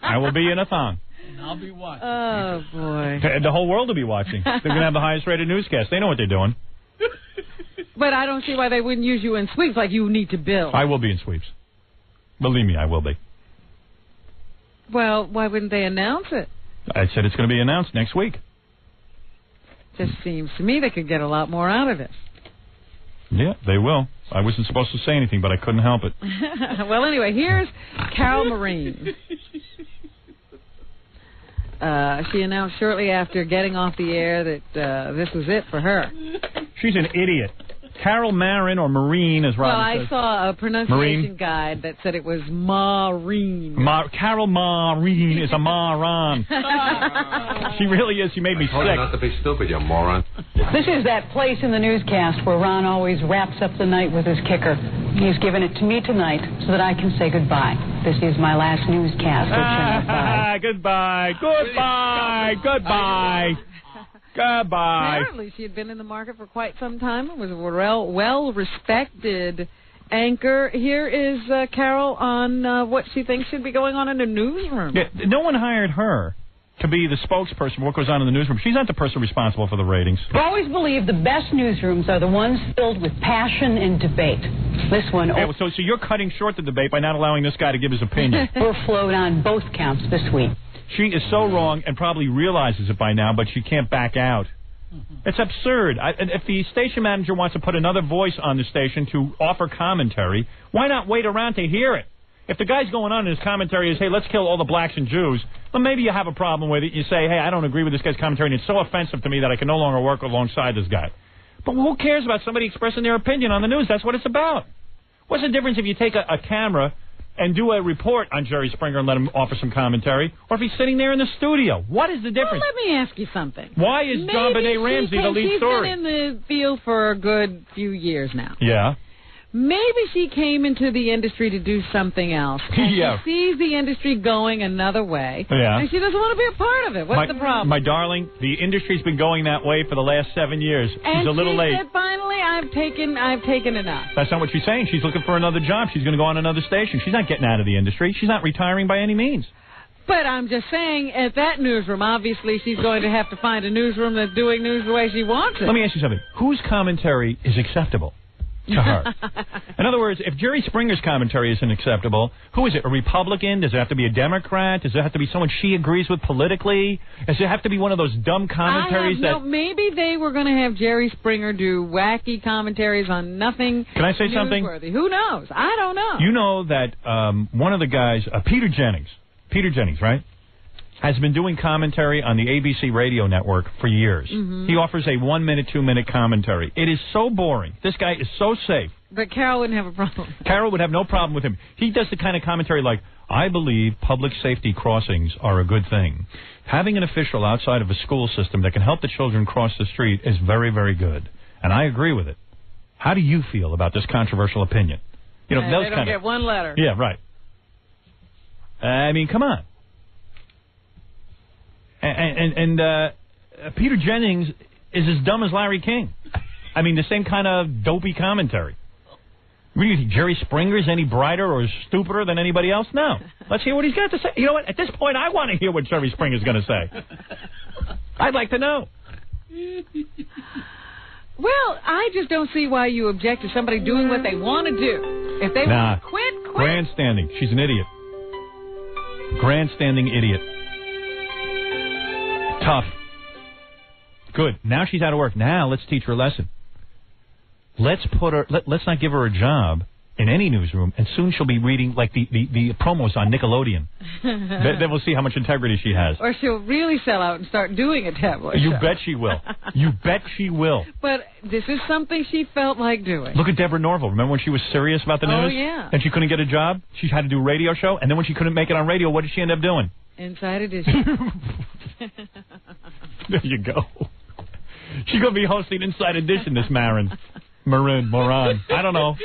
I will be in a thong. And I'll be watching. Oh, boy. The whole world will be watching. They're going to have the highest rated newscast. They know what they're doing. But I don't see why they wouldn't use you in sweeps like you need to build. I will be in sweeps. Believe me, I will be. Well, why wouldn't they announce it? I said it's going to be announced next week. Just seems to me they could get a lot more out of it. Yeah, they will. I wasn't supposed to say anything, but I couldn't help it. Well, anyway, here's Carol Marine. She announced shortly after getting off the air that this was it for her. She's an idiot. Carol Marin or Marine, as Robin says. I saw a pronunciation guide that said it was Marine. Carol Marine is a moron. She really is. She made me sick. Not to be stupid, you moron. This is that place in the newscast where Ron always wraps up the night with his kicker. He's given it to me tonight so that I can say goodbye. This is my last newscast for Channel 5. Goodbye. Goodbye. Goodbye. Goodbye. Apparently, she had been in the market for quite some time and was a well-respected anchor. Here is Carol on what she thinks should be going on in the newsroom. Yeah, no one hired her to be the spokesperson for what goes on in the newsroom. She's not the person responsible for the ratings. I've always believed the best newsrooms are the ones filled with passion and debate. This one... Yeah, so you're cutting short the debate by not allowing this guy to give his opinion. overflowed on both counts this week. She is so wrong and probably realizes it by now, but she can't back out. It's absurd. If the station manager wants to put another voice on the station to offer commentary, why not wait around to hear it? If the guy's going on in his commentary is, hey, let's kill all the blacks and Jews, well, maybe you have a problem with it. You say, hey, I don't agree with this guy's commentary, and it's so offensive to me that I can no longer work alongside this guy. But who cares about somebody expressing their opinion on the news? That's what it's about. What's the difference if you take a camera and do a report on Jerry Springer and let him offer some commentary, or if he's sitting there in the studio? What is the difference? Well, let me ask you something. Why is John Benet Ramsey the lead story? She's been in the field for a good few years now. Yeah. Maybe she came into the industry to do something else. And yeah. She sees the industry going another way. Yeah. And she doesn't want to be a part of it. What's the problem? My darling, the industry's been going that way for the last 7 years. She's a little late. And she said, finally, I've taken enough. That's not what she's saying. She's looking for another job. She's going to go on another station. She's not getting out of the industry. She's not retiring by any means. But I'm just saying, at that newsroom, obviously she's going to have to find a newsroom that's doing news the way she wants it. Let me ask you something. Whose commentary is acceptable to her? In other words, if Jerry Springer's commentary isn't acceptable, who is it? A Republican? Does it have to be a Democrat? Does it have to be someone she agrees with politically? Does it have to be one of those dumb commentaries maybe they were going to have Jerry Springer do wacky commentaries on nothing. Can I say something? Who knows? I don't know. You know that one of the guys, Peter Jennings, right, has been doing commentary on the ABC radio network for years. Mm-hmm. He offers a 1 minute, 2 minute commentary. It is so boring. This guy is so safe. But Carol wouldn't have a problem. Carol would have no problem with him. He does the kind of commentary like, I believe public safety crossings are a good thing. Having an official outside of a school system that can help the children cross the street is very, very good. And I agree with it. How do you feel about this controversial opinion? You know, they don't get one letter. Yeah, right. I mean, come on. And Peter Jennings is as dumb as Larry King. I mean, the same kind of dopey commentary. What do you think, Jerry Springer is any brighter or stupider than anybody else? No. Let's hear what he's got to say. You know what? At this point, I want to hear what Jerry Springer is going to say. I'd like to know. Well, I just don't see why you object to somebody doing what they want to do. If they want to quit. Grandstanding. She's an idiot. Grandstanding idiot. Tough. Good. Now she's out of work. Now let's teach her a lesson. Let's not give her a job in any newsroom, and soon she'll be reading like the promos on Nickelodeon. Then we'll see how much integrity she has. Or she'll really sell out and start doing a tabloid You show. bet she will. You bet she will. But this is something she felt like doing. Look at Deborah Norville. Remember when she was serious about the news? Oh, yeah. And she couldn't get a job? She had to do a radio show, and then when she couldn't make it on radio, what did she end up doing? Inside Edition. There you go. She's going to be hosting Inside Edition, this Moran. I don't know.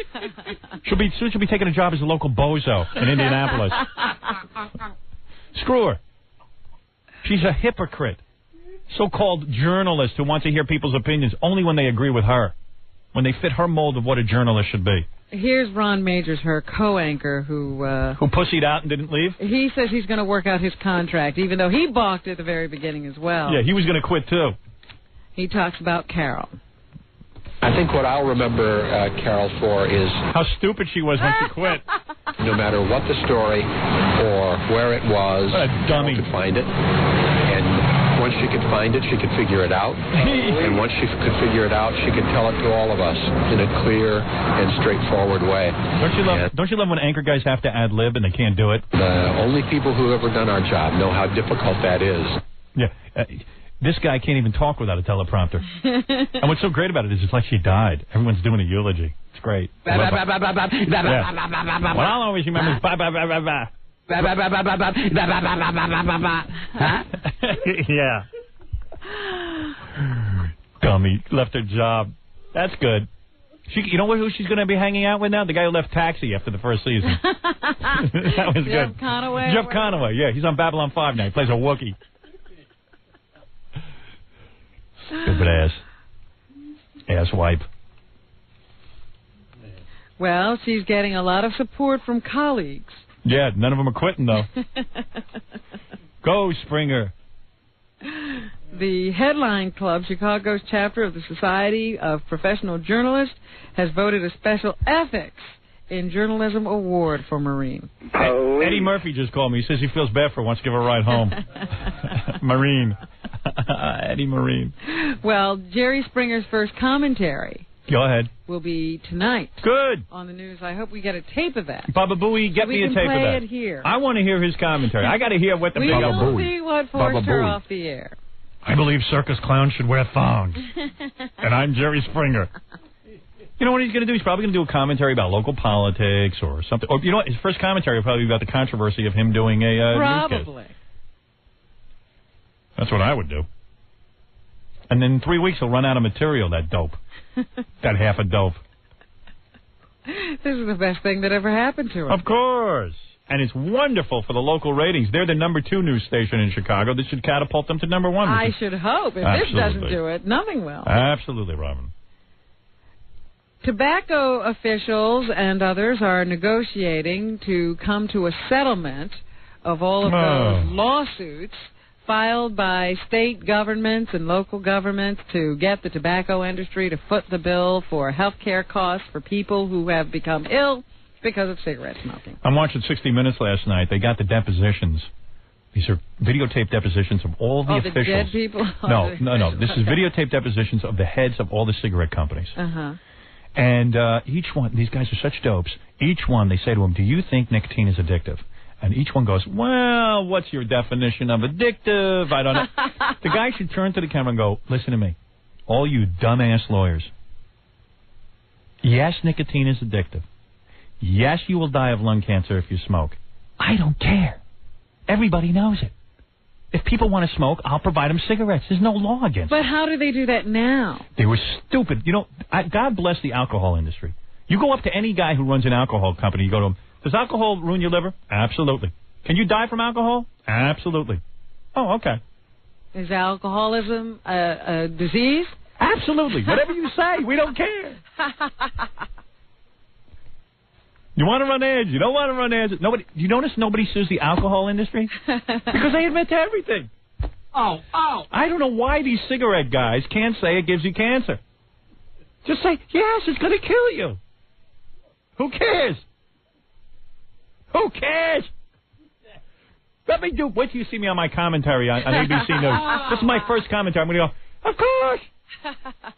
She'll be taking a job as a local bozo in Indianapolis. Screw her. She's a hypocrite. So-called journalist who wants to hear people's opinions only when they agree with her, when they fit her mold of what a journalist should be. Here's Ron Majors, her co-anchor, who pussied out and didn't leave? He says he's going to work out his contract, even though he balked at the very beginning as well. Yeah, he was going to quit, too. He talks about Carol. I think what I'll remember Carol for is how stupid she was when she quit. No matter what the story or where it was, what a dummy. Carol could find it and once she could find it, she could figure it out. And once she could figure it out, she could tell it to all of us in a clear and straightforward way. Don't you love when anchor guys have to ad-lib and they can't do it? The only people who have ever done our job know how difficult that is. Yeah. This guy can't even talk without a teleprompter. And what's so great about it is it's like she died. Everyone's doing a eulogy. It's great. What I'll always remember is ba-ba-ba-ba-ba. Yeah. Dummy. Left her job. That's good. You know who she's going to be hanging out with now? The guy who left Taxi after the first season. That was good. Jeff Conaway? Jeff Conaway, yeah. He's on Babylon 5 now. He plays a Wookiee. Stupid ass. Ass wipe. Well, she's getting a lot of support from colleagues. Yeah, none of them are quitting, though. Go, Springer. The Headline Club, Chicago's chapter of the Society of Professional Journalists, has voted a special ethics in journalism award for Maureen. Eddie Murphy just called me. He says he feels bad for her, wants to give her a ride home. Maureen. Eddie Maureen. Well, Jerry Springer's first commentary. Go ahead. Will be tonight. Good. On the news. I hope we get a tape of that. Baba Booey, get me a tape of that. We can play it here. I want to hear his commentary. I got to hear what the big Baba Booey. We will see what forced her off the air. I believe circus clowns should wear thongs. And I'm Jerry Springer. You know what he's going to do? He's probably going to do a commentary about local politics or something. Or you know what? His first commentary will probably be about the controversy of him doing a probably. Newscast. That's what I would do. And then in 3 weeks he'll run out of material, that dope. That half a dope. This is the best thing that ever happened to him. Of course. And it's wonderful for the local ratings. They're the #2 news station in Chicago. This should catapult them to #1. I should hope. If this doesn't do it, nothing will. Absolutely, Robin. Tobacco officials and others are negotiating to come to a settlement of all of those lawsuits filed by state governments and local governments to get the tobacco industry to foot the bill for health care costs for people who have become ill because of cigarette smoking. I'm watching 60 Minutes last night. They got the depositions. These are videotaped depositions of all the officials. The dead people? No. This is videotaped depositions of the heads of all the cigarette companies. Uh-huh. And each one, these guys are such dopes. Each one, they say to them, do you think nicotine is addictive? And each one goes, well, what's your definition of addictive? I don't know. The guy should turn to the camera and go, listen to me, all you dumbass lawyers. Yes, nicotine is addictive. Yes, you will die of lung cancer if you smoke. I don't care. Everybody knows it. If people want to smoke, I'll provide them cigarettes. There's no law against it. But how do they do that now? They were stupid. You know, God bless the alcohol industry. You go up to any guy who runs an alcohol company, you go to him, does alcohol ruin your liver? Absolutely. Can you die from alcohol? Absolutely. Oh, okay. Is alcoholism a disease? Absolutely. Whatever you say, we don't care. You want to run ads? You don't want to run ads? Nobody. You notice nobody sues the alcohol industry? Because they admit to everything. Oh. I don't know why these cigarette guys can't say it gives you cancer. Just say, yes, it's going to kill you. Who cares? Who cares? Let me do. Wait till you see me on my commentary on ABC News. This is my first commentary. I'm going to go, of course.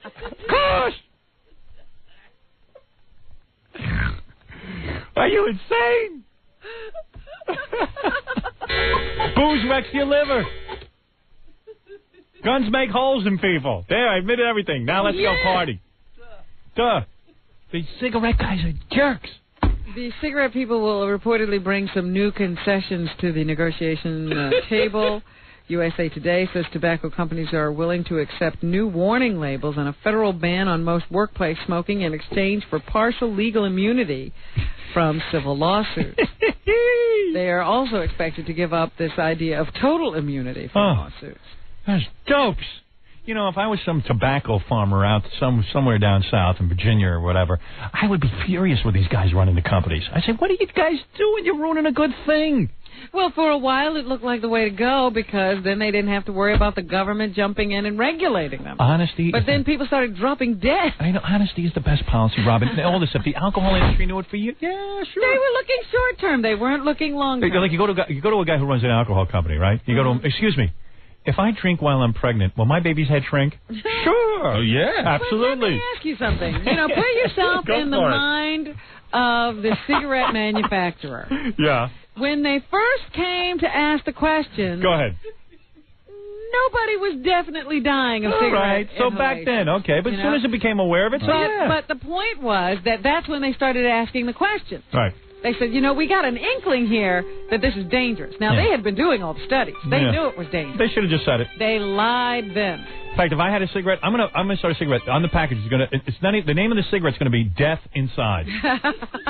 Of course. Are you insane? Booze wrecks your liver. Guns make holes in people. There, I admitted everything. Now let's go party. Duh. These cigarette guys are jerks. The cigarette people will reportedly bring some new concessions to the negotiation table. USA Today says tobacco companies are willing to accept new warning labels and a federal ban on most workplace smoking in exchange for partial legal immunity from civil lawsuits. They are also expected to give up this idea of total immunity from lawsuits. That's dopes. You know, if I was some tobacco farmer out somewhere down south in Virginia or whatever, I would be furious with these guys running the companies. I'd say, what are you guys doing? You're ruining a good thing. Well, for a while it looked like the way to go because then they didn't have to worry about the government jumping in and regulating them. Honesty. But then people started dropping dead. I know. Honesty is the best policy, Robin. All this stuff. The alcohol industry knew it for you. Yeah, sure. They were looking short term. They weren't looking long term. Like you go to a guy who runs an alcohol company, right? You go to him, excuse me, if I drink while I'm pregnant, will my baby's head shrink? Sure. Oh, yeah. Absolutely. Let me ask you something. You know, put yourself in the mind of the cigarette manufacturer. Yeah. When they first came to ask the question... Go ahead. Nobody was definitely dying of cigarette Right. So back then, okay. But as soon as it became aware of it, But the point was that's when they started asking the question. Right. They said, you know, we got an inkling here that this is dangerous. Now, they had been doing all the studies. They knew it was dangerous. They should have just said it. They lied then. In fact, if I had a cigarette, I'm gonna start a cigarette. On the package, it's not the name of the cigarette's gonna be Death Inside.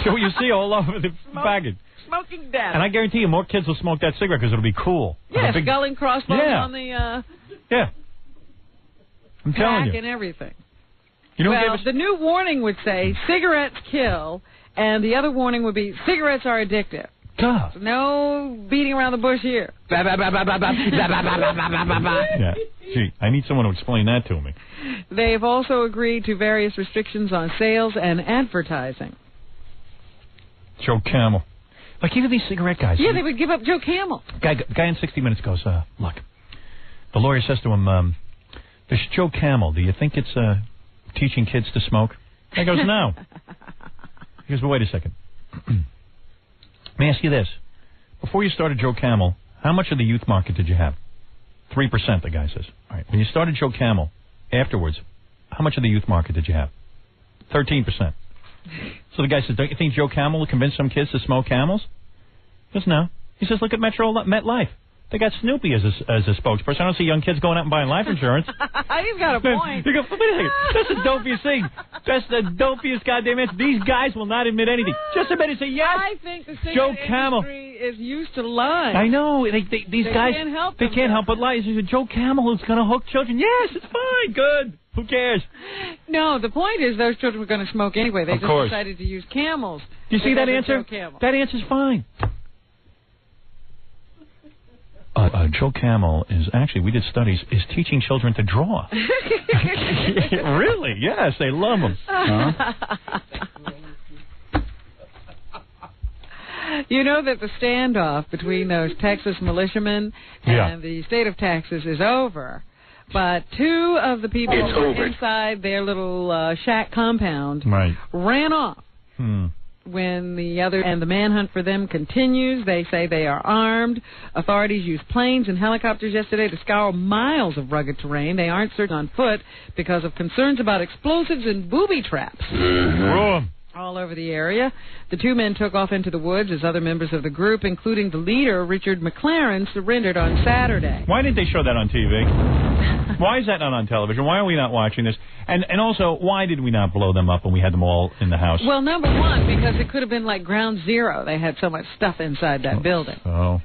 So you see all over the package. Smoking death. And I guarantee you, more kids will smoke that cigarette because it'll be cool. Yeah, skull and crossbones on the yeah. I'm telling pack you. and everything. You know, well, the new warning would say cigarettes kill, and the other warning would be cigarettes are addictive. Duh. So no beating around the bush here. Yeah. Gee, I need someone to explain that to me. They've also agreed to various restrictions on sales and advertising. Joe Camel. Like even these cigarette guys. Yeah, they would give up Joe Camel. Guy in 60 Minutes goes, look, the lawyer says to him, this Joe Camel, do you think it's teaching kids to smoke? Guy goes, no. He goes, well, wait a second. Let me ask you this. Before you started Joe Camel, how much of the youth market did you have? 3%, the guy says. All right. When you started Joe Camel, afterwards, how much of the youth market did you have? 13%. So the guy says, don't you think Joe Camel will convince some kids to smoke Camels? He goes, no. He says, look at MetLife. They got Snoopy as a spokesperson. I don't see young kids going out and buying life insurance. He's got a point. You go, wait a second. That's the dopiest thing. That's the dopiest goddamn answer. These guys will not admit anything. Just admit it. Say yes. I think the Joe cigarette Camel industry is used to lying. I know. These guys can't help they can't help but lie. He said, Joe Camel is going to hook children. Yes, it's fine. Good. Who cares? No, the point is those children were going to smoke anyway. They just decided to use Camels. Do you see that answer? That answer's fine. Joe Camel is actually, we did studies, is teaching children to draw. Really? Yes, they love them. You know that the standoff between those Texas militiamen and the state of Texas is over. But two of the people who were inside their little shack compound ran off. When the manhunt for them continues, they say they are armed. Authorities used planes and helicopters yesterday to scour miles of rugged terrain. They aren't searching on foot because of concerns about explosives and booby traps. All over the area. The two men took off into the woods as other members of the group, including the leader, Richard McLaren, surrendered on Saturday. Why didn't they show that on TV? Why is that not on television? Why are we not watching this? And also, why did we not blow them up when we had them all in the house? Well, number one, because it could have been like ground zero. They had so much stuff inside that building. Oh.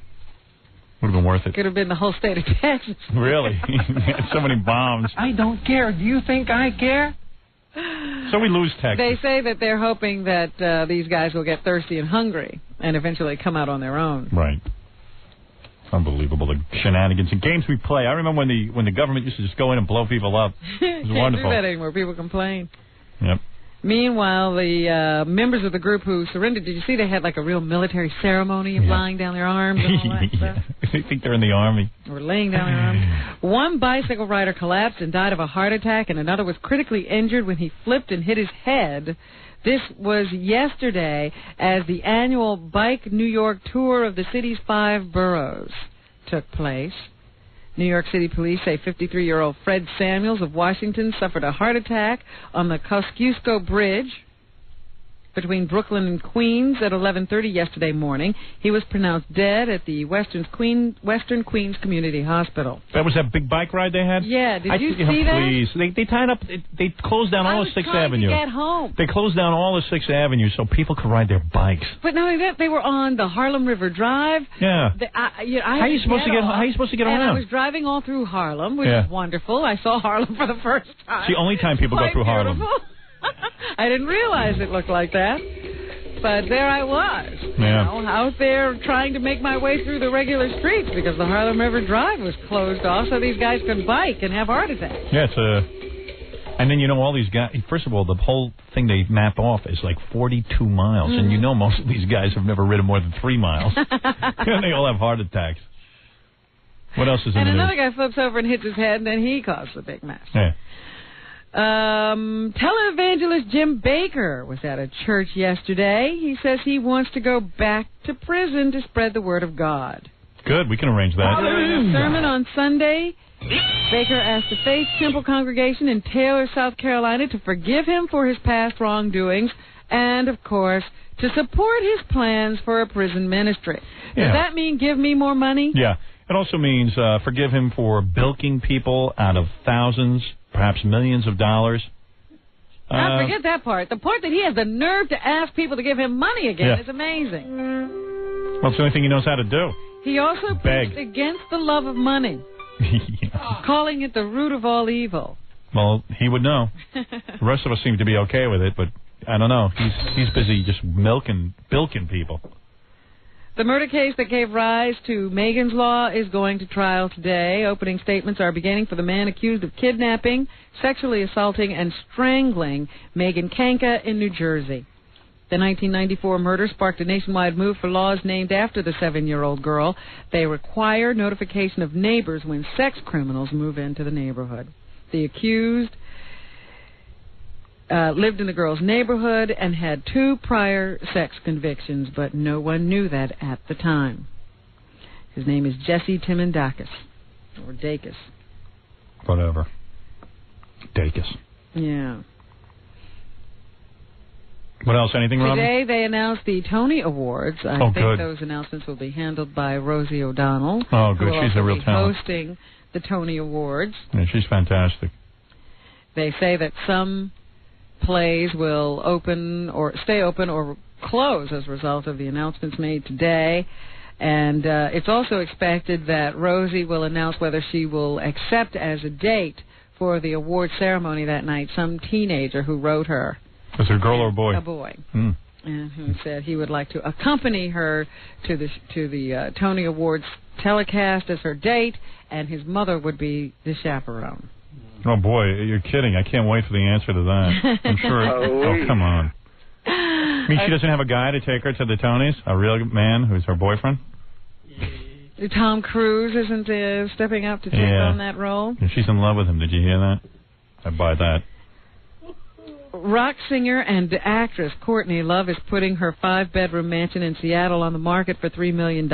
Would have been worth it. Could have been the whole state of Texas. Really? They had so many bombs. I don't care. Do you think I care? So we lose Texas. They say that they're hoping that these guys will get thirsty and hungry and eventually come out on their own. Right. Unbelievable, the shenanigans and games we play. I remember when the government used to just go in and blow people up. It was wonderful. Can't do that anymore. People complain. Yep. Meanwhile, the members of the group who surrendered, did you see they had like a real military ceremony of lying down their arms and all that stuff? They think they're in the Army. Or laying down their arms. One bicycle rider collapsed and died of a heart attack, and another was critically injured when he flipped and hit his head. This was yesterday as the annual Bike New York tour of the city's 5 boroughs took place. New York City police say 53-year-old Fred Samuels of Washington suffered a heart attack on the Kosciuszko Bridge between Brooklyn and Queens at 11:30 yesterday morning. He was pronounced dead at the Western Queens Community Hospital. That was that big bike ride they had? Yeah, did you see that? Please. They tied up, they closed down all of 6th Avenue. I was trying to get home. They closed down all of 6th Avenue so people could ride their bikes. But not only that, they were on the Harlem River Drive. Yeah. How are you supposed to get around? And I was driving all through Harlem, which is wonderful. I saw Harlem for the first time. It's the only time people go through Harlem. I didn't realize it looked like that. But there I was, out there trying to make my way through the regular streets because the Harlem River Drive was closed off so these guys could bike and have heart attacks. Yeah, and then all these guys, first of all, the whole thing they map off is like 42 miles, and most of these guys have never ridden more than 3 miles. And they all have heart attacks. What else is in And the another news? guy flips over and hits his head, and then he causes a big mess. Yeah. Televangelist Jim Baker was at a church yesterday. He says he wants to go back to prison to spread the word of God. Good, we can arrange that. During a sermon on Sunday, Baker asked the Faith Temple congregation in Taylor, South Carolina, to forgive him for his past wrongdoings and, of course, to support his plans for a prison ministry. Yeah. Does that mean give me more money? Yeah. It also means forgive him for bilking people out of thousands, perhaps millions of dollars. Now, forget that part. The part that he has the nerve to ask people to give him money again Yeah. is amazing. Well, it's the only thing he knows how to do. He also Beg. preached against the love of money, calling it the root of all evil. Well, he would know. The rest of us seem to be okay with it, but I don't know. He's busy just bilking people. The murder case that gave rise to Megan's Law is going to trial today. Opening statements are beginning for the man accused of kidnapping, sexually assaulting, and strangling Megan Kanka in New Jersey. The 1994 murder sparked a nationwide move for laws named after the 7-year-old girl. They require notification of neighbors when sex criminals move into the neighborhood. The accused lived in the girl's neighborhood and had 2 prior sex convictions, but no one knew that at the time. His name is Jesse Timandakis, or Dacus. Whatever. Dacus. Yeah. What else? Anything, Robin? Today they announced the Tony Awards. I think good. those announcements will be handled by Rosie O'Donnell. Oh, good. Who will She's a also real be talent. hosting the Tony Awards. Yeah, she's fantastic. They say that some plays will open or stay open or close as a result of the announcements made today. And it's also expected that Rosie will announce whether she will accept as a date for the award ceremony that night some teenager who wrote her. Was it a girl or a boy? A boy. Mm. And who said he would like to accompany her to the Tony Awards telecast as her date, and his mother would be the chaperone. Oh, boy, you're kidding. I can't wait for the answer to that. I'm sure. Oh, come on. I mean, she doesn't have a guy to take her to the Tonys? A real man who's her boyfriend? Tom Cruise isn't stepping up to take on that role. And she's in love with him. Did you hear that? I buy that. Rock singer and actress Courtney Love is putting her 5-bedroom mansion in Seattle on the market for $3 million.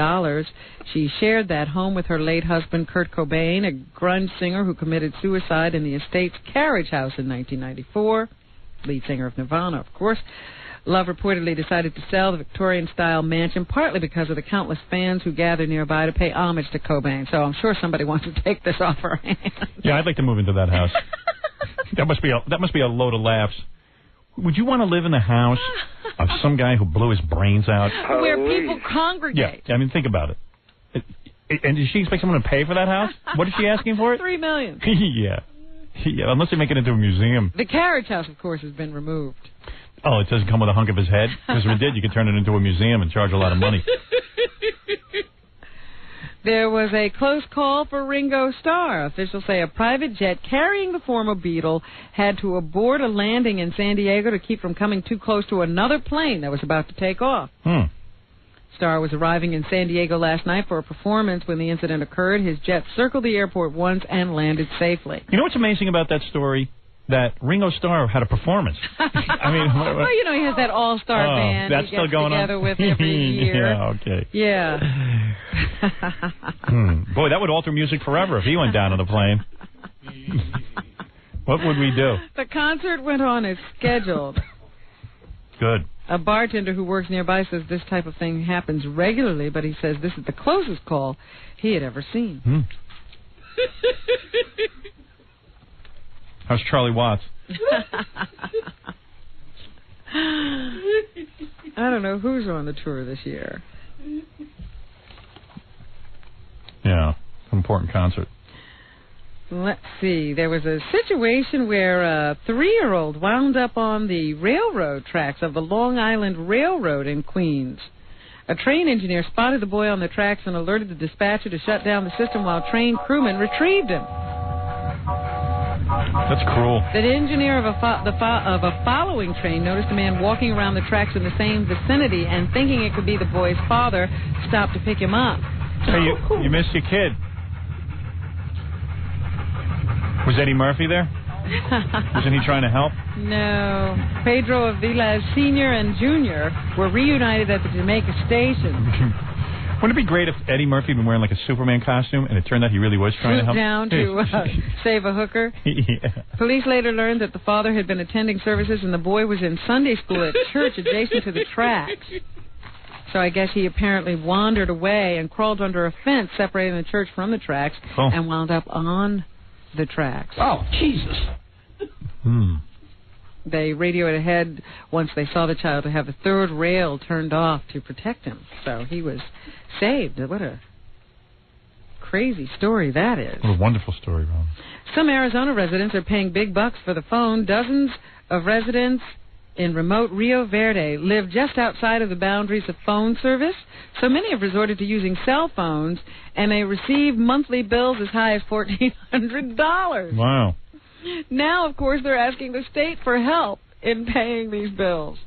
She shared that home with her late husband, Kurt Cobain, a grunge singer who committed suicide in the estate's carriage house in 1994. Lead singer of Nirvana, of course. Love reportedly decided to sell the Victorian-style mansion partly because of the countless fans who gather nearby to pay homage to Cobain. So I'm sure somebody wants to take this off her hands. Yeah, I'd like to move into that house. That must be a load of laughs. Would you want to live in the house of some guy who blew his brains out? Where people congregate. Yeah, I mean, think about it. And does she expect someone to pay for that house? What is she asking for it? $3 million. Yeah, unless they make it into a museum. The carriage house, of course, has been removed. Oh, it doesn't come with a hunk of his head? Because if it did, you could turn it into a museum and charge a lot of money. There was a close call for Ringo Starr. Officials say a private jet carrying the former Beatle had to abort a landing in San Diego to keep from coming too close to another plane that was about to take off. Starr was arriving in San Diego last night for a performance when the incident occurred. His jet circled the airport once and landed safely. You know what's amazing about that story? That Ringo Starr had a performance. I mean, well, you know, he has that all-star band that's he still gets going together on with every year. Yeah, okay. Yeah. Boy, that would alter music forever if he went down on a plane. What would we do? The concert went on as scheduled. Good. A bartender who works nearby says this type of thing happens regularly, but he says this is the closest call he had ever seen. How's Charlie Watts? I don't know who's on the tour this year. Yeah, important concert. Let's see. There was a situation where a 3-year-old wound up on the railroad tracks of the Long Island Railroad in Queens. A train engineer spotted the boy on the tracks and alerted the dispatcher to shut down the system while train crewmen retrieved him. That's cruel. The engineer of a following train noticed a man walking around the tracks in the same vicinity and, thinking it could be the boy's father, stopped to pick him up. Hey, you missed your kid. Was Eddie Murphy there? Wasn't he trying to help? No. Pedro Avila Sr. and Jr. were reunited at the Jamaica station. Wouldn't it be great if Eddie Murphy had been wearing like a Superman costume and it turned out he really was trying to help? Down to save a hooker. Yeah. Police later learned that the father had been attending services and the boy was in Sunday school at church adjacent to the tracks. So I guess he apparently wandered away and crawled under a fence separating the church from the tracks and wound up on the tracks. Oh, Jesus. They radioed ahead once they saw the child to have the third rail turned off to protect him. So he was saved. What a crazy story that is. What a wonderful story, Ron. Some Arizona residents are paying big bucks for the phone. Dozens of residents in remote Rio Verde live just outside of the boundaries of phone service. So many have resorted to using cell phones, and they receive monthly bills as high as $1,400. Wow. Now, of course, they're asking the state for help in paying these bills.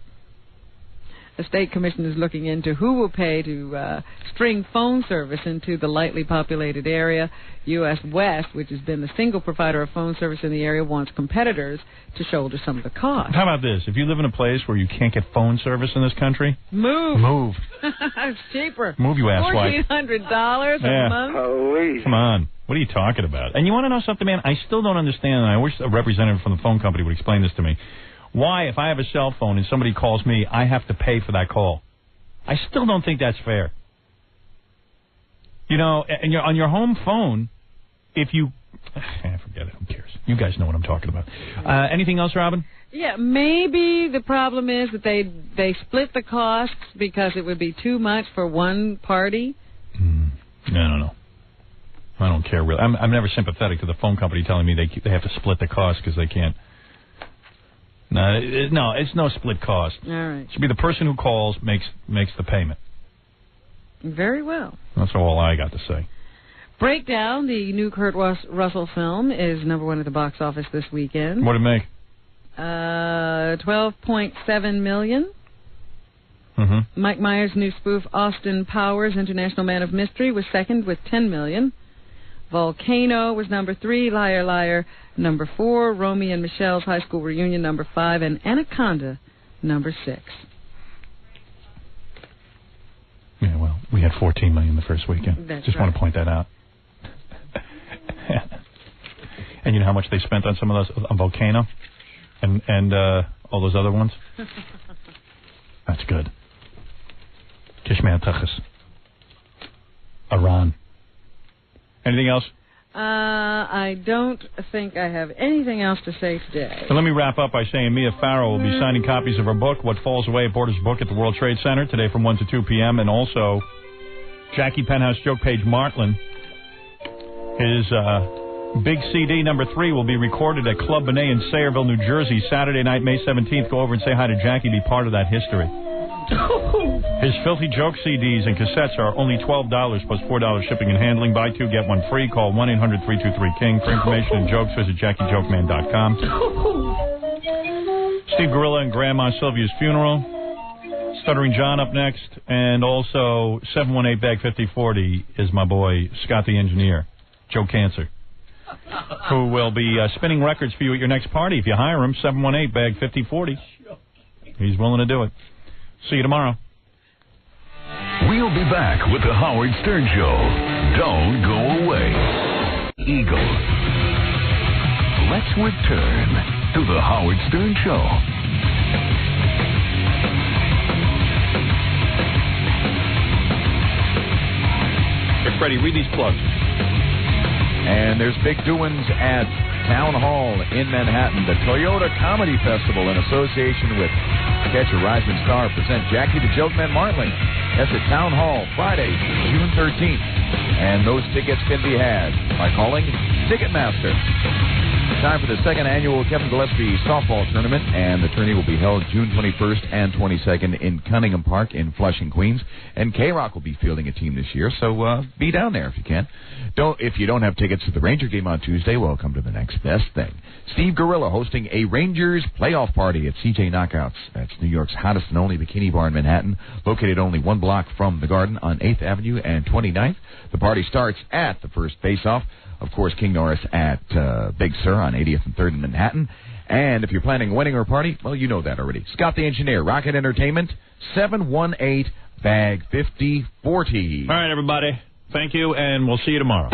The state commission is looking into who will pay to string phone service into the lightly populated area. U.S. West, which has been the single provider of phone service in the area, wants competitors to shoulder some of the cost. How about this? If you live in a place where you can't get phone service in this country, move. Move. It's cheaper. Move, you asswipe. $1,400 a month. Come on. What are you talking about? And you want to know something, man? I still don't understand, and I wish a representative from the phone company would explain this to me. Why, if I have a cell phone and somebody calls me, I have to pay for that call? I still don't think that's fair. You know, and you're on your home phone, if you... forget it. Who cares? You guys know what I'm talking about. Anything else, Robin? Yeah, maybe the problem is that they split the costs because it would be too much for one party. No. I don't care, really. I'm never sympathetic to the phone company telling me they have to split the cost because they can't. No, it's no split cost. All right. It should be the person who calls makes the payment. Very well. That's all I got to say. Breakdown, the new Kurt Russell film, is #1 at the box office this weekend. What did it make? $12.7 million. Mm-hmm. Mike Myers' new spoof, Austin Powers, International Man of Mystery, was second with $10 million. Volcano was #3, Liar Liar #4, Romy and Michelle's High School Reunion #5, and Anaconda #6. Yeah, well, we had $14 million the first weekend. Just want to point that out. And you know how much they spent on some of those, on Volcano and all those other ones? That's good. Kishman Tuchas. Iran. Anything else? I don't think I have anything else to say today. So let me wrap up by saying Mia Farrow will be signing copies of her book, What Falls Away, Borders Book, at the World Trade Center today from 1 to 2 p.m. And also, Jackie Penthouse Joke Page Martlin, his big CD #3 will be recorded at Club Benet in Sayreville, New Jersey, Saturday night, May 17th. Go over and say hi to Jackie, be part of that history. His Filthy Joke CDs and cassettes are only $12 plus $4 shipping and handling. Buy two, get one free. Call 1-800-323-KING. For information and jokes, visit JackieJokeman.com. Steve Gorilla and Grandma Sylvia's funeral. Stuttering John up next. And also 718-BAG-5040 is my boy, Scott the Engineer, Joe Cancer, who will be spinning records for you at your next party. If you hire him, 718-BAG-5040. He's willing to do it. See you tomorrow. We'll be back with the Howard Stern Show. Don't go away. Eagle. Let's return to the Howard Stern Show. Hey, Freddie, read these plugs. And there's big doings at Town Hall in Manhattan. The Toyota Comedy Festival in association with Catch a Rising Star present Jackie the Joke Man Martling. That's at Town Hall, Friday, June 13th. And those tickets can be had by calling Ticketmaster. Time for the second annual Kevin Gillespie softball tournament, and the tourney will be held June 21st and 22nd in Cunningham Park in Flushing, Queens. And K-Rock will be fielding a team this year, so be down there if you can. If you don't have tickets to the Ranger game on Tuesday, well, come to the next best thing. Steve Gorilla hosting a Rangers playoff party at CJ Knockouts. That's New York's hottest and only bikini bar in Manhattan, located only one block from the Garden on 8th Avenue and 29th. The party starts at the first face-off Of course, King Norris at Big Sur on 80th and 3rd in Manhattan. And if you're planning a wedding or a party, well, you know that already. Scott the Engineer, Rocket Entertainment, 718-BAG-5040. All right, everybody. Thank you, and we'll see you tomorrow.